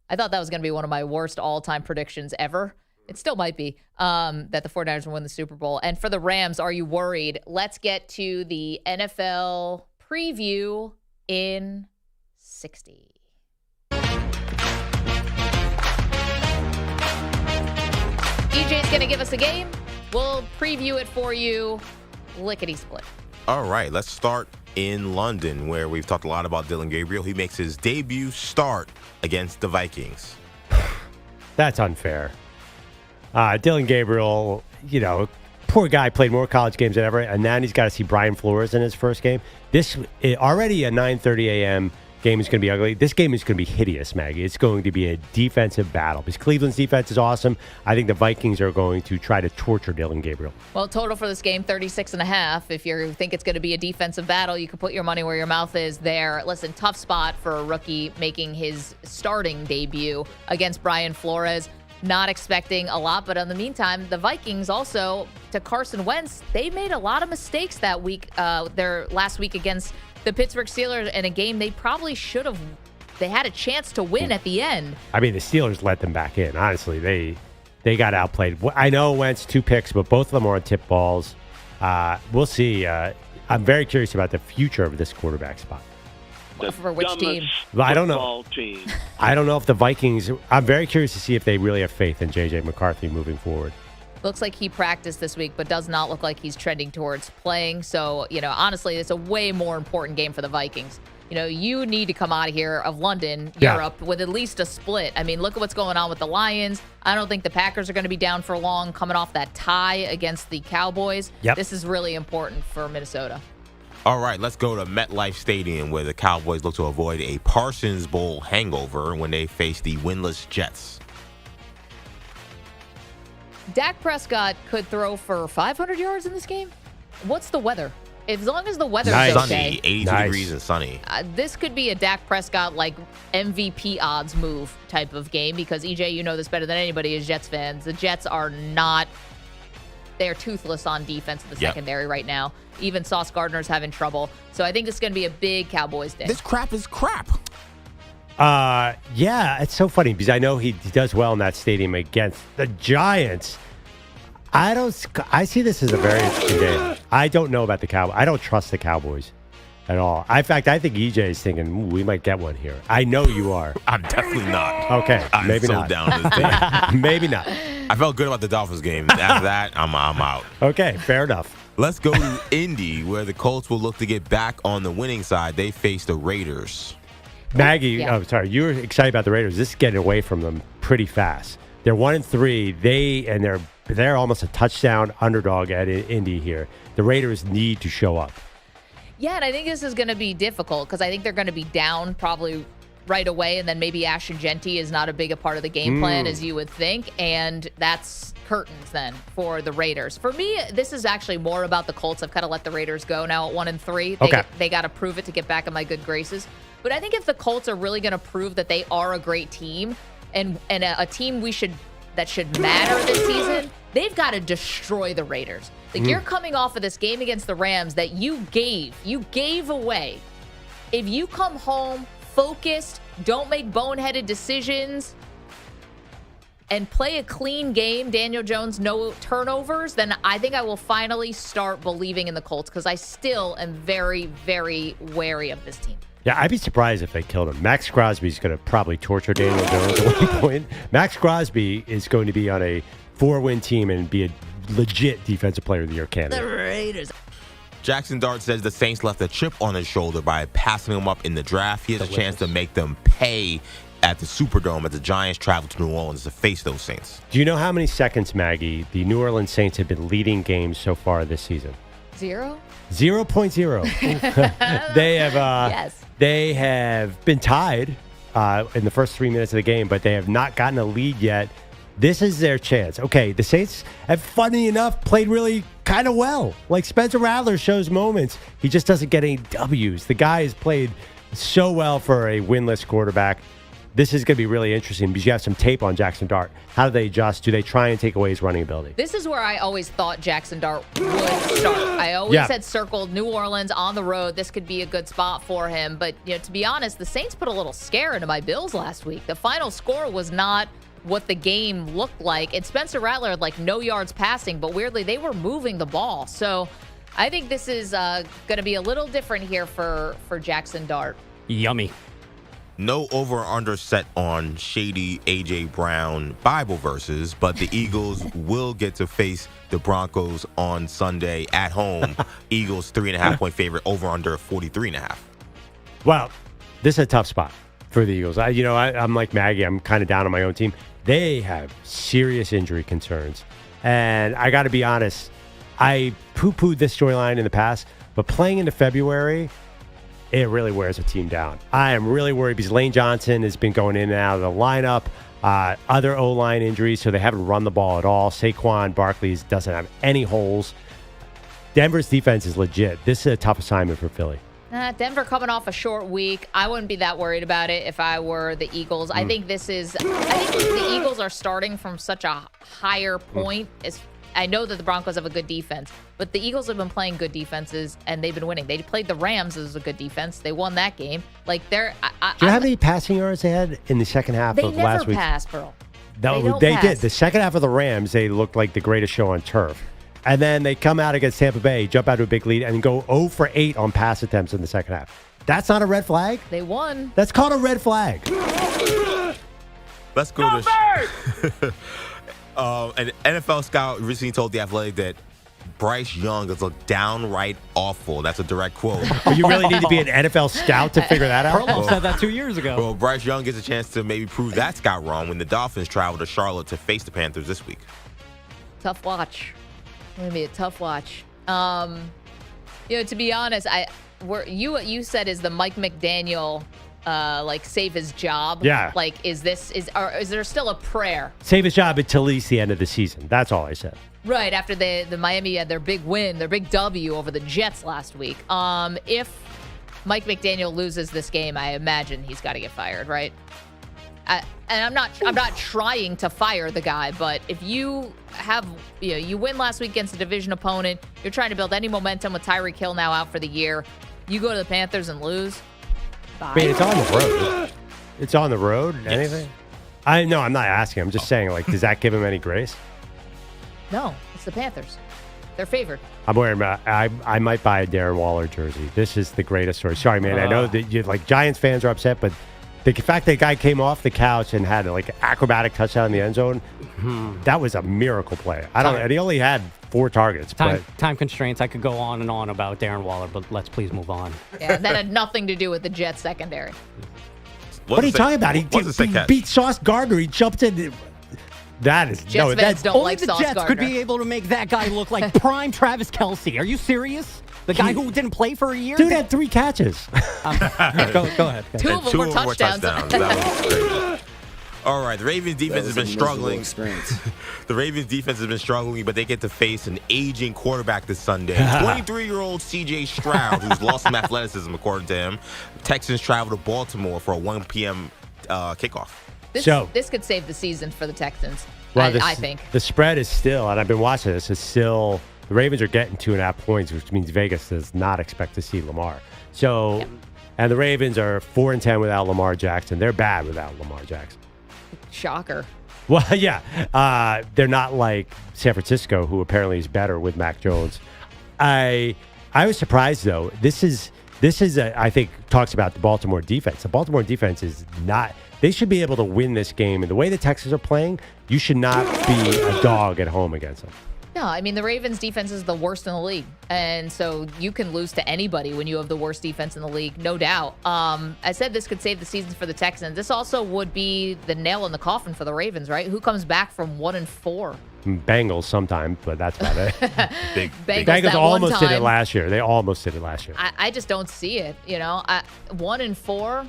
I thought that was going to be one of my worst all-time predictions ever. It still might be that the 49ers will win the Super Bowl. And for the Rams, are you worried? Let's get to the NFL preview in 60. DJ's going to give us a game. We'll preview it for you, lickety-split. All right, let's start in London, where we've talked a lot about Dillon Gabriel. He makes his debut start against the Vikings. That's unfair. Dillon Gabriel, poor guy played more college games than ever, and then he's got to see Brian Flores in his first game. This already a 9:30 a.m. game is going to be ugly. This game is going to be hideous, Maggie. It's going to be a defensive battle because Cleveland's defense is awesome. I think the Vikings are going to try to torture Dillon Gabriel. Well, total for this game, 36.5. If you think it's going to be a defensive battle, you can put your money where your mouth is there. Listen, tough spot for a rookie making his starting debut against Brian Flores. Not expecting a lot, but in the meantime, the Vikings also, to Carson Wentz, they made a lot of mistakes that week, their last week against the Pittsburgh Steelers in a game they probably should have. They had a chance to win at the end. I mean, the Steelers let them back in. Honestly, they got outplayed. I know Wentz 2 picks, but both of them are on tip balls. We'll see. I'm very curious about the future of this quarterback spot. For which team? I don't know. I don't know if the Vikings. I'm very curious to see if they really have faith in J.J. McCarthy moving forward. Looks like he practiced this week, but does not look like he's trending towards playing. So, honestly, it's a way more important game for the Vikings. You need to come out of here of London, Europe, with at least a split. I mean, look at what's going on with the Lions. I don't think the Packers are going to be down for long coming off that tie against the Cowboys. Yep. This is really important for Minnesota. All right, let's go to MetLife Stadium where the Cowboys look to avoid a Parsons Bowl hangover when they face the winless Jets. Dak Prescott could throw for 500 yards in this game. What's the weather? As long as the weather's okay. Sunny, 82 degrees and sunny. This could be a Dak Prescott MVP odds move type of game because, EJ, you know this better than anybody as Jets fans. The Jets are not – they're toothless on defense in the secondary right now. Even Sauce Gardner's having trouble. So I think this is going to be a big Cowboys day. This crap is crap. Yeah, it's so funny because I know he does well in that stadium against the Giants. I see this as a very interesting game. I don't know about the Cowboys. I don't trust the Cowboys at all. In fact, I think EJ is thinking we might get one here. I know you are. I'm definitely not. Okay, I'm maybe so not. down with this thing. Maybe not. I felt good about the Dolphins game. After that, I'm out. Okay, fair enough. Let's go to Indy, where the Colts will look to get back on the winning side. They face the Raiders. Maggie, sorry, you were excited about the Raiders. This is getting away from them pretty fast. They're 1-3. They're almost a touchdown underdog at Indy here. The Raiders need to show up. Yeah, and I think this is going to be difficult because I think they're going to be down probably right away, and then maybe Ashton Genty is not a big a part of the game plan as you would think, and that's curtains then for the Raiders. For me, this is actually more about the Colts. I've kind of let the Raiders go now at 1-3. They got to prove it to get back in my good graces. But I think if the Colts are really going to prove that they are a great team and a team that should matter this season, they've got to destroy the Raiders. You're coming off of this game against the Rams that you gave away. If you come home focused, don't make boneheaded decisions, and play a clean game, Daniel Jones, no turnovers, then I think I will finally start believing in the Colts because I still am very, very wary of this team. Yeah, I'd be surprised if they killed him. Max Crosby's going to probably torture Daniel Jones at one point. Max Crosby is going to be on a 4-win team and be a legit Defensive Player of the Year candidate. The Raiders. Jackson Dart says the Saints left a chip on his shoulder by passing him up in the draft. He has a chance to make them pay at the Superdome as the Giants travel to New Orleans to face those Saints. Do you know how many seconds, Maggie, the New Orleans Saints have been leading games so far this season? 0? 0.0. They have They have been tied in the first 3 minutes of the game, but they have not gotten a lead yet. This is their chance. Okay, the Saints have, funny enough, played really kind of well. Like Spencer Rattler shows moments. He just doesn't get any W's. The guy has played so well for a winless quarterback. This is going to be really interesting because you have some tape on Jackson Dart. How do they adjust? Do they try and take away his running ability? This is where I always thought Jackson Dart would start. I always had circled New Orleans on the road. This could be a good spot for him. But to be honest, the Saints put a little scare into my Bills last week. The final score was not what the game looked like. And Spencer Rattler had no yards passing, but weirdly, they were moving the ball. So I think this is going to be a little different here for Jackson Dart. Yummy. No over or under set on shady A.J. Brown Bible verses, but the Eagles will get to face the Broncos on Sunday at home. Eagles 3.5-point favorite, over under 43.5. Well, this is a tough spot for the Eagles. I'm like Maggie. I'm kind of down on my own team. They have serious injury concerns. And I got to be honest, I poo-pooed this storyline in the past, but playing into February, it really wears a team down. I am really worried because Lane Johnson has been going in and out of the lineup. Other O-line injuries, so they haven't run the ball at all. Saquon Barkley doesn't have any holes. Denver's defense is legit. This is a tough assignment for Philly. Denver coming off a short week. I wouldn't be that worried about it if I were the Eagles. I think the Eagles are starting from such a higher point. I know that the Broncos have a good defense, but the Eagles have been playing good defenses, and they've been winning. They played the Rams as a good defense. They won that game. Like, do you know how many passing yards they had in the second half of last week? They never pass, Pearl. No, they did. The second half of the Rams, they looked like the greatest show on turf. And then they come out against Tampa Bay, jump out to a big lead, and go 0 for 8 on pass attempts in the second half. That's not a red flag? They won. That's called a red flag. Let's go to... An NFL scout recently told The Athletic that Bryce Young has looked downright awful. That's a direct quote. You really need to be an NFL scout to figure that out? Perloff said that 2 years ago. Well, Bryce Young gets a chance to maybe prove that scout wrong when the Dolphins travel to Charlotte to face the Panthers this week. Tough watch. It's going to be a tough watch. To be honest, you said is the Mike McDaniel save his job? Yeah. Like, is there still a prayer? Save his job until at least the end of the season. That's all I said. Right, after the Miami had their big win, their big W over the Jets last week. If Mike McDaniel loses this game, I imagine he's got to get fired, right? And I'm not trying to fire the guy, but if you have, you win last week against a division opponent, you're trying to build any momentum with Tyreek Hill now out for the year, you go to the Panthers and lose. Bye. I mean, it's on the road. It's on the road. Yes. Anything? I'm not asking. I'm just saying, does that give him any grace? No, it's the Panthers. They're favored. I'm wearing. I might buy a Darren Waller jersey. This is the greatest story. Sorry, man. I know that Giants fans are upset, but the fact that guy came off the couch and had an acrobatic touchdown in the end zone, that was a miracle play. And he only had 4 targets. Time constraints. I could go on and on about Darren Waller, but let's please move on. Yeah, that had nothing to do with the Jets secondary. What are you talking about? He beat Sauce Gardner. He jumped in. That is Jets fans don't like the Sauce Jets Gardner. Could be able to make that guy look like prime Travis Kelce. Are you serious? The guy who didn't play for a year? Dude had 3 catches. Go ahead. Two of them were touchdowns. That was great. All right, the Ravens defense has been struggling. The Ravens defense has been struggling, but they get to face an aging quarterback this Sunday. 23-year-old CJ Stroud, who's lost some athleticism, according to him. Texans travel to Baltimore for a 1 p.m. kickoff. This could save the season for the Texans, I think. The spread is still, and I've been watching this, is still, the Ravens are getting 2.5 points, which means Vegas does not expect to see Lamar. So, and the Ravens are 4-10 without Lamar Jackson. They're bad without Lamar Jackson. Shocker. Well, yeah. They're not like San Francisco, who apparently is better with Mac Jones. I was surprised, though. This is I think, talks about the Baltimore defense. The Baltimore defense is not, they should be able to win this game. And the way the Texans are playing, you should not be a dog at home against them. No, I mean, the Ravens defense is the worst in the league. And so you can lose to anybody when you have the worst defense in the league, no doubt. I said this could save the season for the Texans. This also would be the nail in the coffin for the Ravens, right? Who comes back from 1-4? Bengals sometime, but that's about it. Bengals almost did it last year. They almost did it last year. I just don't see it. 1-4.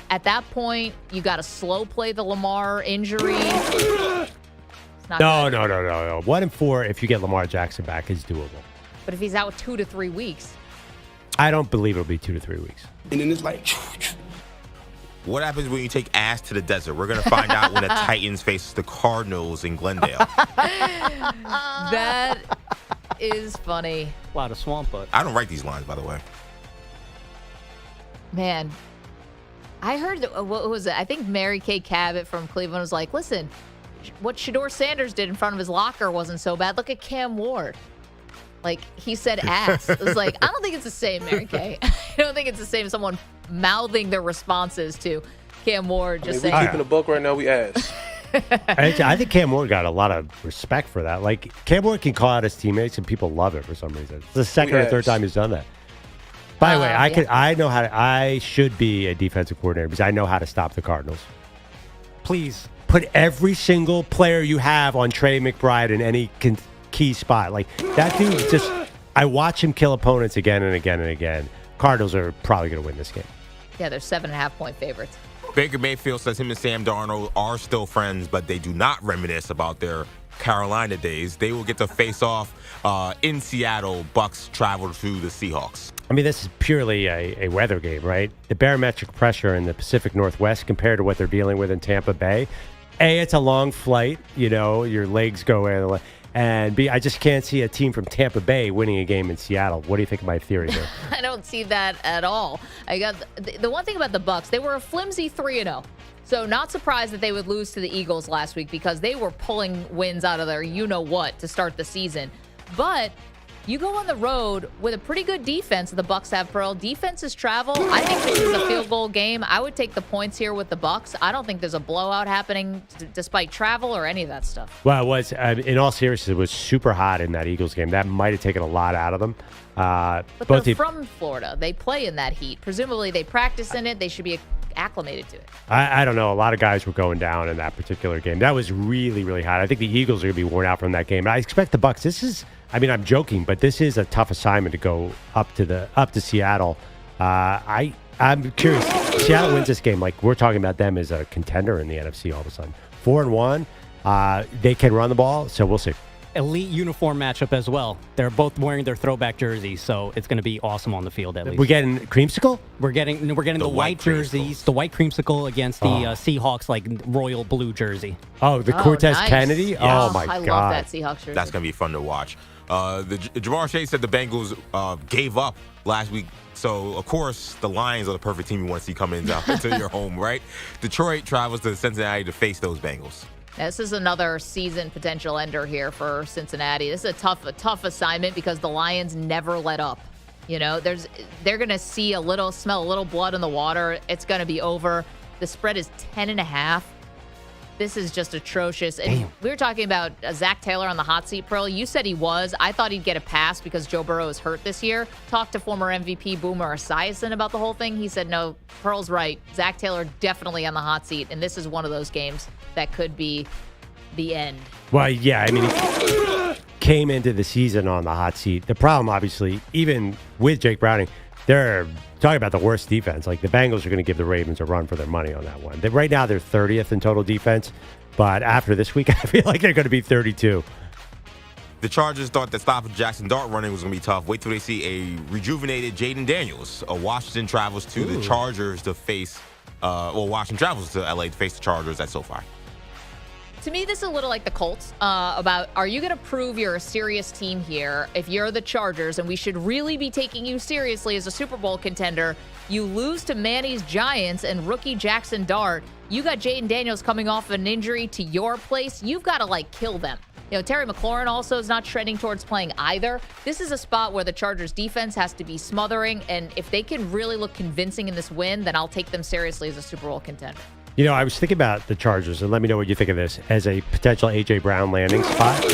At that point, you got to slow play the Lamar injury. No. 1-4, if you get Lamar Jackson back, is doable. But if he's out 2 to 3 weeks. I don't believe it'll be 2 to 3 weeks. And then it's like... What happens when you take ass to the desert? We're going to find out when the Titans face the Cardinals in Glendale. That is funny. A lot of swamp, but I don't write these lines, by the way. Man, I heard, what was it? I think Mary Kay Cabot from Cleveland was like, listen, what Shedeur Sanders did in front of his locker wasn't so bad. Look at Cam Ward. Like, he said ass. It was like, I don't think it's the same, Mary Kay. I don't think it's the same as someone mouthing their responses to Cam Ward. Just saying. We're keeping the book right now. We ass. I think Cam Ward got a lot of respect for that. Like, Cam Ward can call out his teammates, and people love it for some reason. It's the second or third time he's done that. By the way, I should be a defensive coordinator because I know how to stop the Cardinals. Please. Put every single player you have on Trey McBride and any key spot. Like, that dude just, I watch him kill opponents again and again and again. Cardinals are probably going to win this game. Yeah, they're 7.5-point favorites. Baker Mayfield says him and Sam Darnold are still friends, but they do not reminisce about their Carolina days. They will get to face off in Seattle. Bucks travel to the Seahawks. I mean, this is purely a weather game, right? The barometric pressure in the Pacific Northwest compared to what they're dealing with in Tampa Bay. A, it's a long flight. You know, your legs go in. And B, I just can't see a team from Tampa Bay winning a game in Seattle. What do you think of my theory there? I don't see that at all. I got the one thing about the Bucks, they were a flimsy 3-0. So not surprised that they would lose to the Eagles last week because they were pulling wins out of their you-know-what to start the season. But you go on the road with a pretty good defense the Bucks have, Pearl. Defenses travel. I think this is a field goal game. I would take the points here with the Bucks. I don't think there's a blowout happening despite travel or any of that stuff. Well, it was, in all seriousness, it was super hot in that Eagles game. That might have taken a lot out of them. But they're from Florida. They play in that heat. Presumably they practice in it. They should be acclimated to it. I don't know. A lot of guys were going down in that particular game. That was really, really hot. I think the Eagles are going to be worn out from that game. I expect the Bucks. This is, I mean, I'm joking, but this is a tough assignment to go up to Seattle. I'm curious. Seattle wins this game. Like, we're talking about them as a contender in the NFC all of a sudden. 4-1. They can run the ball, so we'll see. Elite uniform matchup as well. They're both wearing their throwback jerseys, so it's going to be awesome on the field at least. We're getting creamsicle? We're getting the white jerseys, the white creamsicle against the Seahawks like royal blue jersey. Oh, the Cortez nice. Kennedy? Yes. Oh my God. I love that Seahawks jersey. That's going to be fun to watch. Jamar Chase said the Bengals gave up last week. So, of course, the Lions are the perfect team you want to see come into your home, right? Detroit travels to Cincinnati to face those Bengals. This is another season potential ender here for Cincinnati. This is a tough assignment because the Lions never let up. You know, they're going to smell a little blood in the water. It's going to be over. The spread is 10.5. This is just atrocious. And we were talking about Zach Taylor on the hot seat, Pearl. You said he was. I thought he'd get a pass because Joe Burrow is hurt this year. Talked to former MVP Boomer Esiason about the whole thing. He said, no, Pearl's right. Zach Taylor definitely on the hot seat. And this is one of those games that could be the end. Well, yeah, I mean, he came into the season on the hot seat. The problem, obviously, even with Jake Browning, they're talking about the worst defense. Like, the Bengals are going to give the Ravens a run for their money on that one. Right now, they're 30th in total defense. But after this week, I feel like they're going to be 32. The Chargers thought that stopping Jackson Dart running was going to be tough. Wait till they see a rejuvenated Jaden Daniels. Washington travels to the Chargers to face Washington travels to L.A. to face the Chargers at SoFi. To me, this is a little like the Colts about, are you going to prove you're a serious team here if you're the Chargers and we should really be taking you seriously as a Super Bowl contender? You lose to Manny's Giants and rookie Jackson Dart. You got Jaden Daniels coming off an injury to your place. You've got to, kill them. You know, Terry McLaurin also is not trending towards playing either. This is a spot where the Chargers defense has to be smothering, and if they can really look convincing in this win, then I'll take them seriously as a Super Bowl contender. You know, I was thinking about the Chargers, and let me know what you think of this as a potential A.J. Brown landing spot.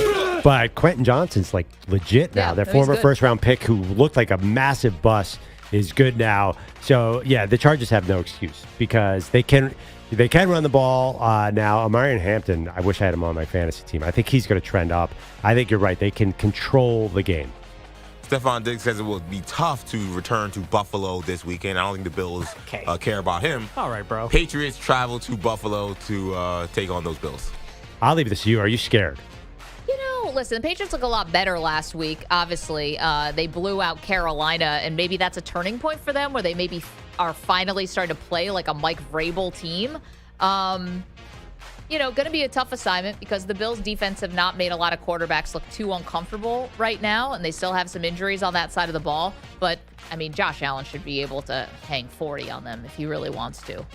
But Quentin Johnson's, legit now. Their former first-round pick who looked like a massive bust is good now. So, yeah, the Chargers have no excuse because they can run the ball now. Amarian Hampton, I wish I had him on my fantasy team. I think he's going to trend up. I think you're right. They can control the game. Stephon Diggs says it will be tough to return to Buffalo this weekend. I don't think the Bills care about him. All right, bro. Patriots travel to Buffalo to take on those Bills. I'll leave this to you. Are you scared? You know, listen, the Patriots look a lot better last week. Obviously, they blew out Carolina, and maybe that's a turning point for them where they maybe are finally starting to play like a Mike Vrabel team. You know, going to be a tough assignment because the Bills' defense have not made a lot of quarterbacks look too uncomfortable right now, and they still have some injuries on that side of the ball. But, I mean, Josh Allen should be able to hang 40 on them if he really wants to.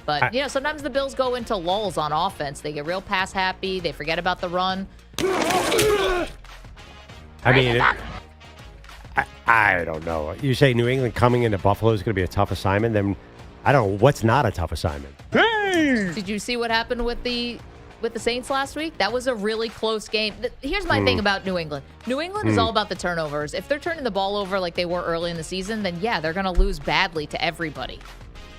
But, sometimes the Bills go into lulls on offense. They get real pass happy. They forget about the run. I mean, I don't know. You say New England coming into Buffalo is going to be a tough assignment, then I don't know. What's not a tough assignment? Did you see what happened with the Saints last week? That was a really close game. Here's my thing about New England. New England is all about the turnovers. If they're turning the ball over like they were early in the season, then yeah, they're going to lose badly to everybody.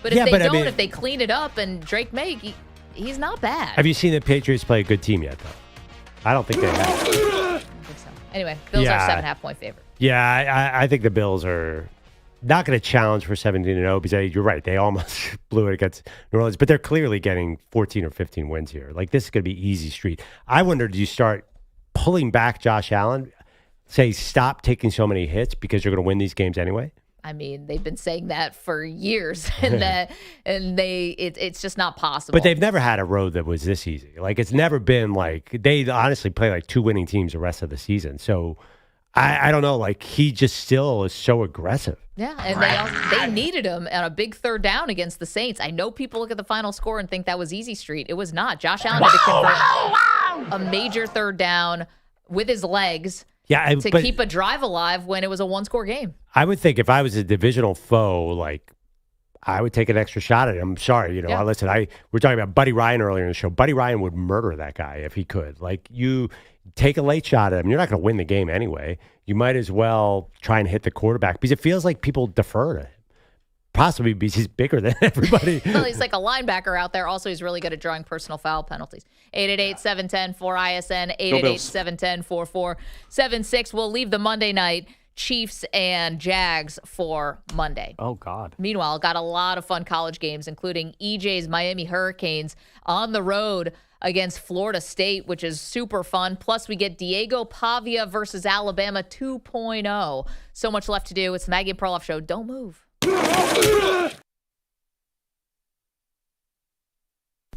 But if if they clean it up and Drake May, he's not bad. Have you seen the Patriots play a good team yet, though? I don't think they have. Anyway, Bills are 7.5-point favorite. Yeah, I think the Bills are not going to challenge for 17-0 because you're right. They almost blew it against New Orleans, but they're clearly getting 14 or 15 wins here. Like, this is going to be easy street. I wonder, do you start pulling back Josh Allen? Say, stop taking so many hits because you're going to win these games anyway? I mean, they've been saying that for years, it's just not possible. But they've never had a road that was this easy. Like, it's never been like, they honestly play like 2 winning teams the rest of the season. So I don't know, like, he just still is so aggressive. Yeah, and they needed him on a big third down against the Saints. I know people look at the final score and think that was easy street. It was not. Josh Allen had to convert a major third down with his legs to keep a drive alive when it was a 1-score game. I would think if I was a divisional foe, like, I would take an extra shot at him. I'm sorry, listen, we're talking about Buddy Ryan earlier in the show. Buddy Ryan would murder that guy if he could. Like, you take a late shot at him. You're not going to win the game anyway. You might as well try and hit the quarterback because it feels like people defer to him. Possibly because he's bigger than everybody. Well, he's like a linebacker out there. Also, he's really good at drawing personal foul penalties. 888-710-4ISN, 888-710-4476. We'll leave the Monday night Chiefs and Jags for Monday. Oh, God. Meanwhile, got a lot of fun college games, including EJ's Miami Hurricanes on the road against Florida State, which is super fun. Plus, we get Diego Pavia versus Alabama 2.0. So much left to do. It's the Maggie and Perloff Show. Don't move.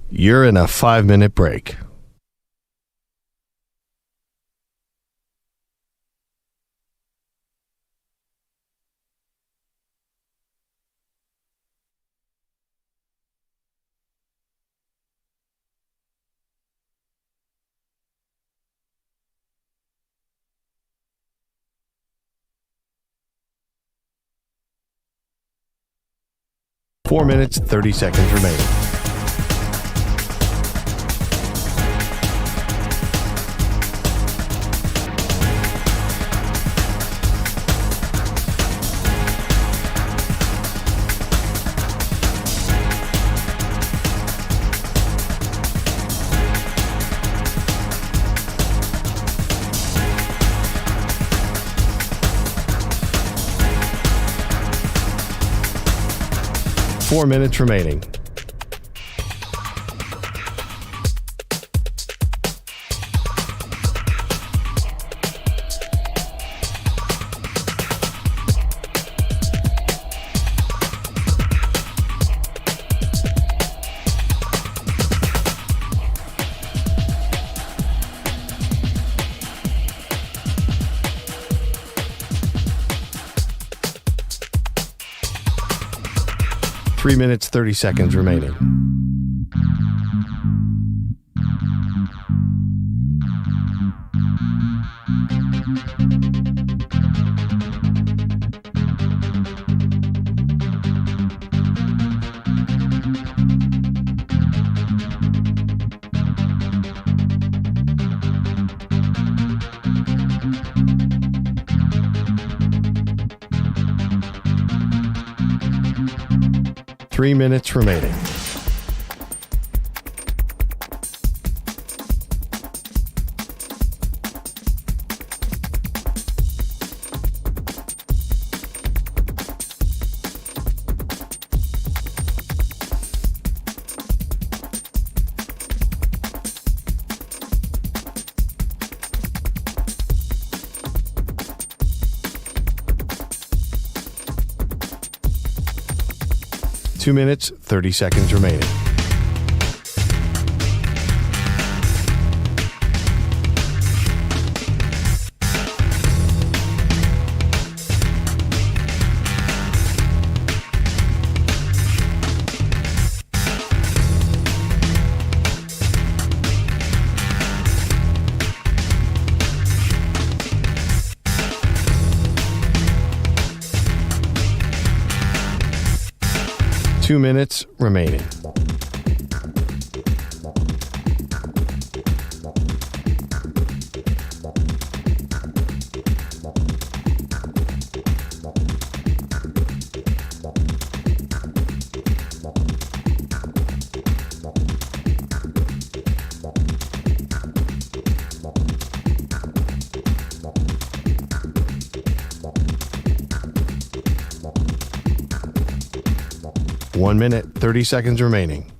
You're in a 5-minute break. Four minutes, 30 seconds remaining. Four minutes remaining. Three minutes, 30 seconds remaining. Three minutes remaining. Two minutes, 30 seconds remaining. Two minutes remaining. 1 minute, 30 seconds remaining.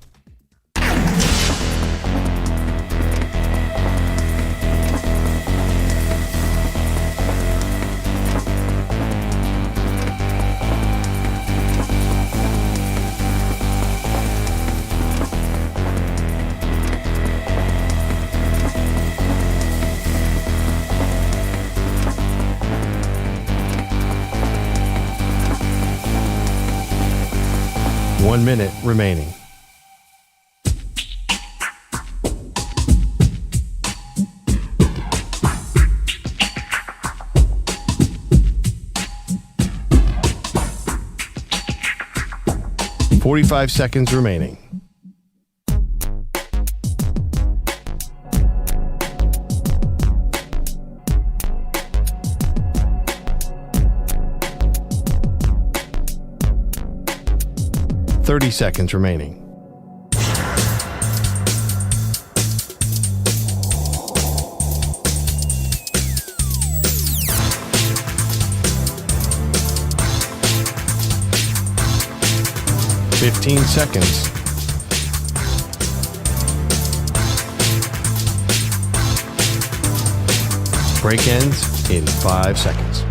One minute remaining. $45 seconds remaining. $30 seconds remaining. $15 seconds. Break ends in 5 seconds.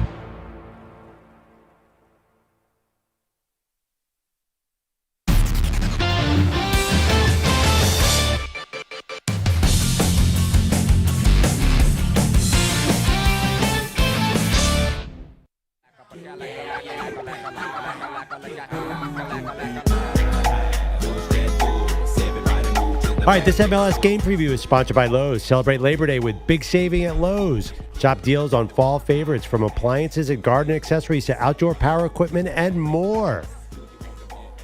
All right, this MLS game preview is sponsored by Lowe's. Celebrate Labor Day with big saving at Lowe's. Shop deals on fall favorites from appliances and garden accessories to outdoor power equipment and more.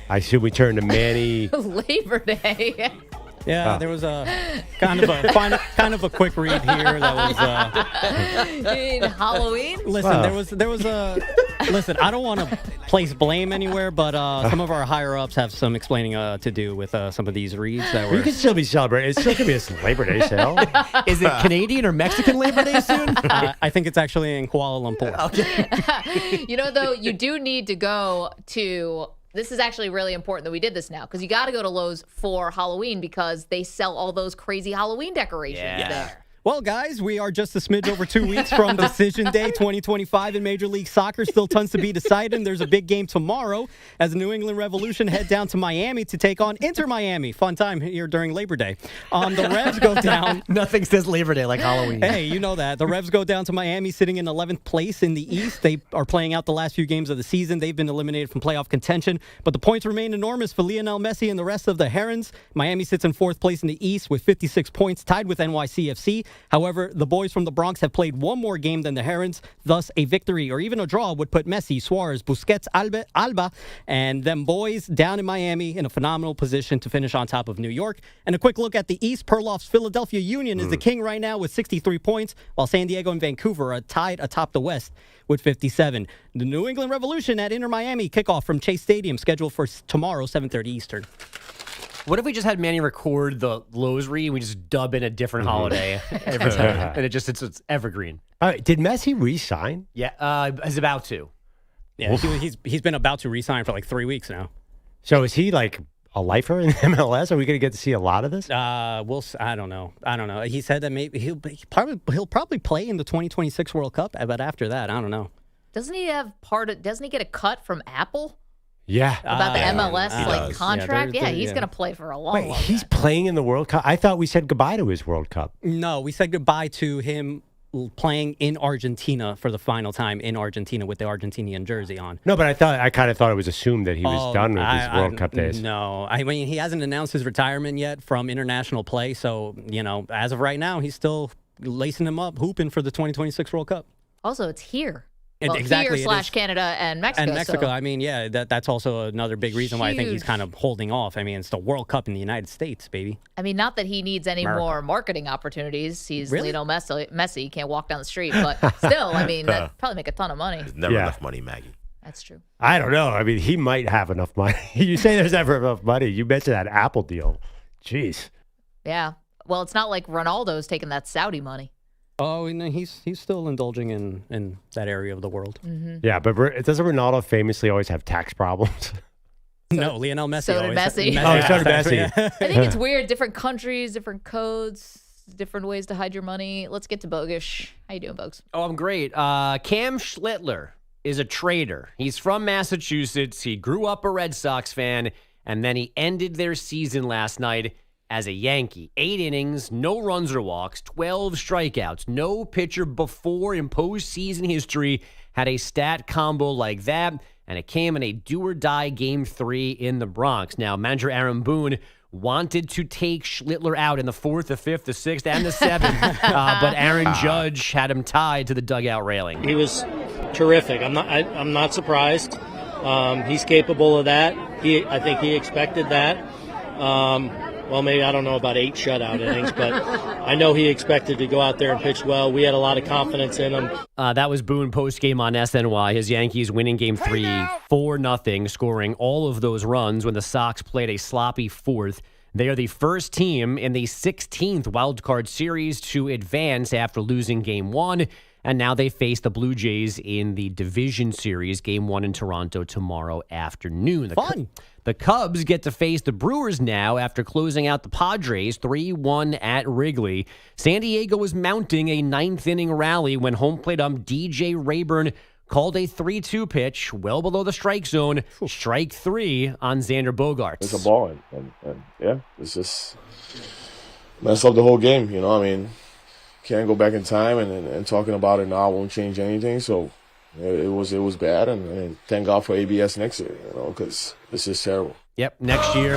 I assume we turn to Manny. Labor Day. Yeah, there was a kind of a quick read here that was in Halloween. Listen, there was a listen. I don't want to place blame anywhere, but some of our higher ups have some explaining to do with some of these reads that were. You can still be celebrating. It's still gonna be a Labor Day sale. Is it Canadian or Mexican Labor Day soon? I think it's actually in Kuala Lumpur. Okay. Though, you do need to go to. This is actually really important that we did this now because you got to go to Lowe's for Halloween because they sell all those crazy Halloween decorations there. Well, guys, we are just a smidge over 2 weeks from Decision Day 2025 in Major League Soccer. Still tons to be decided. And there's a big game tomorrow as the New England Revolution head down to Miami to take on Inter Miami. Fun time here during Labor Day. The Revs go down. Nothing says Labor Day like Halloween. Hey, you know that. The Revs go down to Miami sitting in 11th place in the East. They are playing out the last few games of the season. They've been eliminated from playoff contention. But the points remain enormous for Lionel Messi and the rest of the Herons. Miami sits in 4th place in the East with 56 points, tied with NYCFC. However, the boys from the Bronx have played one more game than the Herons. Thus, a victory or even a draw would put Messi, Suarez, Busquets, Alba, and them boys down in Miami in a phenomenal position to finish on top of New York. And a quick look at the East. Perloff's Philadelphia Union is the king right now with 63 points, while San Diego and Vancouver are tied atop the West with 57. The New England Revolution at Inter Miami kickoff from Chase Stadium scheduled for tomorrow, 7:30 Eastern. What if we just had Manny record the Lowe's read and we just dub in a different holiday every time? And it's evergreen. Did Messi re-sign? Yeah, he's about to. Yeah, he's been about to re-sign for like 3 weeks now. So is he like a lifer in MLS? Are we going to get to see a lot of this? I don't know. He said that maybe he'll probably play in the 2026 World Cup, but after that, I don't know. Doesn't he get a cut from Apple? Yeah. About the MLS contract? Yeah, he's going to play for a long time. He's playing in the World Cup? I thought we said goodbye to his World Cup. No, we said goodbye to him playing in Argentina for the final time in Argentina with the Argentinian jersey on. No, but I kind of thought it was assumed that he was done with his World Cup days. No, I mean, he hasn't announced his retirement yet from international play. So, as of right now, he's still lacing him up, hooping for the 2026 World Cup. Also, it's here. Well, exactly. Here / Canada and Mexico. And Mexico. So. I mean, yeah, that's also another big reason why I think he's kind of holding off. I mean, it's the World Cup in the United States, baby. I mean, not that he needs any more marketing opportunities. He's Lionel Messi. He can't walk down the street. But still, I mean, that'd probably make a ton of money. There's never enough money, Maggie. That's true. I don't know. I mean, he might have enough money. You say there's never enough money. You mentioned that Apple deal. Jeez. Yeah. Well, it's not like Ronaldo's taking that Saudi money. Oh, and he's still indulging in that area of the world. Mm-hmm. Yeah, but doesn't Ronaldo famously always have tax problems? No, Lionel Messi. So did Messi. Oh, so did Messi. I think it's weird. Different countries, different codes, different ways to hide your money. Let's get to Bogusch. How you doing, Bogusch? Oh, I'm great. Cam Schlittler is a trader. He's from Massachusetts. He grew up a Red Sox fan, and then he ended their season last night as a Yankee. 8 innings, no runs or walks, 12 strikeouts. No pitcher before in postseason history had a stat combo like that, and it came in a do-or-die Game 3 in the Bronx. Now, manager Aaron Boone wanted to take Schlittler out in the 4th, the 5th, the 6th, and the 7th, but Aaron Judge had him tied to the dugout railing. He was terrific. I'm not surprised. He's capable of that. I think he expected that. Well, maybe I don't know about 8 shutout innings, but I know he expected to go out there and pitch well. We had a lot of confidence in him. That was Boone post-game on SNY. His Yankees winning Game 3 4-0, scoring all of those runs when the Sox played a sloppy 4th. They are the first team in the 16th wildcard series to advance after losing Game 1, and now they face the Blue Jays in the division series, Game 1 in Toronto tomorrow afternoon. Fun. The Cubs get to face the Brewers now after closing out the Padres 3-1 at Wrigley. San Diego was mounting a 9th-inning rally when home plate DJ Rayburn called a 3-2 pitch well below the strike zone. Strike 3 on Xander Bogaerts. It's a ball, and yeah, it's just messed up the whole game. You know, I mean, can't go back in time and talking about it now won't change anything. So it was bad, and thank God for ABS next year, you know, because this is terrible. Yep, next year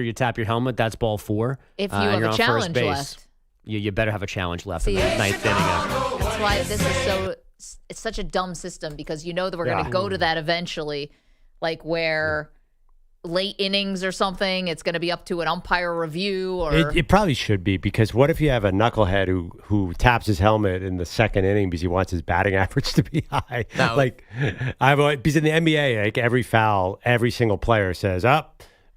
you tap your helmet. That's ball 4. If you have a challenge left. You better have a challenge left in See, the 9th inning. That's why this is it's such a dumb system, because you know that we're going to go to that eventually, like where late innings or something, it's going to be up to an umpire review. Or It probably should be, because what if you have a knucklehead who taps his helmet in the 2nd inning because he wants his batting average to be high? No. Because in the NBA, like every foul, every single player says,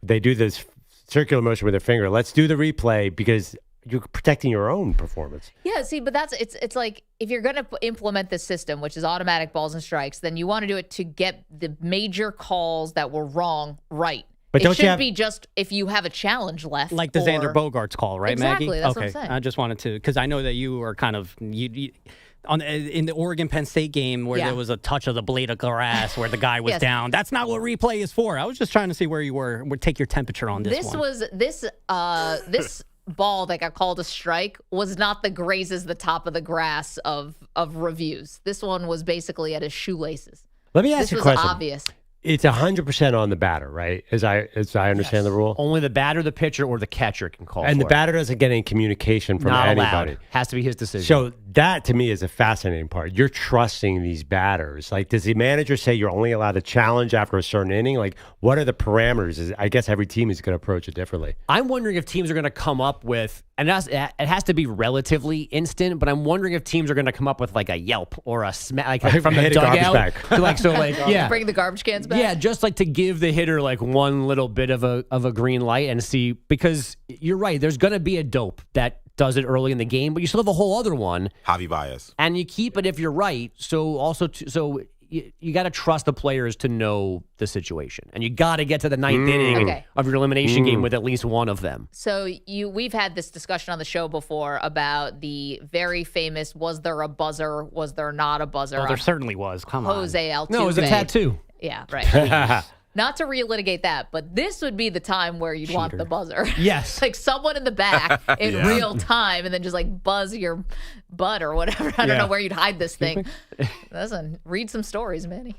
they do this circular motion with their finger. Let's do the replay because you're protecting your own performance. Yeah, see, but it's like if you're going to implement this system, which is automatic balls and strikes, then you want to do it to get the major calls that were wrong right. But it shouldn't be just if you have a challenge left. Like the Xander Bogaerts call, right, exactly, Maggie? That's what I'm saying. I just wanted to, because I know that you are kind of in the Oregon-Penn State game where there was a touch of the blade of grass where the guy was down. That's not what replay is for. I was just trying to see where you were. Take your temperature on this one. This ball that got called a strike was not the grazes the top of the grass of reviews. This one was basically at his shoelaces. Let me ask you a question. This was obvious. It's 100% on the batter, right? As I understand the rule. Only the batter, the pitcher, or the catcher can call. And for the batter doesn't get any communication from Not anybody. allowed. Has to be his decision. So that to me is a fascinating part. You're trusting these batters. Like, does the manager say you're only allowed to challenge after a certain inning? Like, what are the parameters? I guess every team is going to approach it differently. I'm wondering if teams are going to come up with, and it has to be relatively instant, but I'm wondering if teams are going to come up with like a yelp or a smack, like from the dugout. Bring the garbage cans back. Yeah, just like to give the hitter like one little bit of a green light and see, because you're right, there's going to be a dope that does it early in the game, but you still have a whole other one. Javi Baez. And you keep it if you're right. So you got to trust the players to know the situation. And you got to get to the 9th inning of your elimination game with at least one of them. So we've had this discussion on the show before about the very famous, was there a buzzer, was there not a buzzer? Oh, there certainly was. Come on. Jose Altuve. No, it was a tattoo. Yeah, right. Not to relitigate that, but this would be the time where you'd want the buzzer. Yes. Like someone in the back in real time, and then just like buzz your butt or whatever. I don't know where you'd hide this thing. Listen, read some stories, Manny.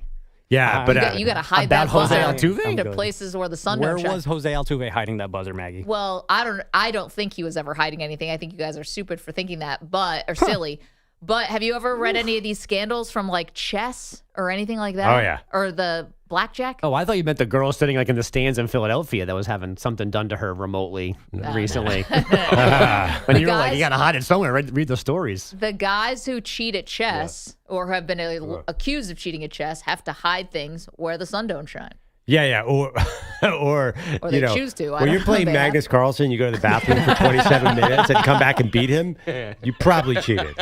Yeah, but you got to hide about that buzzer Jose Altuve to places where the sun Where don't shine. was Jose Altuve hiding that buzzer, Maggie? Well, I don't think he was ever hiding anything. I think you guys are stupid for thinking that, or silly. But have you ever read any of these scandals from like chess or anything like that? Oh, yeah. Or the blackjack? Oh, I thought you meant the girl sitting like in the stands in Philadelphia that was having something done to her remotely recently. When you were like, you got to hide it somewhere. Read the stories. The guys who cheat at chess or have been accused of cheating at chess have to hide things where the sun don't shine. Yeah. Or they you know, choose to. when you're playing Magnus Carlsen, you go to the bathroom for 27 minutes and come back and beat him, you probably cheated.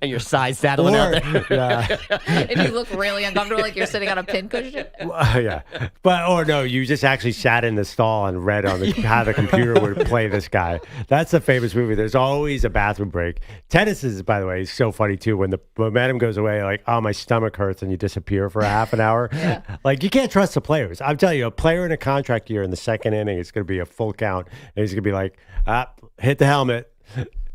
And your size saddling out there. And you look really uncomfortable, like you're sitting on a pincushion. Yeah. Or no, you just actually sat in the stall and read on how the computer would play this guy. That's a famous movie. There's always a bathroom break. Tennis is, by the way, so funny too. When the momentum goes away, like, oh, my stomach hurts, and you disappear for a half an hour. Yeah. Like, you can't trust the players. I'm telling you, a player in a contract year in the second inning, it's going to be a full count. And he's going to be like, hit the helmet.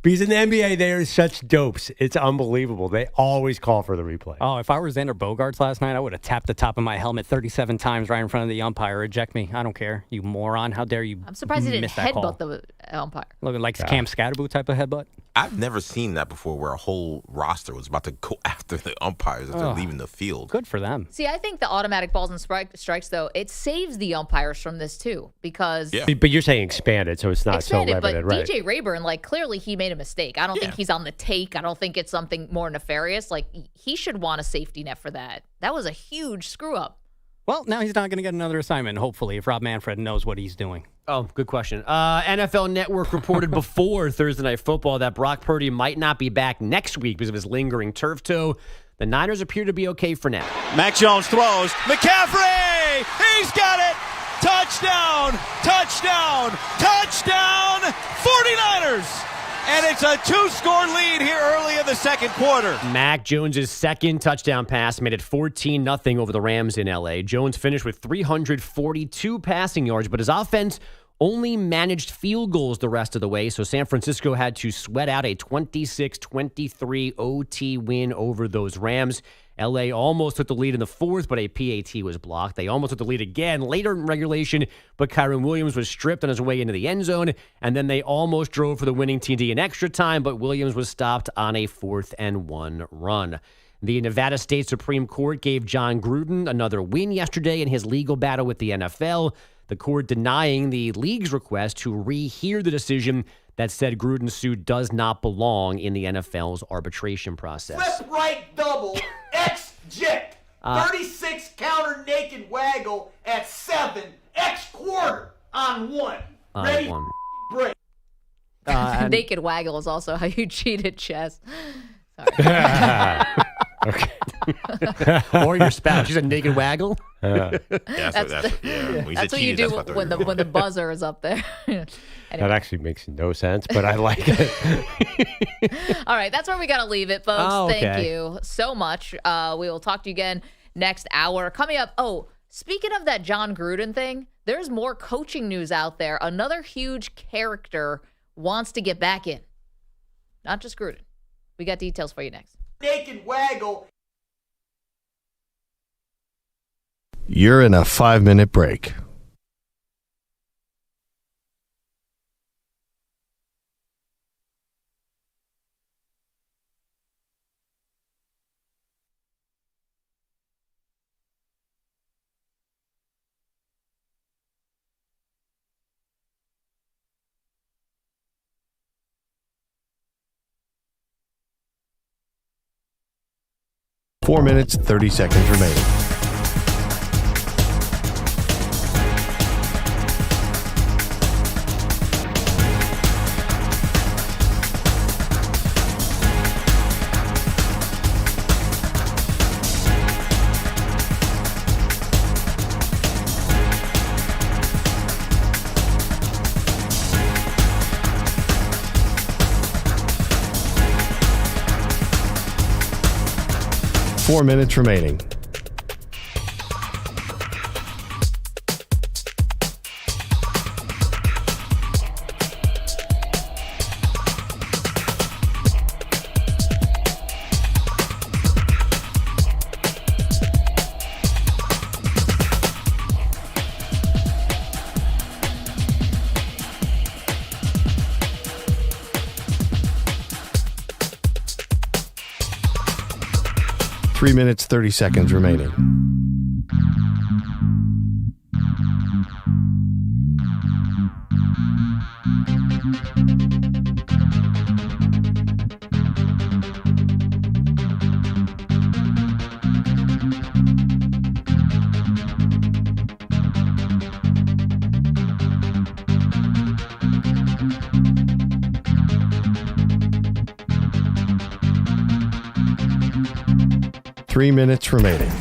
Because in the NBA, they are such dopes. It's unbelievable. They always call for the replay. Oh, if I were Xander Bogaerts last night, I would have tapped the top of my helmet 37 times right in front of the umpire. Eject me. I don't care. You moron. How dare you? I'm surprised he didn't miss that headbutt call. the umpire. Looking like Cam Scatterboot type of headbutt. I've never seen that before where a whole roster was about to go after the umpires as they're leaving the field. Good for them. See, I think the automatic balls and strikes, though, it saves the umpires from this, too, because... Yeah. But you're saying expanded, so it's not expanded, so limited, but right? DJ Rayburn, like, clearly he made a mistake. I don't think he's on the take. I don't think it's something more nefarious. Like, he should want a safety net for that. That was a huge screw-up. Well, now he's not going to get another assignment, hopefully, if Rob Manfred knows what he's doing. Oh, good question. NFL Network reported before Thursday Night Football that Brock Purdy might not be back next week because of his lingering turf toe. The Niners appear to be okay for now. Mac Jones throws. McCaffrey! He's got it! Touchdown! Touchdown! Touchdown! 49ers! And it's a 2-score lead here early in the second quarter. Mac Jones' second touchdown pass made it 14-0 over the Rams in L.A. Jones finished with 342 passing yards, but his offense only managed field goals the rest of the way, so San Francisco had to sweat out a 26-23 OT win over those Rams. L.A. almost took the lead in the fourth, but a PAT was blocked. They almost took the lead again later in regulation, but Kyren Williams was stripped on his way into the end zone, and then they almost drove for the winning TD in extra time, but Williams was stopped on a 4th-and-1 run. The Nevada State Supreme Court gave John Gruden another win yesterday in his legal battle with the NFL. The court denying the league's request to rehear the decision that said Gruden's suit does not belong in the NFL's arbitration process. Flip right double, X jet, 36 counter naked waggle at 7, X quarter on 1. Ready, one. break. Naked waggle is also how you cheat at chess. Sorry. Okay. Or your spouse. She's a naked waggle. That's what you do when the buzzer is up there. Anyway. That actually makes no sense, but I like it. All right, that's where we got to leave it, folks. Oh, okay. Thank you so much. We will talk to you again next hour. Coming up, speaking of that John Gruden thing, there's more coaching news out there. Another huge character wants to get back in. Not just Gruden. We got details for you next. Naked waggle. You're in a 5-minute break. Four minutes, 30 seconds remaining. Four minutes remaining. Three minutes, 30 seconds remaining. 3 minutes remaining.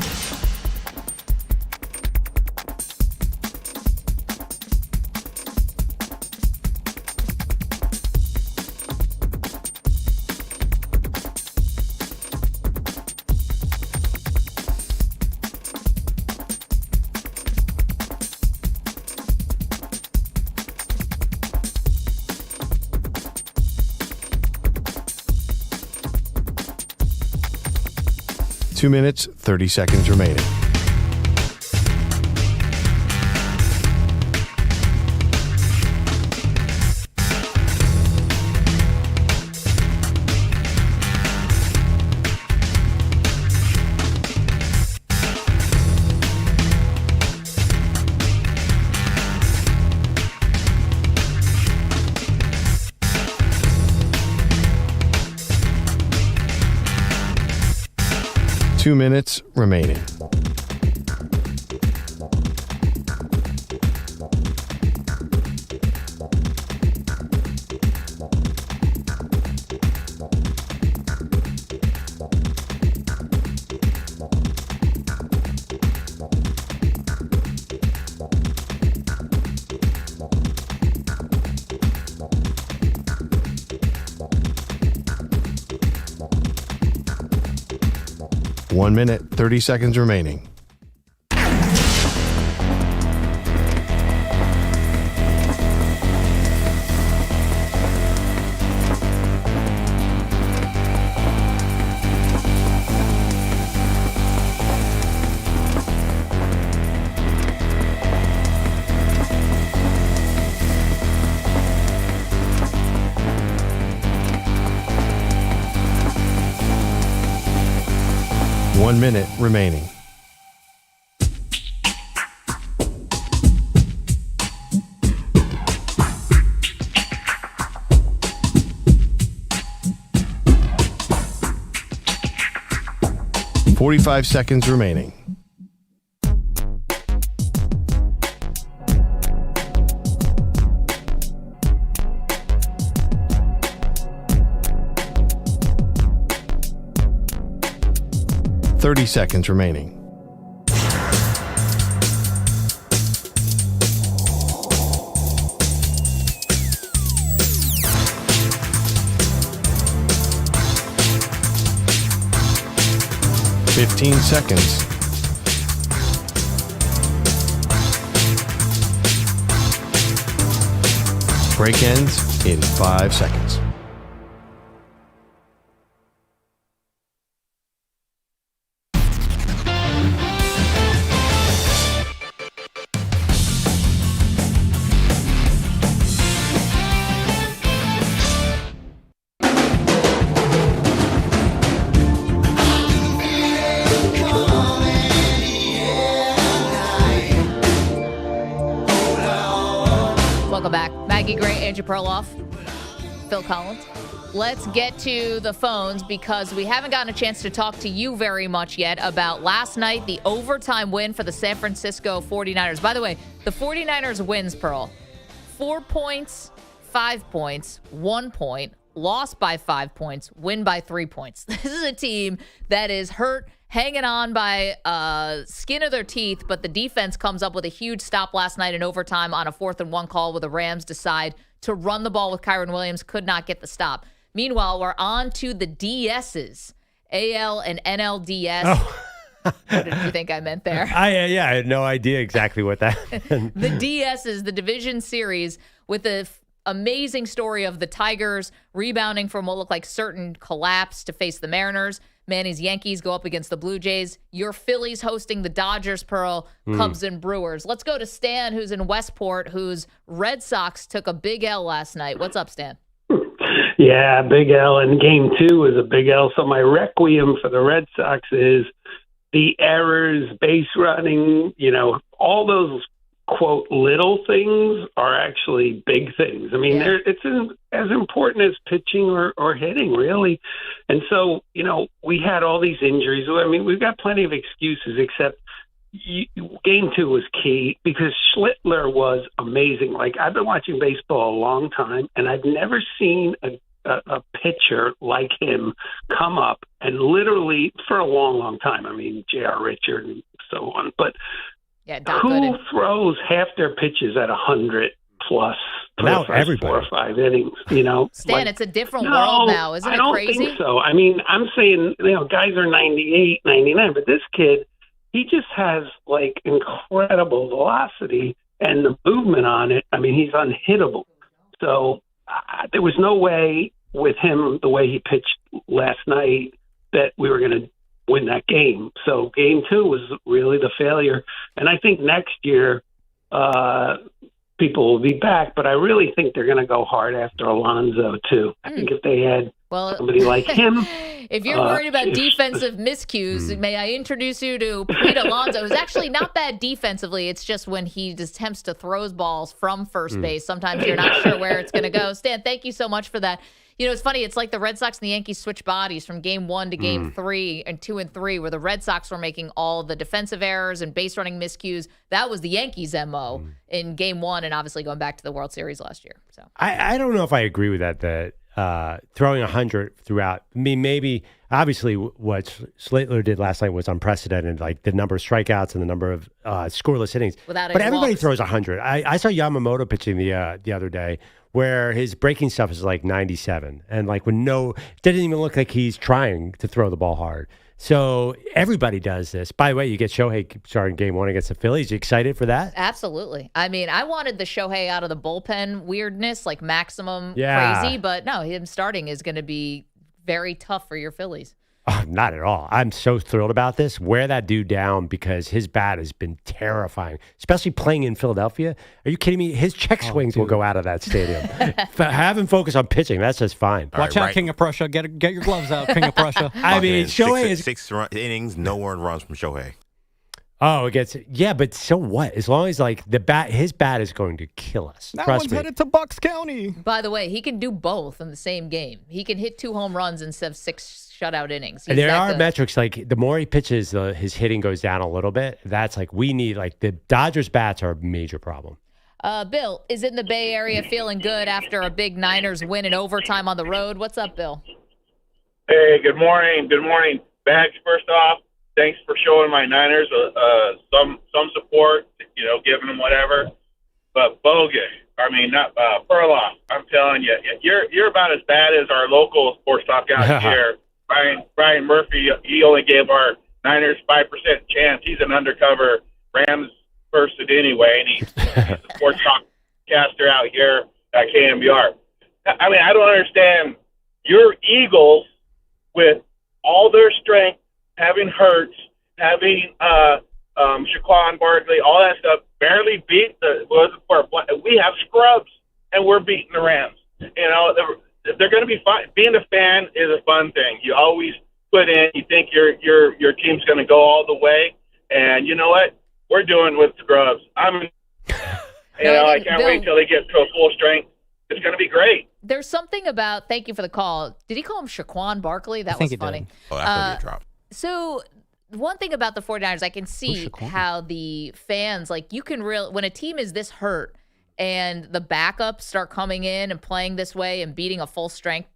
Two minutes, 30 seconds remaining. Two minutes remaining. One minute, 30 seconds remaining. One minute remaining. .45 seconds remaining. .30 seconds remaining. .15 seconds. Break ends in 5 seconds. Maggie Perloff, Phil Collins. Let's get to the phones because we haven't gotten a chance to talk to you very much yet about last night, the overtime win for the San Francisco 49ers. By the way, the 49ers wins, Pearl. 4 points, 5 points, 1 point, lost by 5 points, win by 3 points. This is a team that is hurt, hanging on by skin of their teeth, but the defense comes up with a huge stop last night in overtime on a 4th and 1 call where the Rams decide to run the ball with Kyren Williams, could not get the stop. Meanwhile, we're on to the DSs, AL and NLDS. Oh. What did you think I meant there? I had no idea exactly what that The DSs, the division series, with the amazing story of the Tigers rebounding from what looked like certain collapse to face the Mariners. Manny's Yankees go up against the Blue Jays. Your Phillies hosting the Dodgers, Pearl, Cubs and Brewers. Let's go to Stan, who's in Westport, whose Red Sox took a big L last night. What's up, Stan? Yeah, big L. And game 2 is a big L. So my requiem for the Red Sox is the errors, base running, all those, quote, little things are actually big things. I mean, it's as important as pitching or hitting, really. And so, we had all these injuries. I mean, we've got plenty of excuses, except game 2 was key because Schlittler was amazing. Like, I've been watching baseball a long time, and I've never seen a a pitcher like him come up and literally for a long, long time. I mean, J.R. Richard and so on. But who throws half their pitches at 100 plus? Now everybody. 4 or 5 innings, you know. Stan, it's a different world now, isn't it crazy? I don't think so. I mean, I'm saying, you know, guys are 98, 99, but this kid, he just has like incredible velocity and the movement on it. I mean, he's unhittable. So there was no way with him, the way he pitched last night, that we were going to win that game. So game 2 was really the failure. And I think next year, people will be back, but I really think they're going to go hard after Alonso too. I think if they had somebody like him. If you're worried about defensive miscues, may I introduce you to Pete Alonso, who's actually not bad defensively. It's just when he attempts to throw balls from first base, sometimes you're not sure where it's going to go. Stan, thank you so much for that. You know, it's funny. It's like the Red Sox and the Yankees switch bodies from game 1 to game 3 and 2 and 3, where the Red Sox were making all the defensive errors and base running miscues. That was the Yankees' MO in game 1 and obviously going back to the World Series last year. So I don't know if I agree with that throwing 100 throughout. I mean, maybe obviously what Slatler did last night was unprecedented, like the number of strikeouts and the number of scoreless innings. But everybody throws 100. I saw Yamamoto pitching the other day, where his breaking stuff is like 97, and like didn't even look like he's trying to throw the ball hard. So everybody does this. By the way, you get Shohei starting game 1 against the Phillies. You excited for that? Absolutely. I mean, I wanted the Shohei out of the bullpen weirdness, like maximum crazy, but no, him starting is going to be very tough for your Phillies. Oh, not at all. I'm so thrilled about this. Wear that dude down because his bat has been terrifying, especially playing in Philadelphia. Are you kidding me? His check swings will go out of that stadium. Have him focus on pitching. That's just fine. Watch out, King of Prussia. Get your gloves out, King of Prussia. I mean, Shohei is 6 innings, no earned runs from Shohei. Oh, but so what? As long as like his bat is going to kill us. That one's headed to Bucks County. By the way, he can do both in the same game. He can hit 2 home runs instead of 6 shutout innings. And there are metrics like the more he pitches, his hitting goes down a little bit. That's like we need like the Dodgers bats are a major problem. Bill is in the Bay Area feeling good after a big Niners win in overtime on the road. What's up, Bill? Hey, good morning. Good morning. Bags, first off, thanks for showing my Niners some support, you know, giving them whatever. But Bogusch, not Perloff, I'm telling you, you're about as bad as our local sports talk out here. Brian Murphy, he only gave our Niners 5% chance. He's an undercover Rams person anyway, and he's a sports talk caster out here at KMBR. I mean, I don't understand your Eagles with all their strength, having Hurts, having Saquon Barkley, all that stuff, barely beat we have scrubs, and we're beating the Rams. You know, they're going to be fun. Being a fan is a fun thing. You always put in, you think your team's going to go all the way, and you know what? We're doing with scrubs. I can't wait till they get to a full strength. It's going to be great. There's something about, thank you for the call. Did he call him Shaquan Barkley? That was funny. Did. Oh, that's going to be a drop. So one thing about the 49ers, I can see how the fans, like you can when a team is this hurt and the backups start coming in and playing this way and beating a full strength,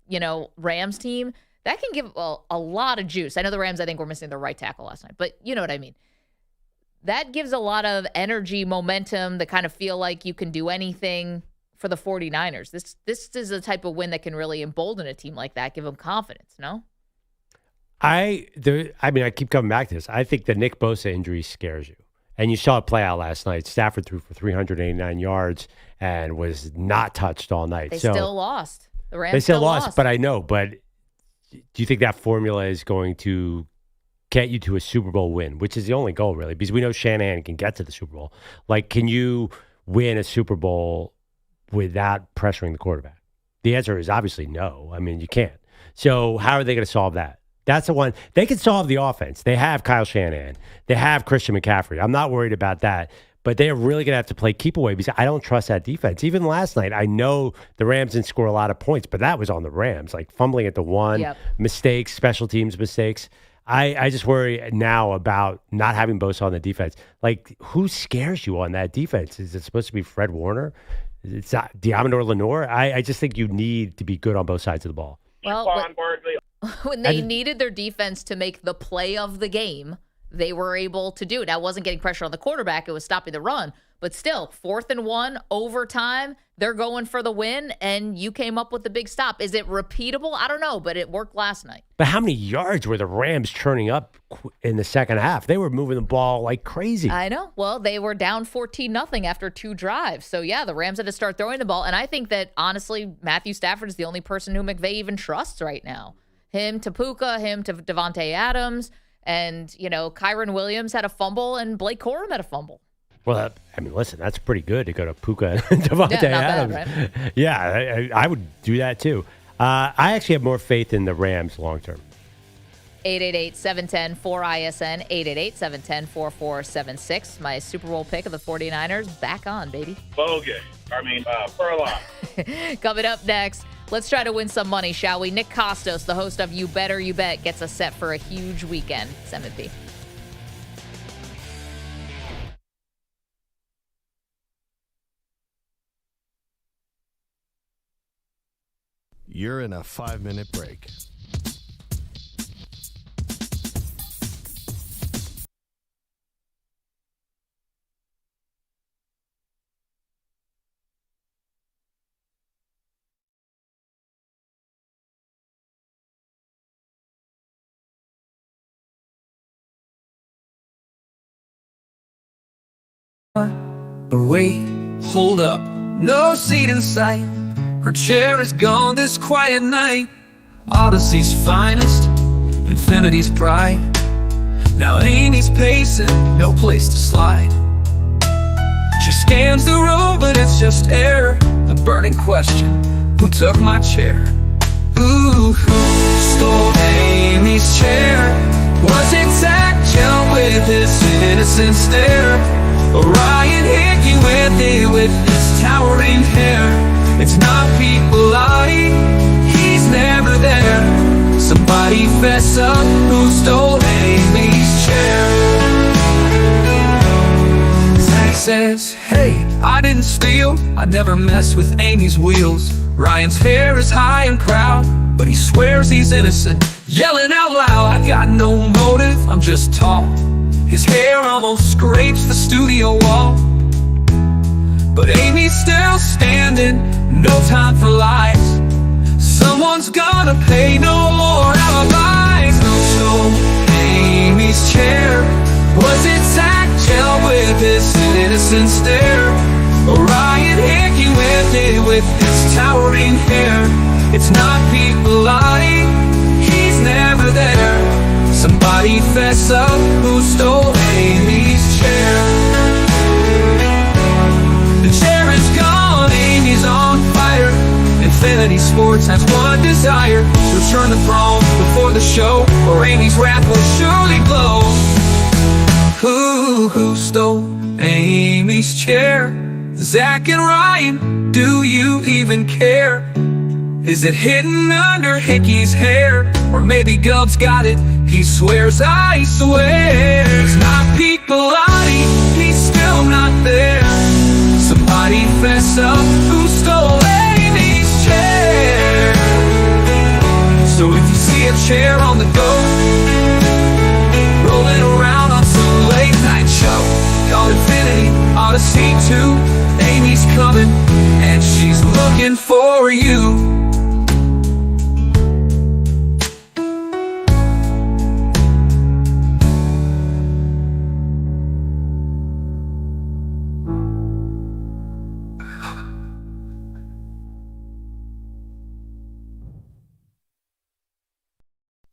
Rams team, that can give a lot of juice. I know the Rams, I think, were missing their right tackle last night, but you know what I mean. That gives a lot of energy, momentum, to kind of feel like you can do anything for the 49ers. This is the type of win that can really embolden a team like that, give them confidence, no? I keep coming back to this. I think the Nick Bosa injury scares you. And you saw it play out last night. Stafford threw for 389 yards and was not touched all night. They still lost. The Rams they still lost, but I know. But do you think that formula is going to get you to a Super Bowl win, which is the only goal, really? Because we know Shanahan can get to the Super Bowl. Like, can you win a Super Bowl without pressuring the quarterback? The answer is obviously no. I mean, you can't. So how are they going to solve that? That's the one. They can solve the offense. They have Kyle Shanahan. They have Christian McCaffrey. I'm not worried about that. But they're really going to have to play keep away because I don't trust that defense. Even last night, I know the Rams didn't score a lot of points, but that was on the Rams. Like fumbling at the one, mistakes, special teams mistakes. I just worry now about not having Bosa on the defense. Like, who scares you on that defense? Is it supposed to be Fred Warner? It's not Diamondor Lenore. I just think you need to be good on both sides of the ball. Well, when they needed their defense to make the play of the game, they were able to do it. Now, it wasn't getting pressure on the quarterback. It was stopping the run. But still, 4th and 1, overtime, they're going for the win, and you came up with the big stop. Is it repeatable? I don't know, but it worked last night. But how many yards were the Rams churning up in the second half? They were moving the ball like crazy. I know. Well, they were down 14-0 after 2 drives. So, yeah, the Rams had to start throwing the ball. And I think that, honestly, Matthew Stafford is the only person who McVay even trusts right now. Him to Puka, him to Devontae Adams. And, you know, Kyron Williams had a fumble and Blake Corum had a fumble. Well, I mean, listen, that's pretty good to go to Puka and Devontae Adams. Bad, right? Yeah, I would do that too. I actually have more faith in the Rams long term. 888-710-4ISN, 888-710-4476. My Super Bowl pick of the 49ers, back on, baby. Bogusch. Perloff. Coming up next, let's try to win some money, shall we? Nick Kostos, the host of You Better You Bet, gets us set for a huge weekend. It's M&P. You're in a 5-minute break. But wait, hold up, no seat in sight. Her chair is gone this quiet night. Odyssey's finest, infinity's pride. Now Amy's pacing, no place to slide. She scans the room, but it's just air. A burning question, who took my chair? Ooh, who stole Amy's chair? Was it Zach Gell with his innocent stare? Or Ryan Hickey with his towering hair? It's not people lying, he's never there. Somebody fess up, who stole Amy's chair? Zach says, hey, I didn't steal, I never mess with Amy's wheels. Ryan's hair is high and proud, but he swears he's innocent, yelling out loud, I got no motive, I'm just tall. His hair almost scrapes the studio wall, but Amy's still standing, no time for lies. Someone's gonna pay, no more alibis. No soul, Amy's chair. Was it Zach Gell with his innocent stare? Or Ryan Hickey with his towering hair? It's not people lying, he's never there. Somebody fess up, who stole Amy's chair? The chair is gone, Amy's on fire. Infinity Sports has one desire: to return the throne before the show, or Amy's wrath will surely blow. Who stole Amy's chair? Zach and Ryan, do you even care? Is it hidden under Hickey's hair? Or maybe Gub's got it, he swears, I swear. It's not Pete Bellotti, he's still not there. Somebody fess up, who stole Amy's chair? So if you see a chair on the go, rolling around on some late night show, call Infinity, Odyssey 2, Amy's coming, and she's looking for you.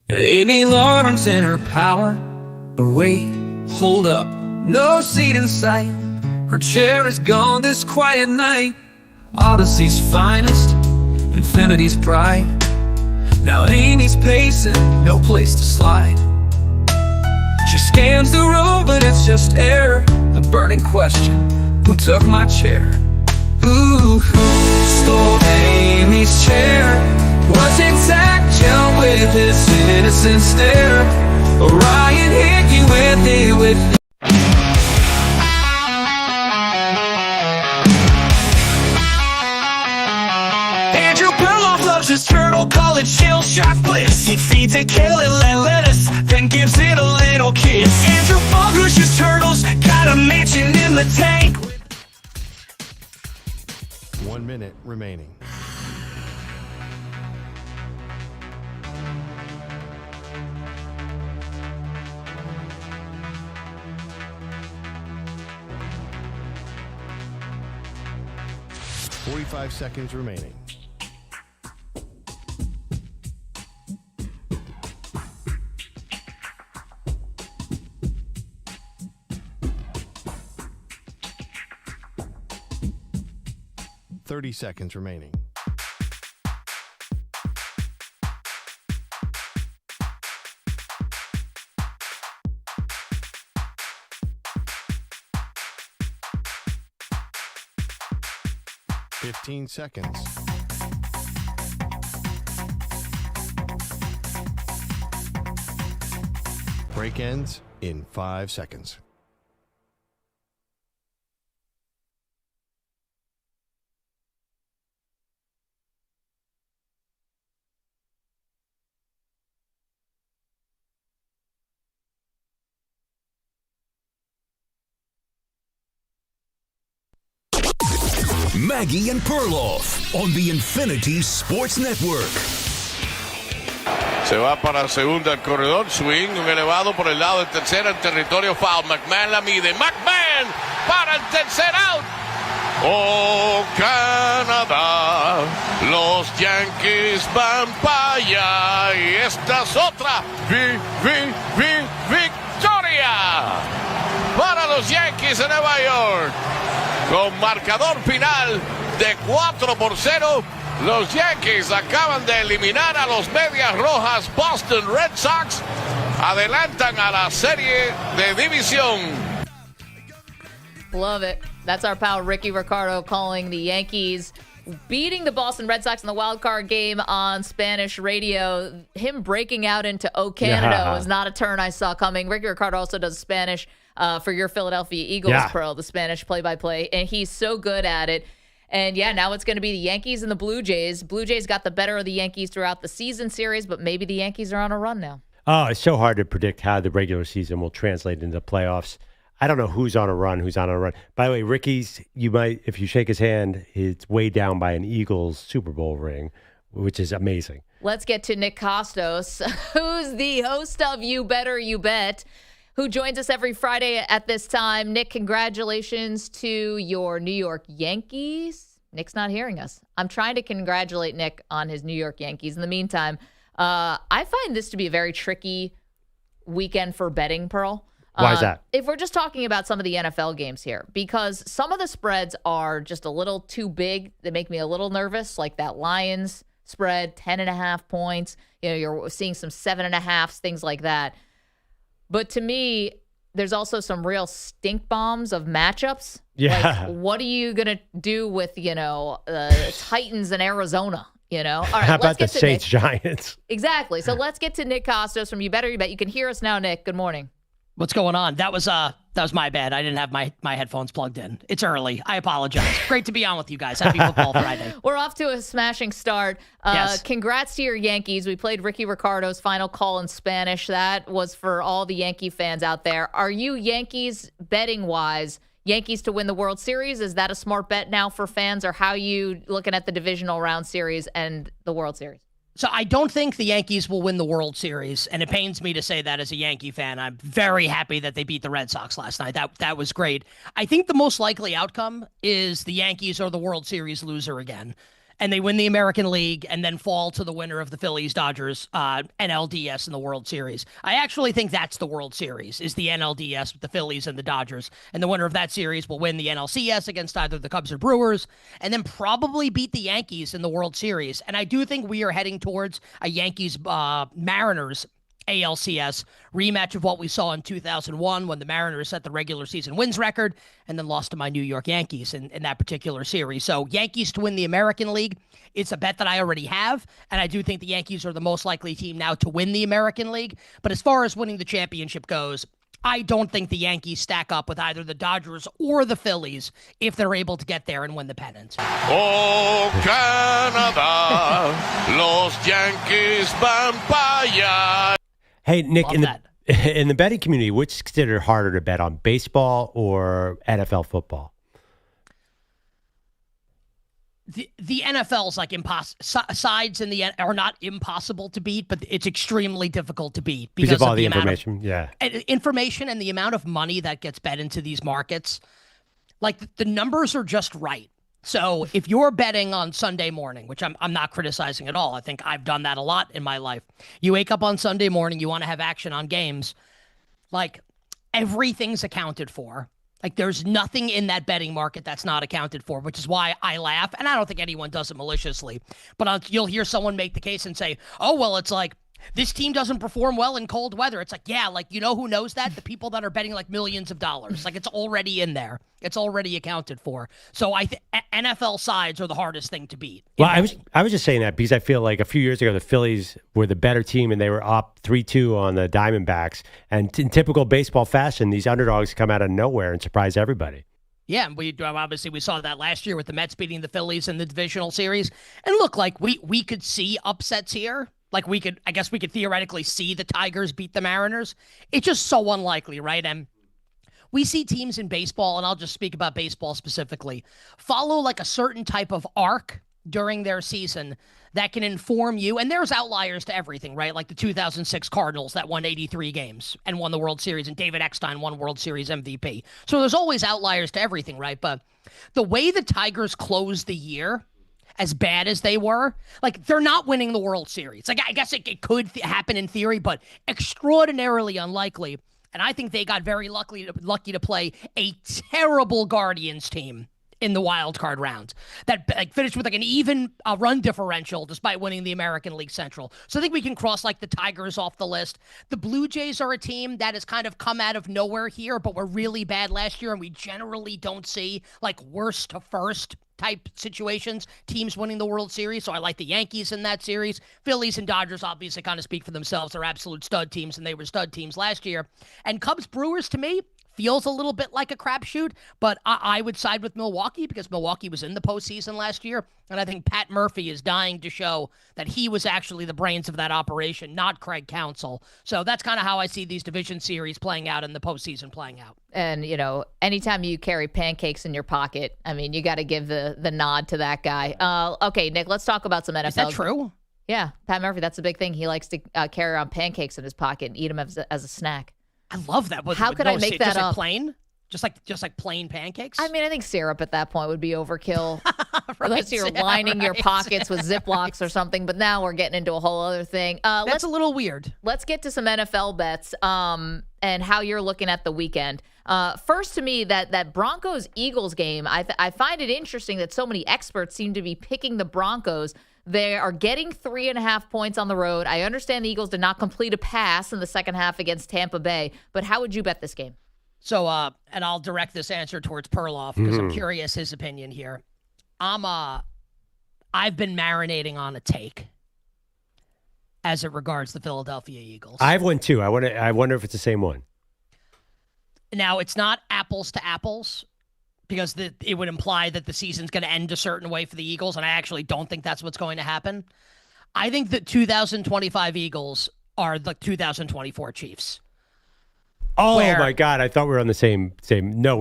Amy Lawrence in her power, but wait, hold up, no seat in sight. Her chair is gone this quiet night. Odyssey's finest, infinity's pride. Now Amy's pacing, no place to slide. She scans the room, but it's just air. A burning question, who took my chair? Ooh, who stole Amy's chair? Was it Zach Gell with his innocent stare? Or Ryan Hickey with little college shell shock bliss. He feeds it kale and lettuce, then gives it a little kiss. Andrew Bogusch's turtles got a mansion in the tank. 1 minute remaining. $45 seconds remaining. $30 seconds remaining. $15 seconds. Break ends in 5 seconds. Maggie and Perloff on the Infinity Sports Network. Se va para segunda el corredor, swing, un elevado por el lado de tercera en territorio foul. McMahon la mide, McMahon para el tercer out. Oh, Canadá, los Yankees van para allá y esta es otra victoria para los Yankees de Nueva York. Con marcador final de 4-0, los Yankees acaban de eliminar a los Medias Rojas Boston Red Sox. Adelantan a la serie de división. Love it. That's our pal Ricky Ricardo calling the Yankees beating the Boston Red Sox in the wild card game on Spanish radio. Him breaking out into "Oh Canada" was not a turn I saw coming. Ricky Ricardo also does Spanish for your Philadelphia Eagles, Pearl, the Spanish play-by-play, and he's so good at it. And yeah, now it's going to be the Yankees and the Blue Jays. Blue Jays got the better of the Yankees throughout the season series, but maybe the Yankees are on a run now. Oh, it's so hard to predict how the regular season will translate into playoffs. I don't know who's on a run, who's on a run. By the way, Ricky's, you might, if you shake his hand, it's weighed down by an Eagles Super Bowl ring, which is amazing. Let's get to Nick Kostos, who's the host of You Better You Bet, who joins us every Friday at this time. Nick, congratulations to your New York Yankees. Nick's not hearing us. I'm trying to congratulate Nick on his New York Yankees. In the meantime, I find this to be a very tricky weekend for betting, Pearl. Why is that? If we're just talking about some of the NFL games here, because some of the spreads are just a little too big. They make me a little nervous, like that Lions spread, 10.5 points. You know, you're seeing some 7.5s, things like that. But to me, there's also some real stink bombs of matchups. Yeah. Like, what are you going to do with, Titans in Arizona? All right. How about the Saints Giants? Exactly. So let's get to Nick Kostos from You Better You Bet. You can hear us now, Nick. Good morning. What's going on? That was my bad. I didn't have my headphones plugged in. It's early. I apologize. Great to be on with you guys. Happy Football Friday. We're off to a smashing start. Yes. Congrats to your Yankees. We played Ricky Ricardo's final call in Spanish. That was for all the Yankee fans out there. Are you Yankees betting-wise, Yankees to win the World Series? Is that a smart bet now for fans, or how are you looking at the divisional round series and the World Series? So I don't think the Yankees will win the World Series, and it pains me to say that as a Yankee fan. I'm very happy that they beat the Red Sox last night. That was great. I think the most likely outcome is the Yankees are the World Series loser again, and they win the American League and then fall to the winner of the Phillies-Dodgers NLDS in the World Series. I actually think that's the World Series, is the NLDS with the Phillies and the Dodgers, and the winner of that series will win the NLCS against either the Cubs or Brewers, and then probably beat the Yankees in the World Series. And I do think we are heading towards a Yankees-Mariners ALCS rematch of what we saw in 2001 when the Mariners set the regular season wins record and then lost to my New York Yankees in that particular series. So Yankees to win the American League, it's a bet that I already have, and I do think the Yankees are the most likely team now to win the American League. But as far as winning the championship goes, I don't think the Yankees stack up with either the Dodgers or the Phillies if they're able to get there and win the pennant. Oh, Canada, los Los Yankees van pa' allá. Hey, Nick, Love in that. the betting community, which is considered harder to bet on, baseball or NFL football? The NFL's like sides in the are not impossible to beat, but it's extremely difficult to beat Because of all the information. information and the amount of money that gets bet into these markets. Like the numbers are just right. So if you're betting on Sunday morning, which I'm not criticizing at all, I think I've done that a lot in my life. You wake up on Sunday morning, you want to have action on games, like everything's accounted for. Like there's nothing in that betting market that's not accounted for, which is why I laugh. And I don't think anyone does it maliciously, but you'll hear someone make the case and say, oh, well, it's like this team doesn't perform well in cold weather. It's like, yeah, like, you know who knows that? The people that are betting like millions of dollars. Like it's already in there. It's already accounted for. So I think NFL sides are the hardest thing to beat. Well, I was just saying that because I feel like a few years ago, the Phillies were the better team and they were up 3-2 on the Diamondbacks. And in typical baseball fashion, these underdogs come out of nowhere and surprise everybody. Yeah, and we saw that last year with the Mets beating the Phillies in the divisional series. And look, like we could see upsets here. Like I guess we could theoretically see the Tigers beat the Mariners. It's just so unlikely, right? And we see teams in baseball, and I'll just speak about baseball specifically, follow like a certain type of arc during their season that can inform you. And there's outliers to everything, right? Like the 2006 Cardinals that won 83 games and won the World Series, and David Eckstein won World Series MVP. So there's always outliers to everything, right? But the way the Tigers closed the year, as bad as they were, like they're not winning the World Series. Like I guess it could happen in theory, but extraordinarily unlikely. And I think they got very lucky to play a terrible Guardians team in the wild card round that finished with like an even run differential despite winning the American League Central. So I think we can cross like the Tigers off the list. The Blue Jays are a team that has kind of come out of nowhere here, but were really bad last year, and we generally don't see like worst to first type situations, teams winning the World Series. So I like the Yankees in that series. Phillies and Dodgers obviously kind of speak for themselves. They're absolute stud teams, and they were stud teams last year. And Cubs Brewers, to me, feels a little bit like a crapshoot, but I would side with Milwaukee because Milwaukee was in the postseason last year, and I think Pat Murphy is dying to show that he was actually the brains of that operation, not Craig Counsell. So that's kind of how I see these division series playing out and the postseason playing out. And, you know, anytime you carry pancakes in your pocket, I mean, you got to give the nod to that guy. Okay, Nick, let's talk about some NFL. Is that true? Yeah, Pat Murphy, that's a big thing. He likes to carry around pancakes in his pocket and eat them as a snack. I love that. How could I make that just up? Like plain? Just like plain pancakes? I mean, I think syrup at that point would be overkill. Right, Unless you're lining your pockets with Ziplocs or something. But now we're getting into a whole other thing. That's a little weird. Let's get to some NFL bets and how you're looking at the weekend. First, to me, that Broncos-Eagles game, I find it interesting that so many experts seem to be picking the Broncos. They are getting 3.5 points on the road. I understand the Eagles did not complete a pass in the second half against Tampa Bay, but how would you bet this game? So, and I'll direct this answer towards Perloff because I'm curious his opinion here. I've been marinating on a take as it regards the Philadelphia Eagles. I have one too. I wonder if it's the same one. Now, it's not apples to apples, because it would imply that the season's going to end a certain way for the Eagles, and I actually don't think that's what's going to happen. I think the 2025 Eagles are the 2024 Chiefs. Oh, my God. I thought we were on the same. No,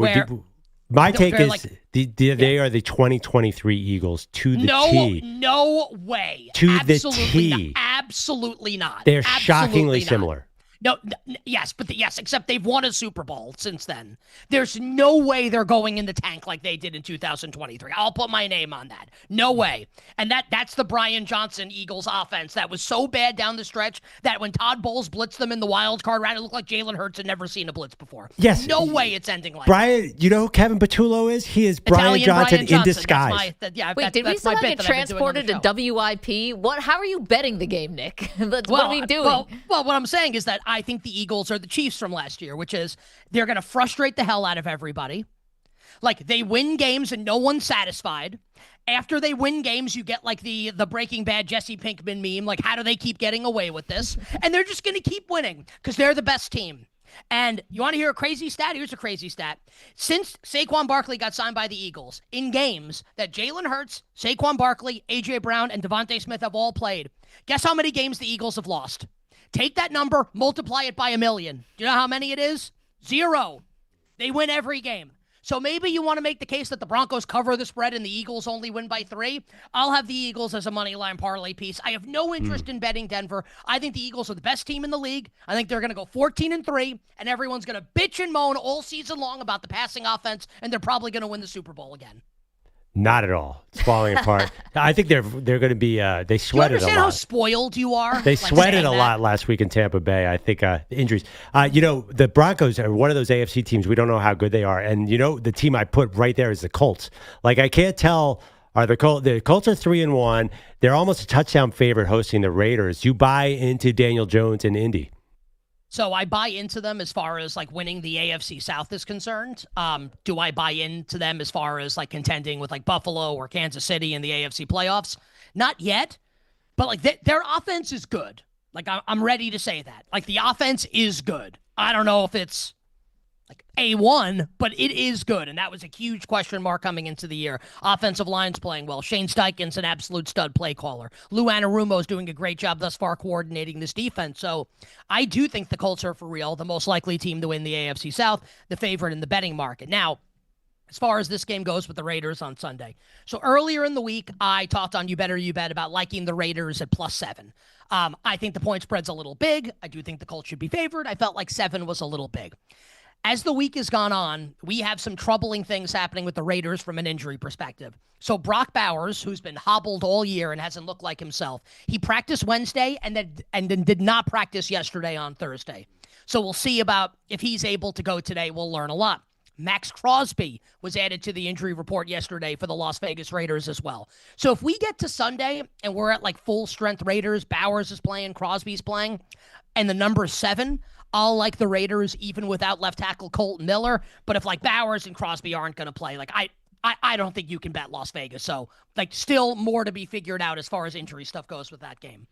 my take is they are the 2023 Eagles to the T. No way. To the T. Absolutely not. They're shockingly similar. No, yes, except they've won a Super Bowl since then. There's no way they're going in the tank like they did in 2023. I'll put my name on that. No way. And that's the Brian Johnson Eagles offense that was so bad down the stretch that when Todd Bowles blitzed them in the wild card round, it looked like Jalen Hurts had never seen a blitz before. Yes. No way it's ending like Brian, you know who Kevin Patullo is? He is Brian Johnson in disguise. Wait, did we somehow get transported to WIP? How are you betting the game, Nick? What are we doing? Well, what I'm saying is that I think the Eagles are the Chiefs from last year, which is they're going to frustrate the hell out of everybody. Like, they win games and no one's satisfied. After they win games, you get like the Breaking Bad Jesse Pinkman meme, like, how do they keep getting away with this? And they're just going to keep winning because they're the best team. And you want to hear a crazy stat? Here's a crazy stat. Since Saquon Barkley got signed by the Eagles, in games that Jalen Hurts, Saquon Barkley, A.J. Brown, and Devontae Smith have all played, guess how many games the Eagles have lost? Take that number, multiply it by 1,000,000. Do you know how many it is? 0. They win every game. So maybe you want to make the case that the Broncos cover the spread and the Eagles only win by 3. I'll have the Eagles as a money line parlay piece. I have no interest in betting Denver. I think the Eagles are the best team in the league. I think they're going to go 14-3, and everyone's going to bitch and moan all season long about the passing offense, and they're probably going to win the Super Bowl again. Not at all. It's falling apart. I think they're going to be. They sweated a lot. You understand how spoiled you are? They sweated a lot last week in Tampa Bay. I think injuries. The Broncos are one of those AFC teams. We don't know how good they are, and the team I put right there is the Colts. Like I can't tell. Are the Colts? The Colts are 3-1. They're almost a touchdown favorite hosting the Raiders. You buy into Daniel Jones and Indy. So I buy into them as far as like winning the AFC South is concerned. Do I buy into them as far as like contending with like Buffalo or Kansas City in the AFC playoffs? Not yet, but like their offense is good. Like I'm ready to say that. Like the offense is good. I don't know if it's like A1, but it is good. And that was a huge question mark coming into the year. Offensive line's playing well. Shane Steichen's an absolute stud play caller. Lou Anarumo's doing a great job thus far coordinating this defense. So I do think the Colts are for real, the most likely team to win the AFC South, the favorite in the betting market. Now, as far as this game goes with the Raiders on Sunday. So earlier in the week, I talked on You Better You Bet about liking the Raiders at +7. I think the point spread's a little big. I do think the Colts should be favored. I felt like 7 was a little big. As the week has gone on, we have some troubling things happening with the Raiders from an injury perspective. So Brock Bowers, who's been hobbled all year and hasn't looked like himself, he practiced Wednesday and then did not practice yesterday on Thursday. So we'll see about if he's able to go today. We'll learn a lot. Max Crosby was added to the injury report yesterday for the Las Vegas Raiders as well. So if we get to Sunday and we're at like full strength Raiders, Bowers is playing, Crosby's playing, and the number is 7, I'll like the Raiders even without left tackle Colton Miller. But if like Bowers and Crosby aren't going to play, like I don't think you can bet Las Vegas. So like still more to be figured out as far as injury stuff goes with that game.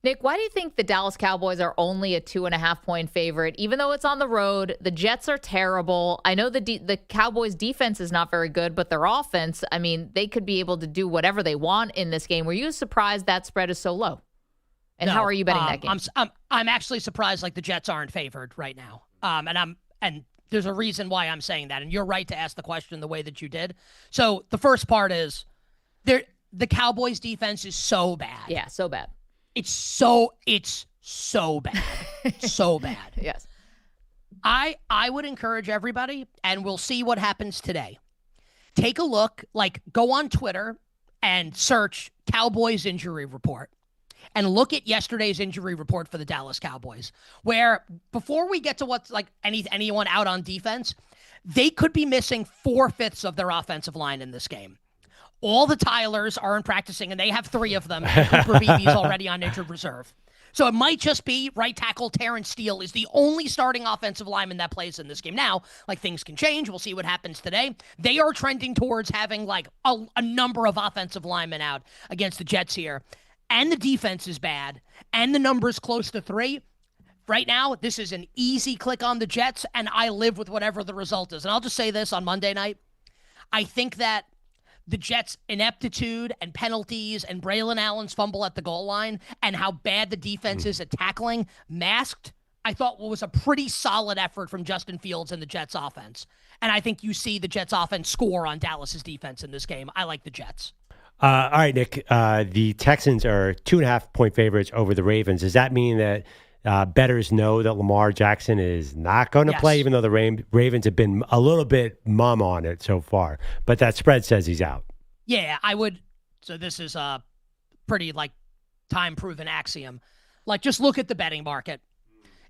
Nick, why do you think the Dallas Cowboys are only a 2.5-point favorite, even though it's on the road? The Jets are terrible. I know the Cowboys' defense is not very good, but their offense, I mean, they could be able to do whatever they want in this game. Were you surprised that spread is so low? And how are you betting that game? I'm actually surprised like the Jets aren't favored right now. And there's a reason why I'm saying that. And you're right to ask the question the way that you did. So the first part is the Cowboys' defense is so bad. Yeah, so bad. It's so bad. So bad. Yes. I would encourage everybody, and we'll see what happens today. Take a look, like go on Twitter and search Cowboys injury report and look at yesterday's injury report for the Dallas Cowboys, where before we get to what's like anyone out on defense, they could be missing 4/5 of their offensive line in this game. All the Tylers aren't practicing, and they have 3 of them. And Cooper Beebe's already on injured reserve. So it might just be right tackle Terrence Steele is the only starting offensive lineman that plays in this game. Now, like things can change. We'll see what happens today. They are trending towards having like a number of offensive linemen out against the Jets here. And the defense is bad. And the number's close to 3. Right now, this is an easy click on the Jets, and I live with whatever the result is. And I'll just say this on Monday night. I think that the Jets' ineptitude and penalties and Braylon Allen's fumble at the goal line and how bad the defense is at tackling masked, I thought was a pretty solid effort from Justin Fields and the Jets' offense. And I think you see the Jets' offense score on Dallas's defense in this game. I like the Jets. All right, Nick. The Texans are 2.5-point favorites over the Ravens. Does that mean that bettors know that Lamar Jackson is not going to play, even though the Ravens have been a little bit mum on it so far? But that spread says he's out. Yeah, I would. So this is a pretty like time-proven axiom. Like just look at the betting market.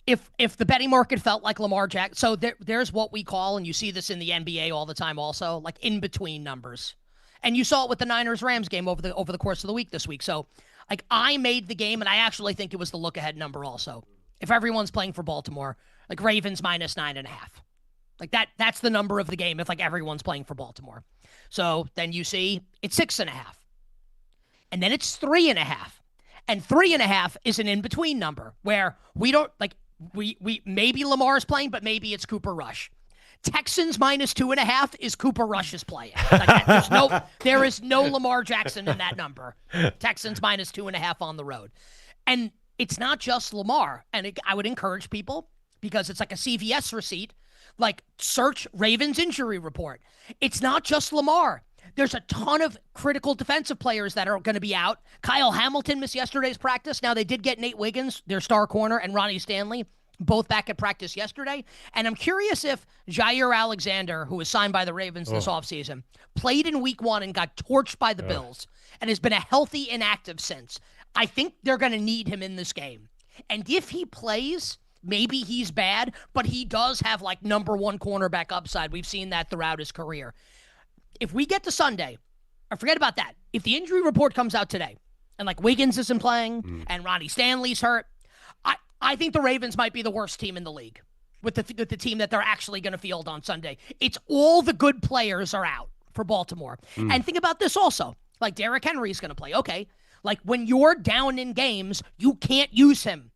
If the betting market felt like Lamar Jackson, so there's what we call, and you see this in the NBA all the time also, like in-between numbers. And you saw it with the Niners-Rams game over the course of the week this week. So like I made the game, and I actually think it was the look-ahead number also. If everyone's playing for Baltimore, like Ravens -9.5. Like that's the number of the game if like everyone's playing for Baltimore. So then you see it's 6.5. And then it's 3.5. And 3.5 is an in-between number where we don't like We maybe Lamar's playing, but maybe it's Cooper Rush. Texans -2.5 is Cooper Rush is playing. There is no Lamar Jackson in that number. Texans -2.5 on the road. And it's not just Lamar. And I would encourage people, because it's like a CVS receipt, like search Ravens injury report. It's not just Lamar. There's a ton of critical defensive players that are going to be out. Kyle Hamilton missed yesterday's practice. Now, they did get Nate Wiggins, their star corner, and Ronnie Stanley, both back at practice yesterday. And I'm curious if Jair Alexander, who was signed by the Ravens this offseason, played in week 1 and got torched by the Bills and has been a healthy inactive since. I think they're going to need him in this game. And if he plays, maybe he's bad, but he does have like number 1 cornerback upside. We've seen that throughout his career. If we get to Sunday, or forget about that, if the injury report comes out today and like Wiggins isn't playing and Ronnie Stanley's hurt, I think the Ravens might be the worst team in the league with the team that they're actually going to field on Sunday. It's all the good players are out for Baltimore. And think about this also. Like Derrick Henry's going to play. Okay. Like when you're down in games, you can't use him.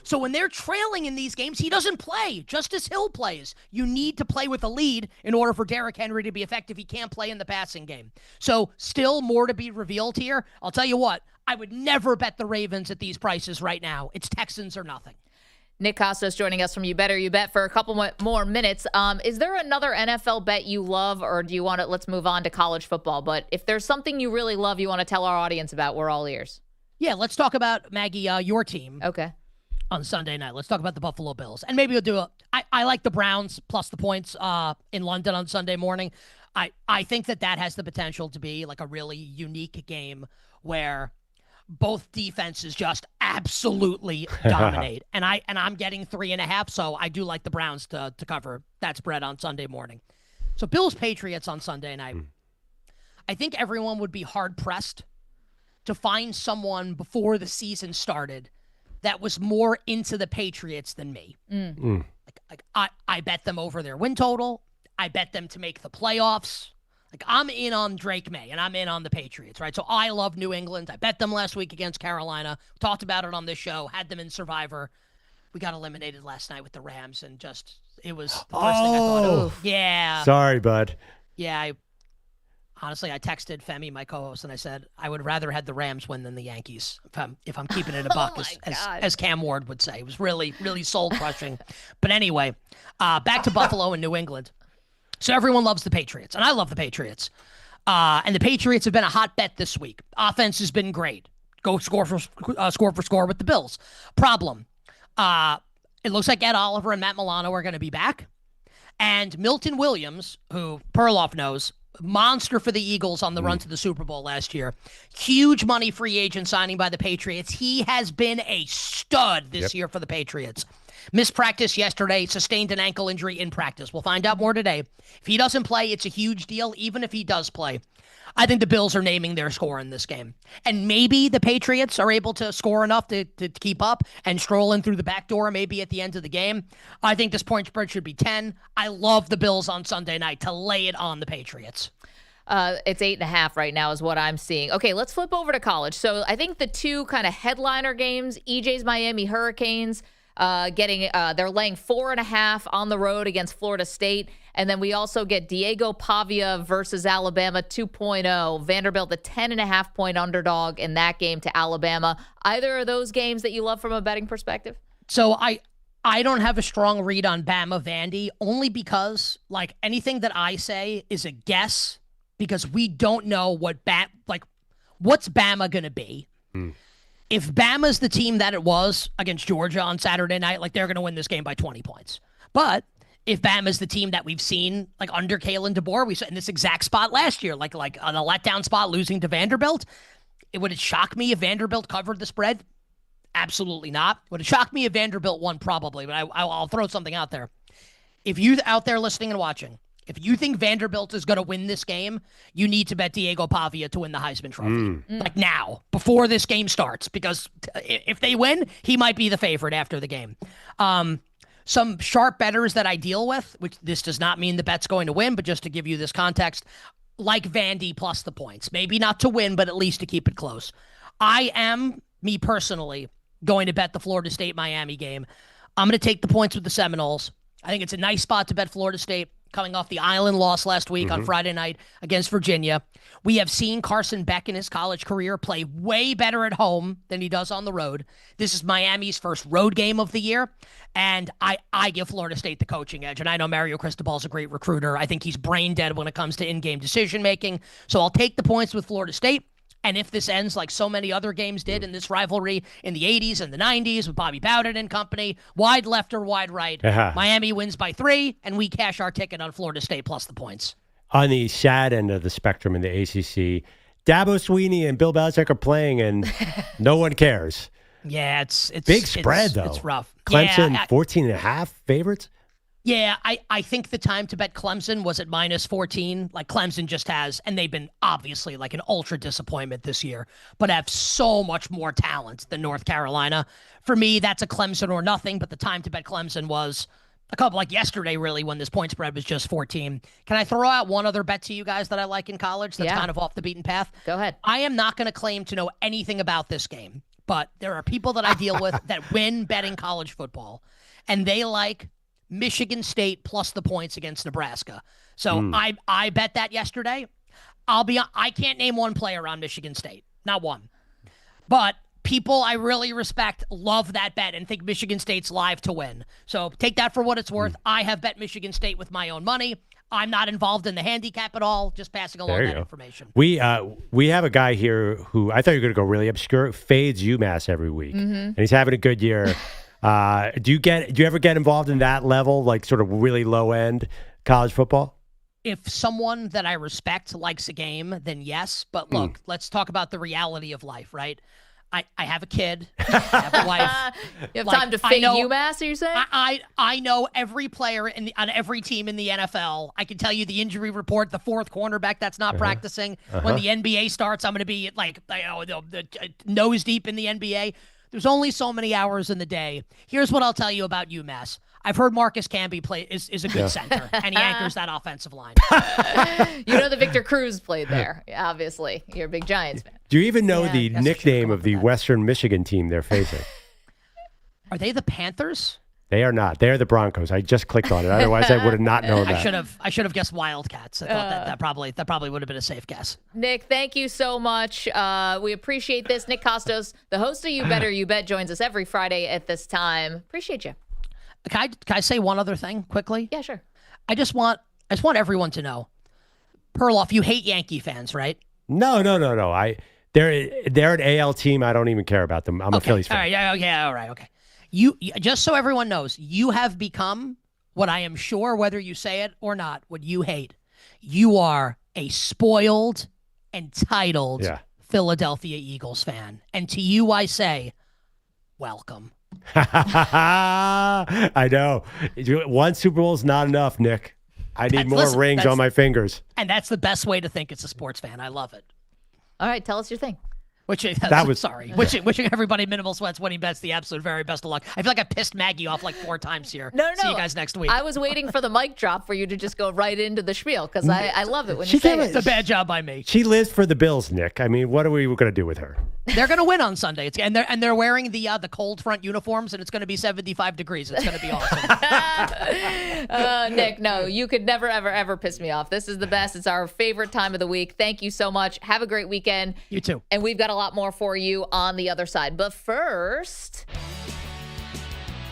So when they're trailing in these games, he doesn't play. Justice Hill plays. You need to play with a lead in order for Derrick Henry to be effective. He can't play in the passing game. So still more to be revealed here. I'll tell you what, I would never bet the Ravens at these prices right now. It's Texans or nothing. Nick Kostos joining us from You Better You Bet for a couple more minutes. Is there another NFL bet you love, or do you want to, let's move on to college football, but if there's something you really love you want to tell our audience about, we're all ears. Yeah, let's talk about, Maggie, your team. Okay. On Sunday night. Let's talk about the Buffalo Bills. And maybe we'll do I like the Browns plus the points in London on Sunday morning. I think that has the potential to be like a really unique game where both defenses just absolutely dominate. and I'm getting 3.5, so I do like the Browns to cover that spread on Sunday morning. So Bills Patriots on Sunday night. I think everyone would be hard pressed to find someone before the season started that was more into the Patriots than me. I bet them over their win total. I bet them to make the playoffs. Like I'm in on Drake May, and I'm in on the Patriots, right? So I love New England. I bet them last week against Carolina. Talked about it on this show. Had them in Survivor. We got eliminated last night with the Rams, and just it was the first thing I thought. Yeah. Sorry, bud. Yeah. Honestly, I texted Femi, my co-host, and I said I would rather had the Rams win than the Yankees. If I'm keeping it a buck, as Cam Ward would say, it was really, really soul crushing. But anyway, back to Buffalo and New England. So everyone loves the Patriots, and I love the Patriots. And the Patriots have been a hot bet this week. Offense has been great. Go score for score with the Bills. Problem: it looks like Ed Oliver and Matt Milano are going to be back, and Milton Williams, who Perloff knows. Monster for the Eagles on the run to the Super Bowl last year. Huge money free agent signing by the Patriots. He has been a stud this year for the Patriots. Missed practice yesterday, sustained an ankle injury in practice. We'll find out more today. If he doesn't play, it's a huge deal, even if he does play. I think the Bills are naming their score in this game. And maybe the Patriots are able to score enough to keep up and stroll in through the back door maybe at the end of the game. I think this point spread should be 10. I love the Bills on Sunday night to lay it on the Patriots. It's 8.5 right now is what I'm seeing. Okay, let's flip over to college. So I think the two kind of headliner games, EJ's Miami Hurricanes, they're laying 4.5 on the road against Florida State. And then we also get Diego Pavia versus Alabama 2.0. Vanderbilt, the 10.5-point underdog in that game to Alabama. Either of those games that you love from a betting perspective? So I don't have a strong read on Bama Vandy, only because like anything that I say is a guess because we don't know what's Bama going to be. If Bama's the team that it was against Georgia on Saturday night, like they're going to win this game by 20 points. But if Bama's the team that we've seen like under Kalen DeBoer, we saw in this exact spot last year, like on a letdown spot losing to Vanderbilt, would it shock me if Vanderbilt covered the spread? Absolutely not. Would it shock me if Vanderbilt won? Probably, but I'll throw something out there. If you out there listening and watching, if you think Vanderbilt is going to win this game, you need to bet Diego Pavia to win the Heisman Trophy. Like now, before this game starts, because if they win, he might be the favorite after the game. Some sharp bettors that I deal with, which this does not mean the bet's going to win, but just to give you this context, like Vandy plus the points. Maybe not to win, but at least to keep it close. I am, me personally, going to bet the Florida State-Miami game. I'm going to take the points with the Seminoles. I think it's a nice spot to bet Florida State coming off the Island loss last week on Friday night against Virginia. We have seen Carson Beck in his college career play way better at home than he does on the road. This is Miami's first road game of the year, and I give Florida State the coaching edge. And I know Mario Cristobal's a great recruiter. I think he's brain dead when it comes to in-game decision-making. So I'll take the points with Florida State. And if this ends like so many other games did in this rivalry in the 80s and the 90s with Bobby Bowden and company, wide left or wide right, Miami wins by 3, and we cash our ticket on Florida State plus the points. On the sad end of the spectrum in the ACC, Dabo Swinney and Bill Belichick are playing, and no one cares. Yeah, it's big spread, though. It's rough. Clemson, yeah, 14.5 favorites? Yeah, I think the time to bet Clemson was at -14. Like Clemson just has, and they've been obviously like an ultra disappointment this year, but have so much more talent than North Carolina. For me, that's a Clemson or nothing, but the time to bet Clemson was a couple like yesterday, really, when this point spread was just 14. Can I throw out one other bet to you guys that I like in college that's kind of off the beaten path? Go ahead. I am not going to claim to know anything about this game, but there are people that I deal with that win betting college football, and they like Michigan State plus the points against Nebraska. So I bet that yesterday. I can't name one player on Michigan State. Not one. But people I really respect love that bet and think Michigan State's live to win. So take that for what it's worth. I have bet Michigan State with my own money. I'm not involved in the handicap at all, just passing along that information. We have a guy here who I thought you were going to go really obscure, fades UMass every week. And he's having a good year. Do you ever get involved in that level, like sort of really low end college football? If someone that I respect likes a game, then yes. But look, let's talk about the reality of life, right? I have a kid. I have a wife. You have time to fade UMass, are you saying? I know every player on every team in the NFL. I can tell you the injury report, the fourth cornerback that's not practicing. When the NBA starts, I'm going to be like the nose deep in the NBA. There's only so many hours in the day. Here's what I'll tell you about UMass. I've heard Marcus Camby is a good center, and he anchors that offensive line. You know that Victor Cruz played there, obviously. You're a big Giants fan. Do you even know the nickname of the Western Michigan team they're facing? Are they the Panthers? They are not. They're the Broncos. I just clicked on it. Otherwise, I would have not known that. I should have guessed Wildcats. I thought that probably would have been a safe guess. Nick, thank you so much. We appreciate this. Nick Kostos, the host of You Better You Bet, joins us every Friday at this time. Appreciate you. Can I say one other thing quickly? Yeah, sure. I just want everyone to know, Perloff, you hate Yankee fans, right? No. They're an AL team. I don't even care about them. I'm a Phillies fan. All right, all right, okay. You just so everyone knows, you have become what I am sure, whether you say it or not, what you hate. You are a spoiled, entitled Philadelphia Eagles fan, and to you I say, welcome. I know. One Super Bowl is not enough, Nick. I need more rings on my fingers. And that's the best way to think it's a sports fan. I love it. All right, tell us your thing. Wishing everybody minimal sweats, winning bets, the absolute very best of luck. I feel like I pissed Maggie off like 4 times here. No. See you guys next week. I was waiting for the mic drop for you to just go right into the spiel because I love it when you say it. It's a bad job by me. She lives for the Bills, Nick. I mean, what are we going to do with her? They're going to win on Sunday. And they're wearing the cold front uniforms, and it's going to be 75 degrees. It's going to be awesome. Nick, no, you could never, ever, ever piss me off. This is the best. It's our favorite time of the week. Thank you so much. Have a great weekend. You too. And we've got a lot more for you on the other side. But first,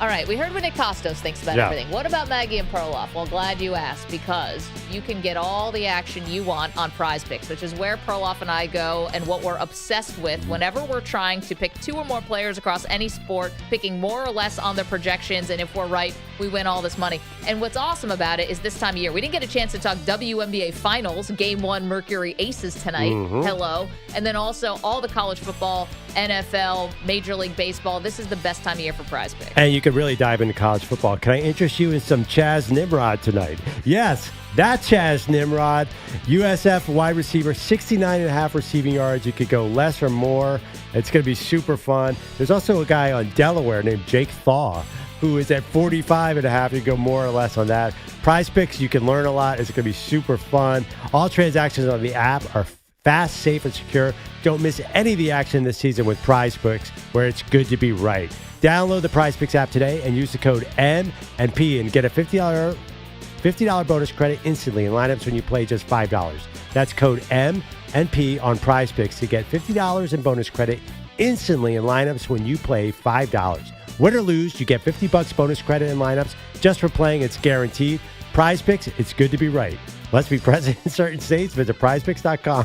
all right, we heard what Nick Kostos thinks about everything. What about Maggie and Perloff? Well, glad you asked, because you can get all the action you want on PrizePicks, which is where Perloff and I go and what we're obsessed with whenever we're trying to pick 2 or more players across any sport, picking more or less on their projections, and if we're right, we win all this money. And what's awesome about it is this time of year, we didn't get a chance to talk WNBA Finals, Game 1 Mercury Aces tonight. Hello. And then also all the college football, NFL, Major League Baseball. This is the best time of year for PrizePicks. And you could really dive into college football. Can I interest you in some Chaz Nimrod tonight? Yes, that Chaz Nimrod, USF wide receiver, 69.5 receiving yards. You could go less or more. It's going to be super fun. There's also a guy on Delaware named Jake Thaw, who is at 45.5. You go more or less on that. PrizePicks, you can learn a lot. It's going to be super fun. All transactions on the app are fast, safe, and secure. Don't miss any of the action this season with PrizePicks, where it's good to be right. Download the PrizePicks app today and use the code M&P and get a $50 bonus credit instantly in lineups when you play just $5. That's code M&P on PrizePicks to get $50 in bonus credit instantly in lineups when you play $5. Win or lose, you get $50 bonus credit in lineups just for playing. It's guaranteed. PrizePicks, it's good to be right. Must be present in certain states. Visit prizepicks.com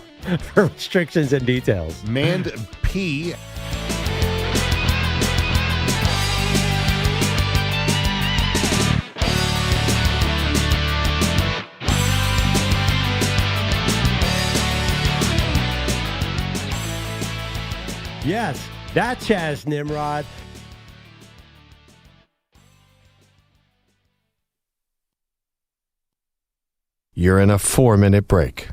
for restrictions and details. Mand P. Yes, that's Chaz Nimrod. You're in a 4-minute break.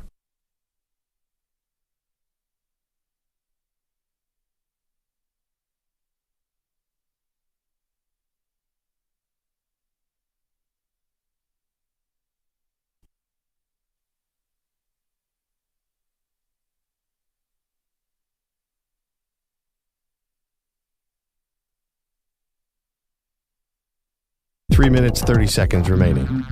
Three minutes, 30 seconds remaining.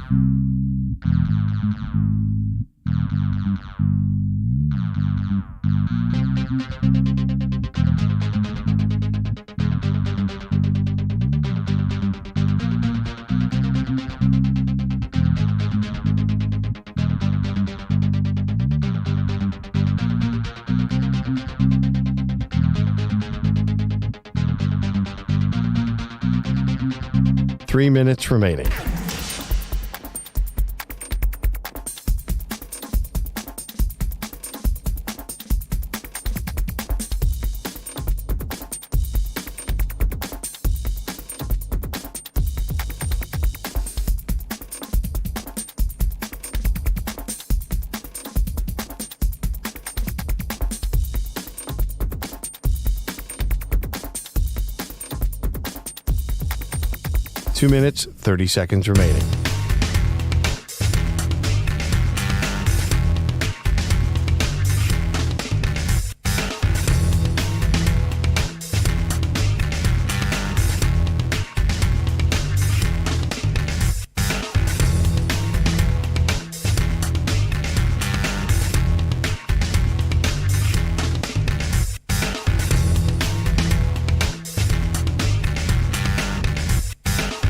Three minutes remaining. Two minutes, 30 seconds remaining.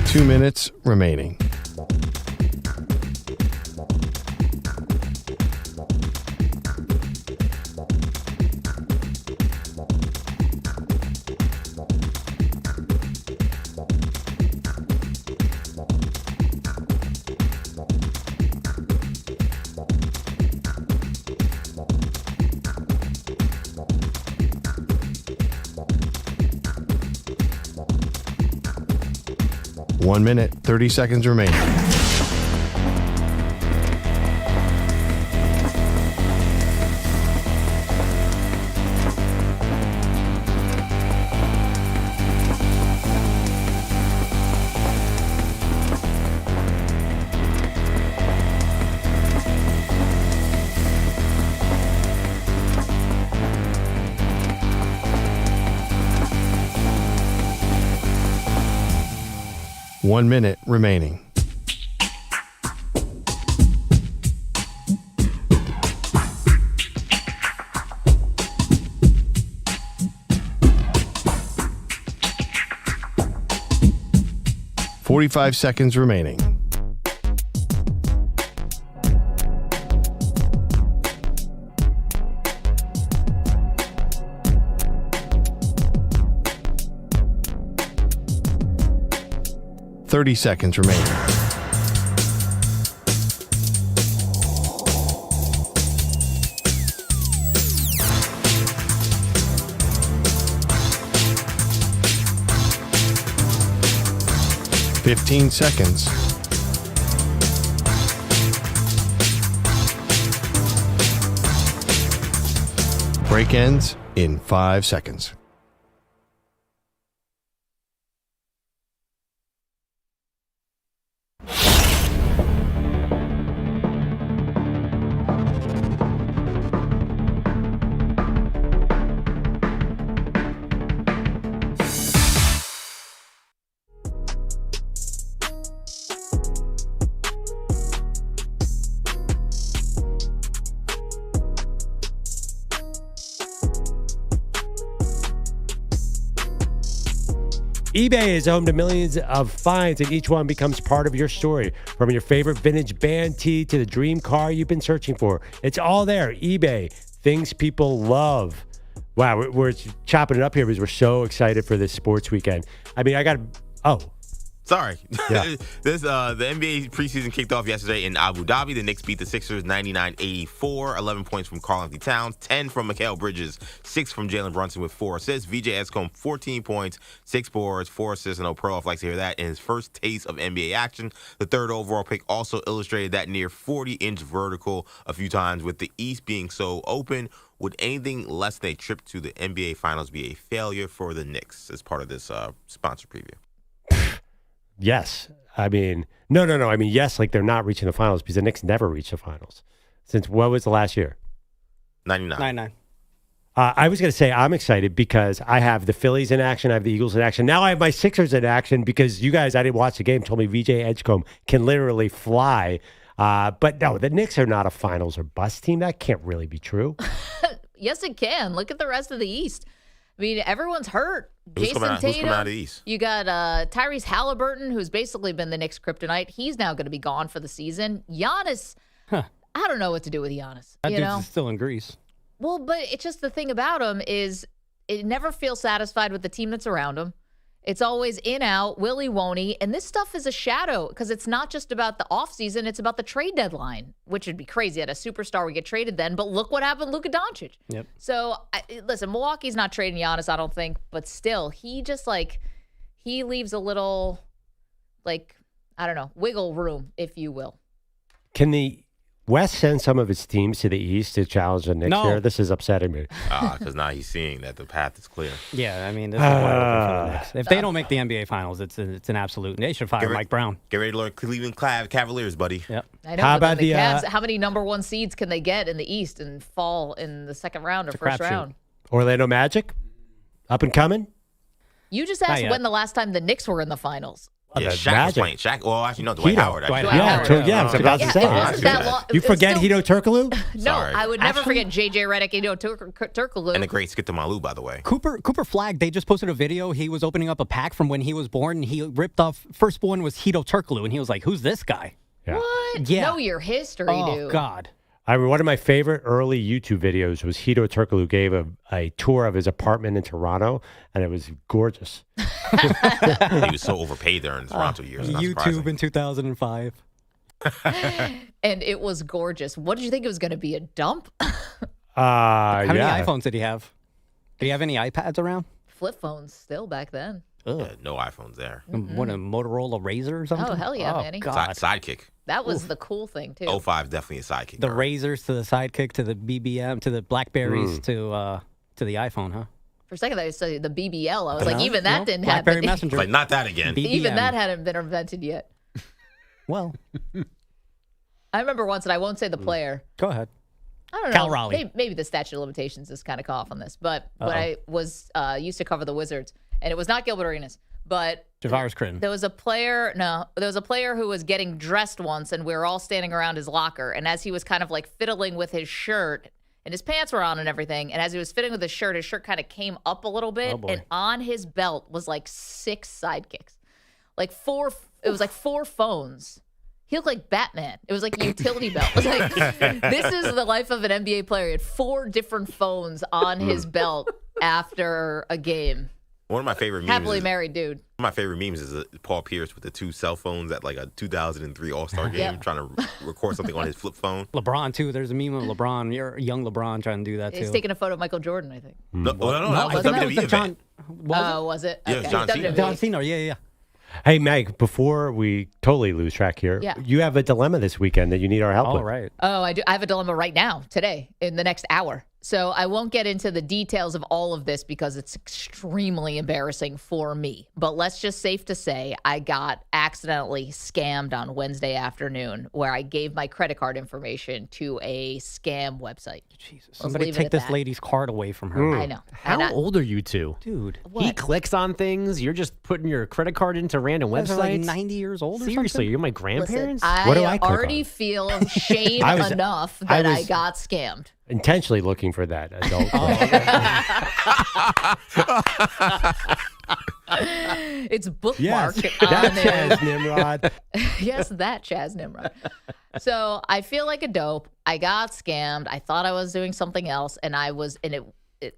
Two minutes remaining. 1 minute, 30 seconds remaining. One minute remaining. .45 seconds remaining. .30 seconds remaining. .15 seconds. Break ends in 5 seconds. eBay is home to millions of finds, and each one becomes part of your story. From your favorite vintage band tee to the dream car you've been searching for, it's all there. eBay, things people love. Wow, we're chopping it up here because we're so excited for this sports weekend. I mean, Sorry. Yeah. The NBA preseason kicked off yesterday in Abu Dhabi. The Knicks beat the Sixers 99-84. 11 points from Karl-Anthony Towns, 10 from Mikal Bridges, 6 from Jalen Brunson with 4 assists. VJ Edgecombe, 14 points, 6 boards, 4 assists. And Perloff likes to hear that in his first taste of NBA action. The third overall pick also illustrated that near 40-inch vertical a few times. With the East being so open, would anything less than a trip to the NBA Finals be a failure for the Knicks as part of this sponsor preview? Yes. I mean, no. I mean, yes, like they're not reaching the finals because the Knicks never reached the finals. Since what was the last year? 99. I was going to say I'm excited because I have the Phillies in action. I have the Eagles in action. Now I have my Sixers in action because you guys, I didn't watch the game, told me VJ Edgecombe can literally fly. But no, the Knicks are not a finals or bust team. That can't really be true. Yes, it can. Look at the rest of the East. I mean, everyone's hurt. Who's coming out of the East? You got Tyrese Halliburton, who's basically been the Knicks' kryptonite. He's now going to be gone for the season. Giannis, I don't know what to do with Giannis. That dude's still in Greece. Well, but it's just the thing about him is it never feels satisfied with the team that's around him. It's always in, out, will he, won't he? And this stuff is a shadow because it's not just about the offseason. It's about the trade deadline, which would be crazy. At a superstar would get traded then. But look what happened to Luka Doncic. Yep. So, listen, Milwaukee's not trading Giannis, I don't think. But still, he just, he leaves a little, wiggle room, if you will. Can the West send some of his teams to the East to challenge the Knicks here? This is upsetting me. Because now he's seeing that the path is clear. Yeah, I mean, this is wide open for the Knicks. If they don't make the NBA Finals, it's an absolute. They should fire Mike Brown. Get ready to learn Cleveland Cavaliers, buddy. Yep. I know. How about the Cavs? How many number one seeds can they get in the East and fall in the second round or first round? Orlando Magic, up and coming. You just asked when the last time the Knicks were in the finals. Yeah, Shaq was playing. Shaq, well, actually, no, Dwight Howard. I was about to say. You forget Hito Turkoglu? No, Sorry. I would never forget J.J. Redick and Turkoglu. And the great Skip to Malou, by the way. Cooper Flagg, they just posted a video. He was opening up a pack from when he was born, and he ripped off, first one was Hito Turkoglu, and he was like, who's this guy? Yeah. What? Yeah. Know your history, dude. Oh, God. I mean, one of my favorite early YouTube videos was Hito Turkoglu gave a tour of his apartment in Toronto, and it was gorgeous. He was so overpaid there in the Toronto years. YouTube in 2005. And it was gorgeous. What did you think it was going to be, a dump? How many iPhones did he have? Did he have any iPads around? Flip phones still back then. Yeah, no iPhones there. What, a Motorola Razr or something? Oh, hell yeah, Manny. God. Sidekick. That was the cool thing, too. 05 definitely a sidekick. The Razors to the Sidekick to the BBM to the Blackberries to the iPhone, huh? For a second, I said the BBL. I was like, even that didn't BlackBerry happen. Messenger. Like, not that again. BBM. Even that hadn't been invented yet. Well. I remember once, and I won't say the player. Go ahead. I don't know. Cal Raleigh. Maybe the statute of limitations is kind of off on this. But when I was used to cover the Wizards, and it was not Gilbert Arenas, but Javaris Critton. There was a player who was getting dressed once, and we were all standing around his locker. And as he was kind of like fiddling with his shirt, and his pants were on and everything, and as he was fiddling with his shirt kind of came up a little bit, and on his belt was like 6 sidekicks. It was like 4 phones. He looked like Batman. It was like a utility belt. It was like, this is the life of an NBA player. He had 4 different phones on his belt after a game. One of my favorite memes. Happily married dude. One of my favorite memes is Paul Pierce with the 2 cell phones at like a 2003 All-Star game, trying to record something on his flip phone. LeBron too. There's a meme of LeBron. You're young LeBron trying to do that too. He's taking a photo of Michael Jordan, I think. No, that was a WWE event. Was it? Yeah, Okay. John Cena. John Cena. Yeah. Hey, Meg, before we totally lose track here, you have a dilemma this weekend that you need our help with. All right. Oh, I do. I have a dilemma right now, today, in the next hour. So I won't get into the details of all of this because it's extremely embarrassing for me. But let's just safe to say I got accidentally scammed on Wednesday afternoon where I gave my credit card information to a scam website. Jesus. Somebody take this lady's card away from her. I know. How old are you two? Dude. He clicks on things. You're just putting your credit card into random websites. Like 90 years old or Seriously, something? you're my grandparents? Listen, What do I click already on? feel shame enough that I got scammed. Intentionally looking for that adult. It's bookmarked. Yes, that Chaz Nimrod. Yes, that Chaz Nimrod. So I feel like a dope. I got scammed. I thought I was doing something else, and I was in it.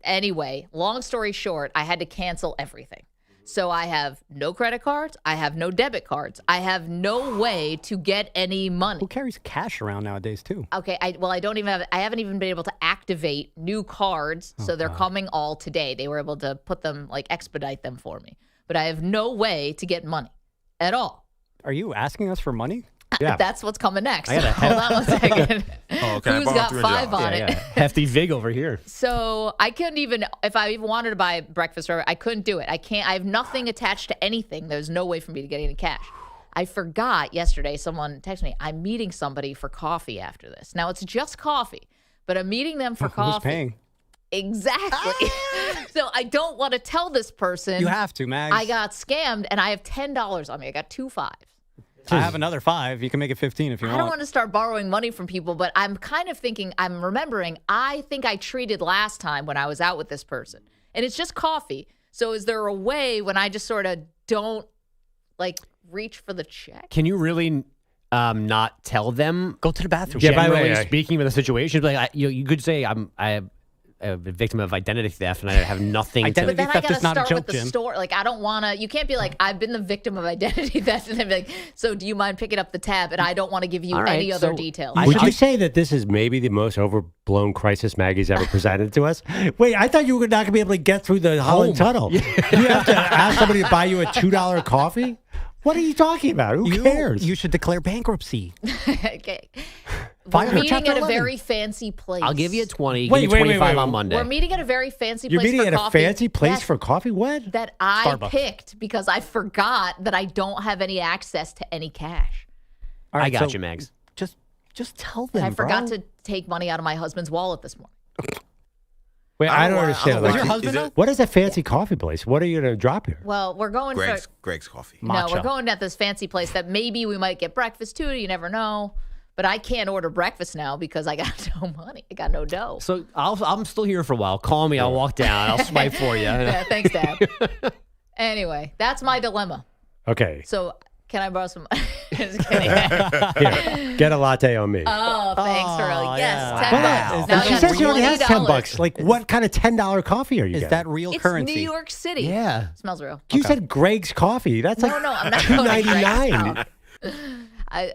Anyway, long story short, I had to cancel everything. So I have no credit cards. I have no debit cards. I have no way to get any money. Who carries cash around nowadays, too? Okay, I haven't even been able to activate new cards, so they're coming all today. They were able to put them, like, expedite them for me. But I have no way to get money at all. Are you asking us for money? Yeah. That's what's coming next. I got a Hold on one second. Okay, Who's got 5 on it? Hefty Vig over here. So I couldn't even, if I even wanted to buy breakfast, I couldn't do it. I have nothing attached to anything. There's no way for me to get any cash. I forgot yesterday, someone texted me, I'm meeting somebody for coffee after this. Now it's just coffee, but I'm meeting them for coffee. Who's paying? Exactly. So I don't want to tell this person. You have to, Mags. I got scammed and I have $10 on me. I got 2 5s. I have another 5. You can make it 15 if you I want. don't want to start borrowing money from people, but I'm kind of thinking, I'm remembering, I think I treated last time when I was out with this person. And it's just coffee. So is there a way when I just sort of don't, like, reach for the check? Can you really not tell them? Go to the bathroom. Yeah, by the way, speaking with the situation, like you could say I'm a victim of identity theft and I have nothing. But then I got to start with the store. Like, I don't want to. You can't be like, I've been the victim of identity theft, and then be like, so do you mind picking up the tab? And I don't want to give you any other details. Would you say that this is maybe the most overblown crisis Maggie's ever presented to us? Wait, I thought you were not going to be able to get through the Holland Tunnel. You have to ask somebody to buy you a $2 coffee? What are you talking about? Who cares? You should declare bankruptcy. Okay. We're meeting at a very fancy place. I'll give you a 20. Give you 25 on Monday. We're meeting at a very fancy place You're meeting for at coffee. a fancy place for coffee? What? That I Starbucks. picked because I forgot that I don't have any access to any cash. All right, I got so you, Mags. Just tell them, And I forgot bro. to take money out of my husband's wallet this morning. Wait, I don't understand. Was your husband What is a fancy coffee place? What are you going to drop here? Well, we're going Greg's Coffee. No, we're going at this fancy place that maybe we might get breakfast too. You never know. But I can't order breakfast now because I got no money. I got no dough. So I'm still here for a while. Call me. I'll walk down. I'll swipe for you. Yeah, thanks, Dad. Anyway, that's my dilemma. Okay. So can I borrow some? Just kidding. Here, get a latte on me. Oh, thanks for really. Yes, $10. Wow. Now She you says she only has $20. $10. Like, what kind of $10 coffee are you getting? Is that real It's currency? New York City. Yeah. Smells real. You said Greg's Coffee. That's like No, I'm not going to $2.99.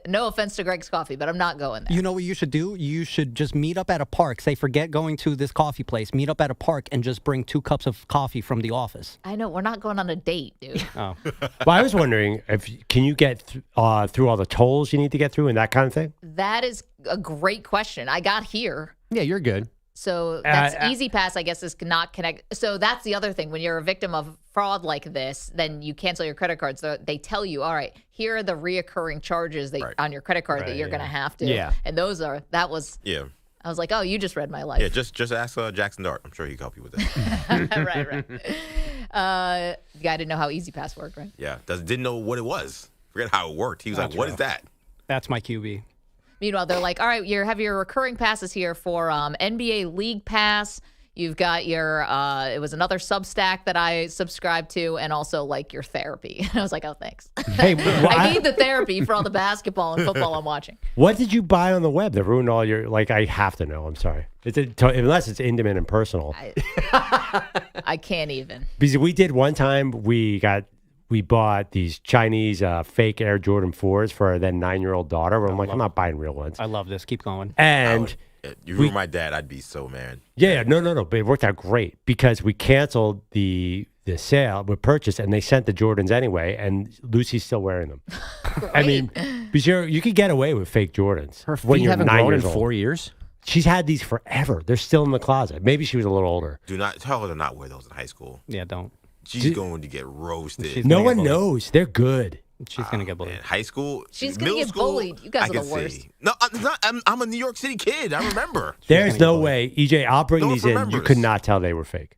No offense to Greg's Coffee, but I'm not going there. You know what you should do? You should just meet up at a park. Say, forget going to this coffee place. Meet up at a park and just bring 2 cups of coffee from the office. I know. We're not going on a date, dude. Oh. Well, I was wondering, can you get through all the tolls you need to get through and that kind of thing? That is a great question. I got here. Yeah, you're good. So that's Easy Pass, I guess, is not connect. So that's the other thing. When you're a victim of fraud like this, then you cancel your credit cards. They tell you, all right, here are the reoccurring charges on your credit card that you're going to have to. Yeah. And that was. Yeah. I was like, oh, you just read my life. Yeah, just ask Jackson Dart. I'm sure he can help you with that. Right. The guy didn't know how Easy Pass worked, right? Yeah, didn't know what it was. Forget how it worked. He was like, what is that? That's my QB. Meanwhile, they're like, all right, you have your recurring passes here for NBA League Pass. You've got your, it was another Substack that I subscribed to, and also like your therapy. And I was like, oh, thanks. Hey, I need the therapy for all the basketball and football I'm watching. What did you buy on the web that ruined all your, like, I have to know. I'm sorry. Unless it's intimate and personal. I can't even. Because we did one time, we bought these Chinese fake Air Jordan 4s for our then 9-year-old daughter. Where I'm like, I'm not buying real ones. I love this. Keep going. And you were my dad, I'd be so mad. Yeah, no. But it worked out great because we canceled the sale, we purchased, and they sent the Jordans anyway. And Lucy's still wearing them. I mean, because you could get away with fake Jordans. Her feet when you're haven't 9 grown in years old. 4 years. She's had these forever. They're still in the closet. Maybe she was a little older. Do not tell her to not wear those in high school. Yeah, don't. She's going to get roasted. No one knows. They're good. She's going to get bullied. Man, high school, She's going to get school, bullied. You guys I are the can worst. see. No, I'm a New York City kid. I remember. There's no way. EJ, I'll bring Those these in. You remembers. could not tell they were fake.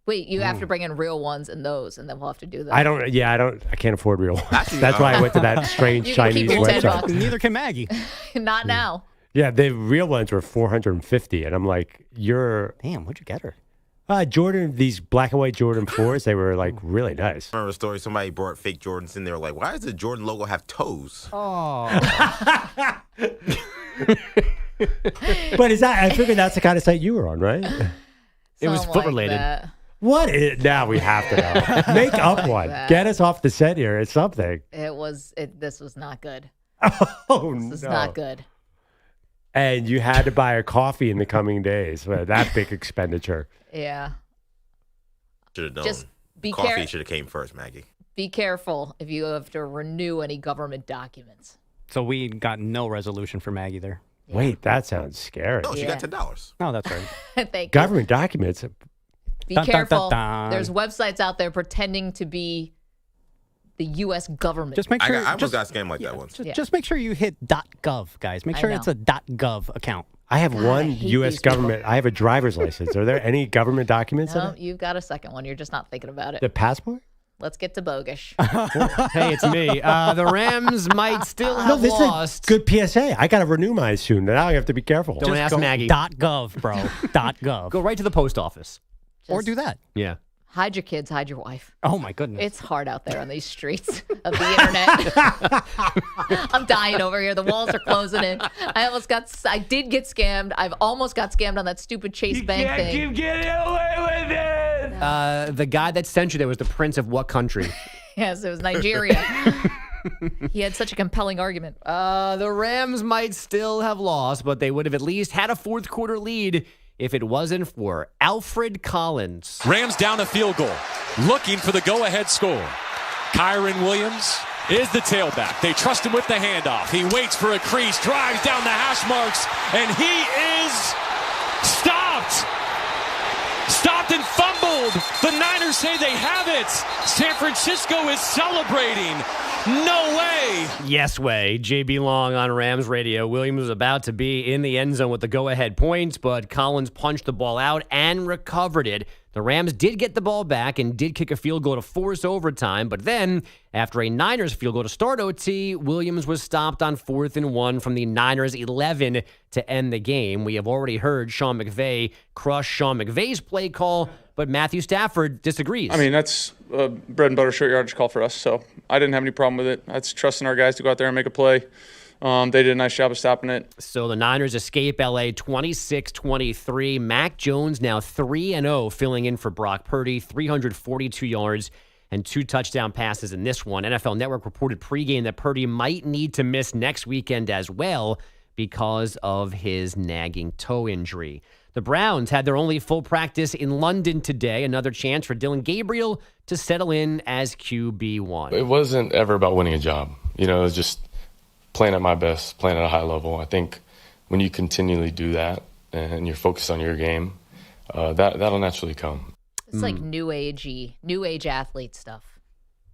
Wait, you have to bring in real ones and those, and then we'll have to do that. I can't afford real ones. That's why I went to that strange You can keep Chinese your $10. website. Neither can Maggie. Not now. Yeah, the real ones were $450, and I'm like, Damn, what'd you get her? Jordan, these black and white Jordan 4s, they were like really nice. I remember a story. Somebody brought fake Jordans in. They were like, "Why does the Jordan logo have toes?" Oh. But I figured that's the kind of site you were on, right? It was foot related. What? Now we have to know. Make up one. Get us off the set here. It's something. This was not good. Oh, This is not good. And you had to buy a coffee in the coming days. That big expenditure. Yeah. Should have known. Just be Coffee should have came first, Maggie. Be careful if you have to renew any government documents. So we got no resolution for Maggie there. Wait, that sounds scary. No, she got $10. No, that's right. Thank Government documents. Be careful. There's websites out there pretending to be the U.S. government. Just make sure. I almost got scammed like that once. Just make sure you hit .gov, guys. Make sure it's a .gov account. I have one hate U.S. these people. government. I have a driver's license. Are there any government documents? No, in it? you've got a second one. You're just not thinking about it. The passport? Let's get to Bogusch. Hey, it's me. The Rams might still have this lost. is a good PSA. I got to renew mine soon. Now I have to be careful. Don't ask Maggie. .gov, bro. .gov. Go right to the post office. Or do that. Yeah. Hide your kids, hide your wife. Oh, my goodness. It's hard out there on these streets of the internet. I'm dying over here. The walls are closing in. I did get scammed. I've almost got scammed on that stupid Chase Bank thing. keep getting away with it. The guy that sent you there was the prince of what country? Yes, it was Nigeria. He had such a compelling argument. The Rams might still have lost, but they would have at least had a fourth quarter lead if it wasn't for Alfred Collins. Rams down a field goal, looking for the go-ahead score. Kyron Williams is the tailback. They trust him with the handoff. He waits for a crease, drives down the hash marks, and he is stopped. Stopped and fumbled. The Niners say they have it. San Francisco is celebrating. No way. Yes way. JB Long on Rams radio. Williams was about to be in the end zone with the go-ahead points, but Collins punched the ball out and recovered it. The Rams did get the ball back and did kick a field goal to force overtime, but then after a Niners field goal to start OT, Williams was stopped on 4th and 1 from the Niners 11 to end the game. We have already heard Sean McVay crush Sean McVay's play call, but Matthew Stafford disagrees. I mean, that's a bread and butter short yardage call for us, so I didn't have any problem with it. That's trusting our guys to go out there and make a play. They did a nice job of stopping it. So the Niners escape L.A. 26-23. Mac Jones now 3-0, filling in for Brock Purdy, 342 yards and 2 touchdown passes in this one. NFL Network reported pregame that Purdy might need to miss next weekend as well because of his nagging toe injury. The Browns had their only full practice in London today. Another chance for Dylan Gabriel to settle in as QB1. It wasn't ever about winning a job. It was just playing at my best, playing at a high level. I think when you continually do that and you're focused on your game, that'll naturally come. It's like new age athlete stuff.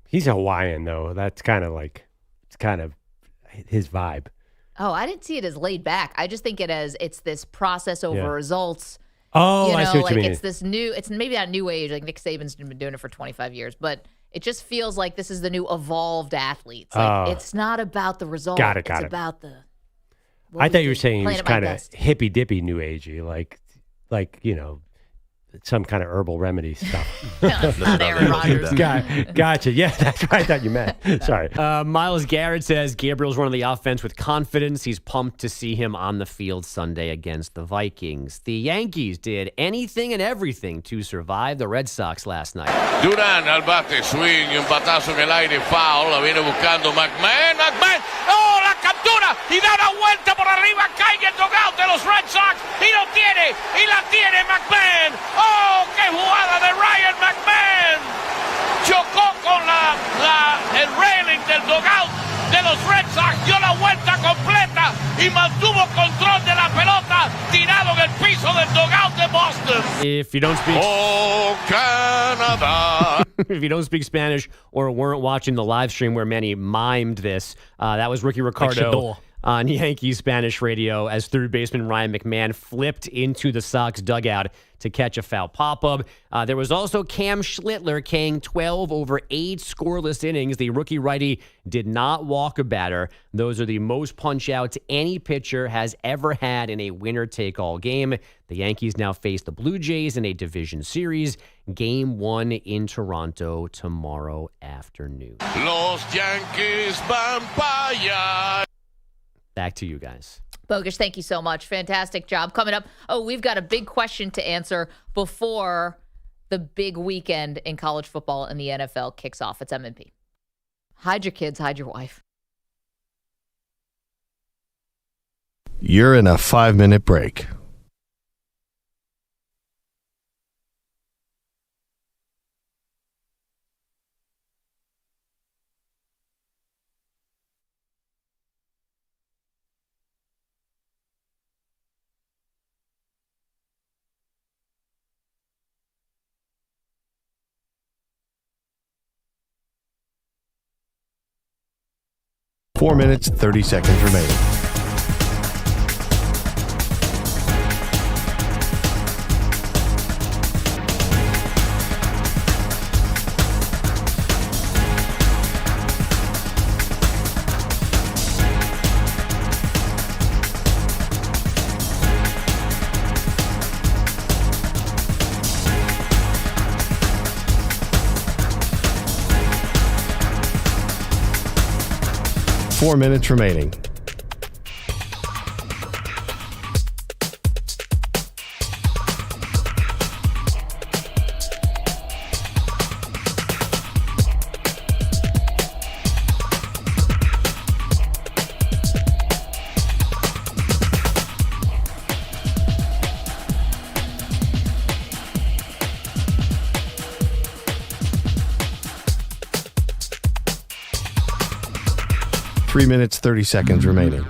He's Hawaiian, though. That's kind of his vibe. Oh, I didn't see it as laid back. I just think it's this process over results. Oh, I see what you mean. It's maybe not new age. Like Nick Saban's been doing it for 25 years, but it just feels like this is the new evolved athletes. It's not about the result. Got it. It's about the. I thought you were saying he was kind of hippy dippy new agey, like some kind of herbal remedy stuff. Not Aaron Rodgers. Gotcha. Yeah, that's what I thought you meant. Sorry. Miles Garrett says Gabriel's running the offense with confidence. He's pumped to see him on the field Sunday against the Vikings. The Yankees did anything and everything to survive the Red Sox last night. Durán al bate, swing y un batazo en el aire, foul, la viene buscando McMahon, ¡oh, la captura! Y da una vuelta por arriba, cae en el dugout de los Red Sox, y lo tiene, y la tiene McMahon. ¡Oh, qué jugada de Ryan McMahon! Chocó con el railing del dugout de los Red Sox, dio la vuelta completa y mantuvo control de la pelota tirado en el piso del dugout de Boston. If you don't speak... Oh, Canada! If you don't speak Spanish or weren't watching the live stream where many mimed this, that was Ricky Ricardo on Yankees Spanish radio as third baseman Ryan McMahon flipped into the Sox dugout to catch a foul pop-up. There was also Cam Schlittler carrying 12 over 8 scoreless innings. The rookie righty did not walk a batter. Those are the most punch-outs any pitcher has ever had in a winner-take-all game. The Yankees now face the Blue Jays in a division series. Game 1 in Toronto tomorrow afternoon. Los Yankees van para allá. Back to you guys. Bogusch, thank you so much. Fantastic job. Coming up, we've got a big question to answer before the big weekend in college football and the NFL kicks off. It's M&P. Hide your kids, hide your wife. You're in a 5-minute break. Four minutes, 30 seconds remaining. Four minutes remaining. Three minutes, 30 seconds remaining.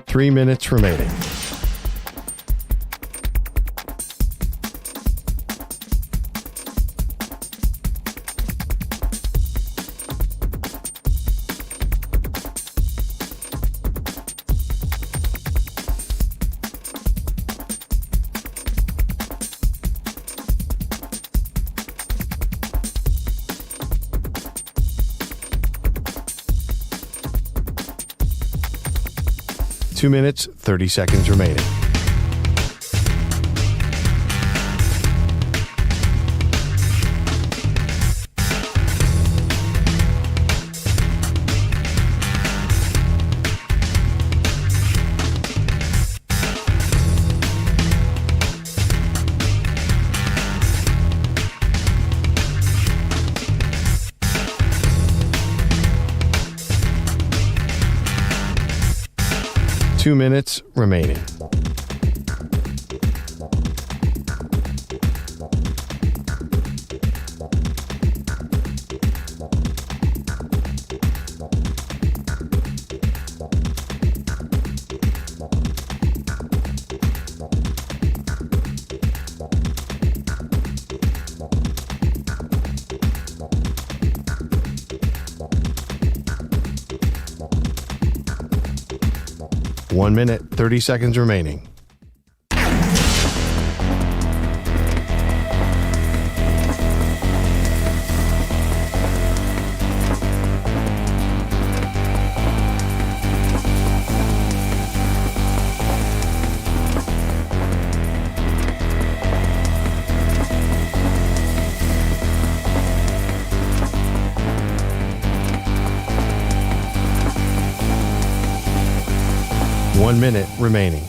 Three minutes remaining. Two minutes, 30 seconds remaining. Two minutes remaining. One minute, 30 seconds remaining. One minute remaining.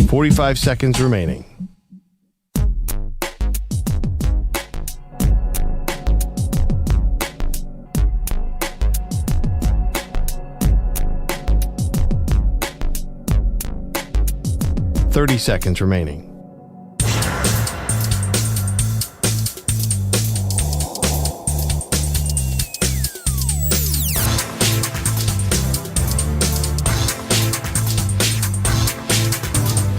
.45 seconds remaining. 30 seconds remaining.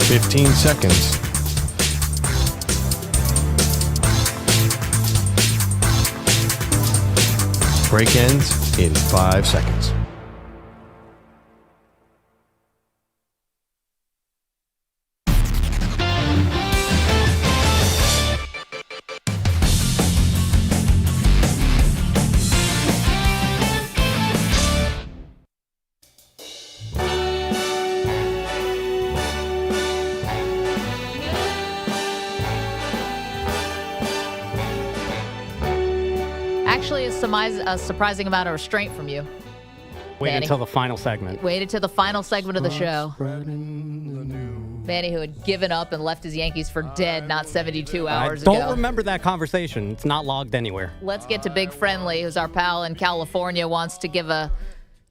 Fifteen seconds. Break ends in 5 seconds. Actually, a surprising amount of restraint from you. Wait Manny. until the final segment. Waited till the final segment of the show. Manny, who had given up and left his Yankees for dead not 72 hours I ago. don't remember that conversation. It's not logged anywhere. Let's get to Big Friendly, who's our pal in California, wants to give a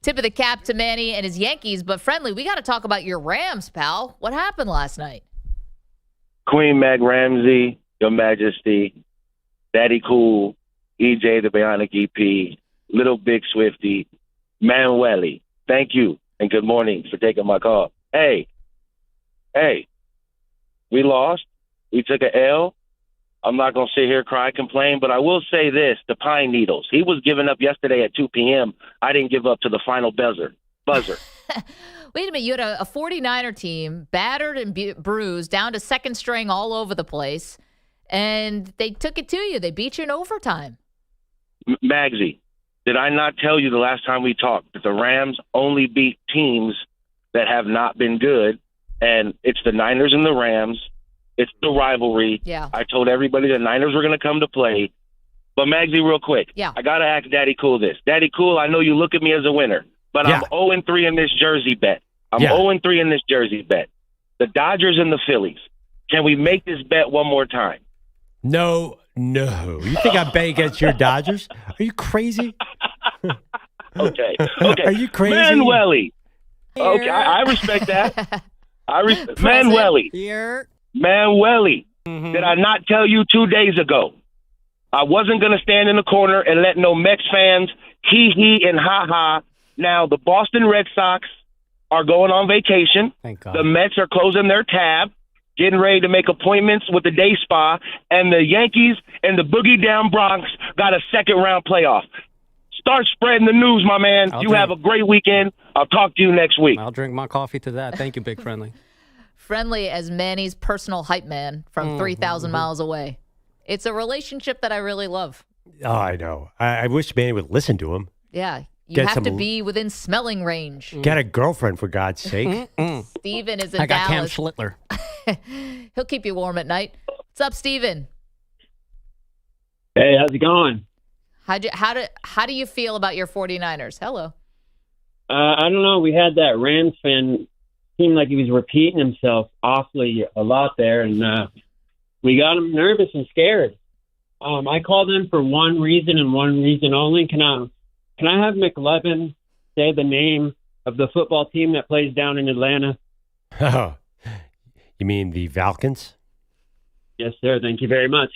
tip of the cap to Manny and his Yankees. But Friendly, we got to talk about your Rams, pal. What happened last night? Queen Meg Ramsey, Your Majesty, Daddy Cool, EJ the Bionic EP, Little Big Swifty, Manueli, thank you and good morning for taking my call. Hey, we lost. We took a L. I'm not going to sit here, cry, complain, but I will say this, the Pine Needles. He was giving up yesterday at 2 p.m. I didn't give up to the final buzzer. Wait a minute. You had a 49er team, battered and bruised, down to second string all over the place, and they took it to you. They beat you in overtime. Magsy, did I not tell you the last time we talked that the Rams only beat teams that have not been good, and it's the Niners and the Rams. It's the rivalry. Yeah. I told everybody the Niners were going to come to play. But Magsy, real quick, I got to ask Daddy Cool this. Daddy Cool, I know you look at me as a winner, but I'm 0-3 in this jersey bet. I'm 0-3 in this jersey bet. The Dodgers and the Phillies. Can we make this bet one more time? No. You think I'm betting against your Dodgers? Are you crazy? Okay. Are you crazy? Manueli. Okay, I respect that. Manueli. Manueli. Did I not tell you 2 days ago? I wasn't going to stand in the corner and let no Mets fans hee and ha. Now, the Boston Red Sox are going on vacation. Thank God. The Mets are closing their tab, getting ready to make appointments with the day spa, and the Yankees and the Boogie Down Bronx got a second-round playoff. Start spreading the news, my man. Have a great weekend. I'll talk to you next week. I'll drink my coffee to that. Thank you, Big Friendly. Friendly as Manny's personal hype man from 3,000 miles away. It's a relationship that I really love. Oh, I know. I wish Manny would listen to him. Yeah. You have to be within smelling range. Get a girlfriend, for God's sake. Steven is in I got Dallas. Cam Schlittler. He'll keep you warm at night. What's up, Steven? Hey, how's it going? How do you feel about your 49ers? Hello. I don't know. We had that Rams fan seemed like he was repeating himself awfully a lot there, and we got him nervous and scared. I called in for one reason and one reason only. Can I have McLevin say the name of the football team that plays down in Atlanta? Oh, you mean the Falcons? Yes, sir. Thank you very much.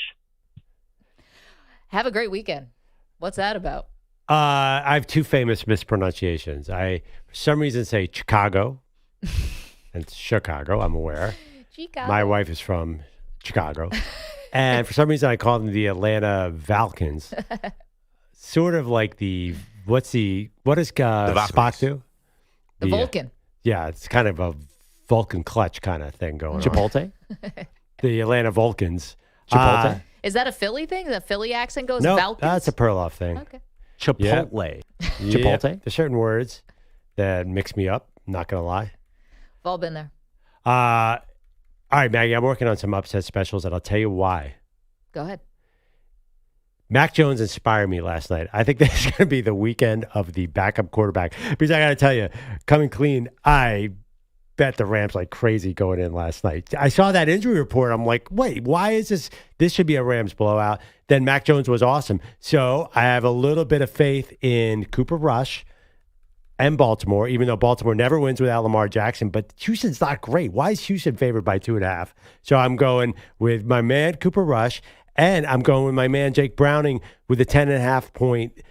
Have a great weekend. What's that about? I have two famous mispronunciations. I, for some reason, say Chicago. And it's Chicago, I'm aware. Chicago. My wife is from Chicago. And for some reason, I call them the Atlanta Falcons. Sort of like what does Spock do? The Vulcan. Yeah, it's kind of a Vulcan clutch kind of thing going Chipotle? on. The Atlanta Vulcans. Chipotle? Is that a Philly thing? The Philly accent goes No, Falcons? that's a Perloff thing. Okay. Chipotle. Yeah. Chipotle? There's certain words that mix me up, not going to lie. We've all been there. All right, Maggie, I'm working on some upset specials, and I'll tell you why. Go ahead. Mac Jones inspired me last night. I think this is going to be the weekend of the backup quarterback. Because I got to tell you, coming clean, I bet the Rams like crazy going in last night. I saw that injury report. I'm like, wait, why is this? This should be a Rams blowout. Then Mac Jones was awesome. So I have a little bit of faith in Cooper Rush. and Baltimore, even though Baltimore never wins without Lamar Jackson. But Houston's not great. Why is Houston favored by 2.5? So I'm going with my man Cooper Rush, and I'm going with my man Jake Browning with a 10.5 point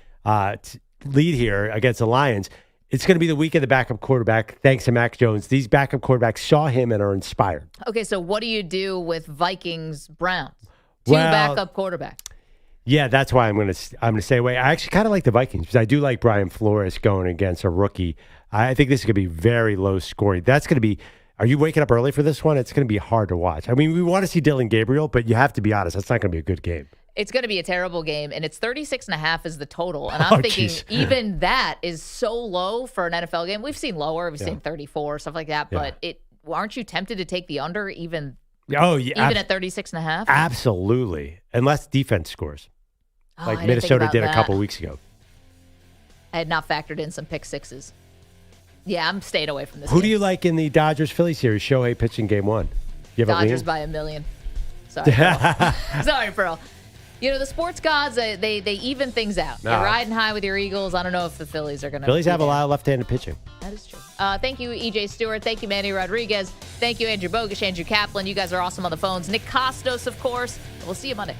lead here against the Lions. It's going to be the week of the backup quarterback, thanks to Mac Jones. These backup quarterbacks saw him and are inspired. Okay, so what do you do with Vikings-Browns? Two backup quarterbacks. Yeah, that's why I'm going to stay away. I actually kind of like the Vikings because I do like Brian Flores going against a rookie. I think this is going to be very low scoring. That's going to be. Are you waking up early for this one? It's going to be hard to watch. I mean, we want to see Dylan Gabriel, but you have to be honest. That's not going to be a good game. It's going to be a terrible game, and it's 36.5 is the total. And I'm thinking even that is so low for an NFL game. We've seen lower. We've seen 34, stuff like that. But aren't you tempted to take the under even at 36.5? Absolutely. Unless defense scores. Oh, like Minnesota did a couple weeks ago. I had not factored in some pick sixes. Yeah, I'm staying away from this Who game. do you like in the Dodgers-Philly series? Shohei pitching game 1. You have Dodgers a by a million. Sorry, Pearl. Sorry, Pearl. You know, the sports gods, they even things out. No. You're riding high with your Eagles. I don't know if the Phillies are going to. Phillies have a lot of left-handed pitching. That is true. Thank you, EJ Stewart. Thank you, Manny Rodriguez. Thank you, Andrew Bogusch, Andrew Kaplan. You guys are awesome on the phones. Nick Kostos, of course. We'll see you Monday.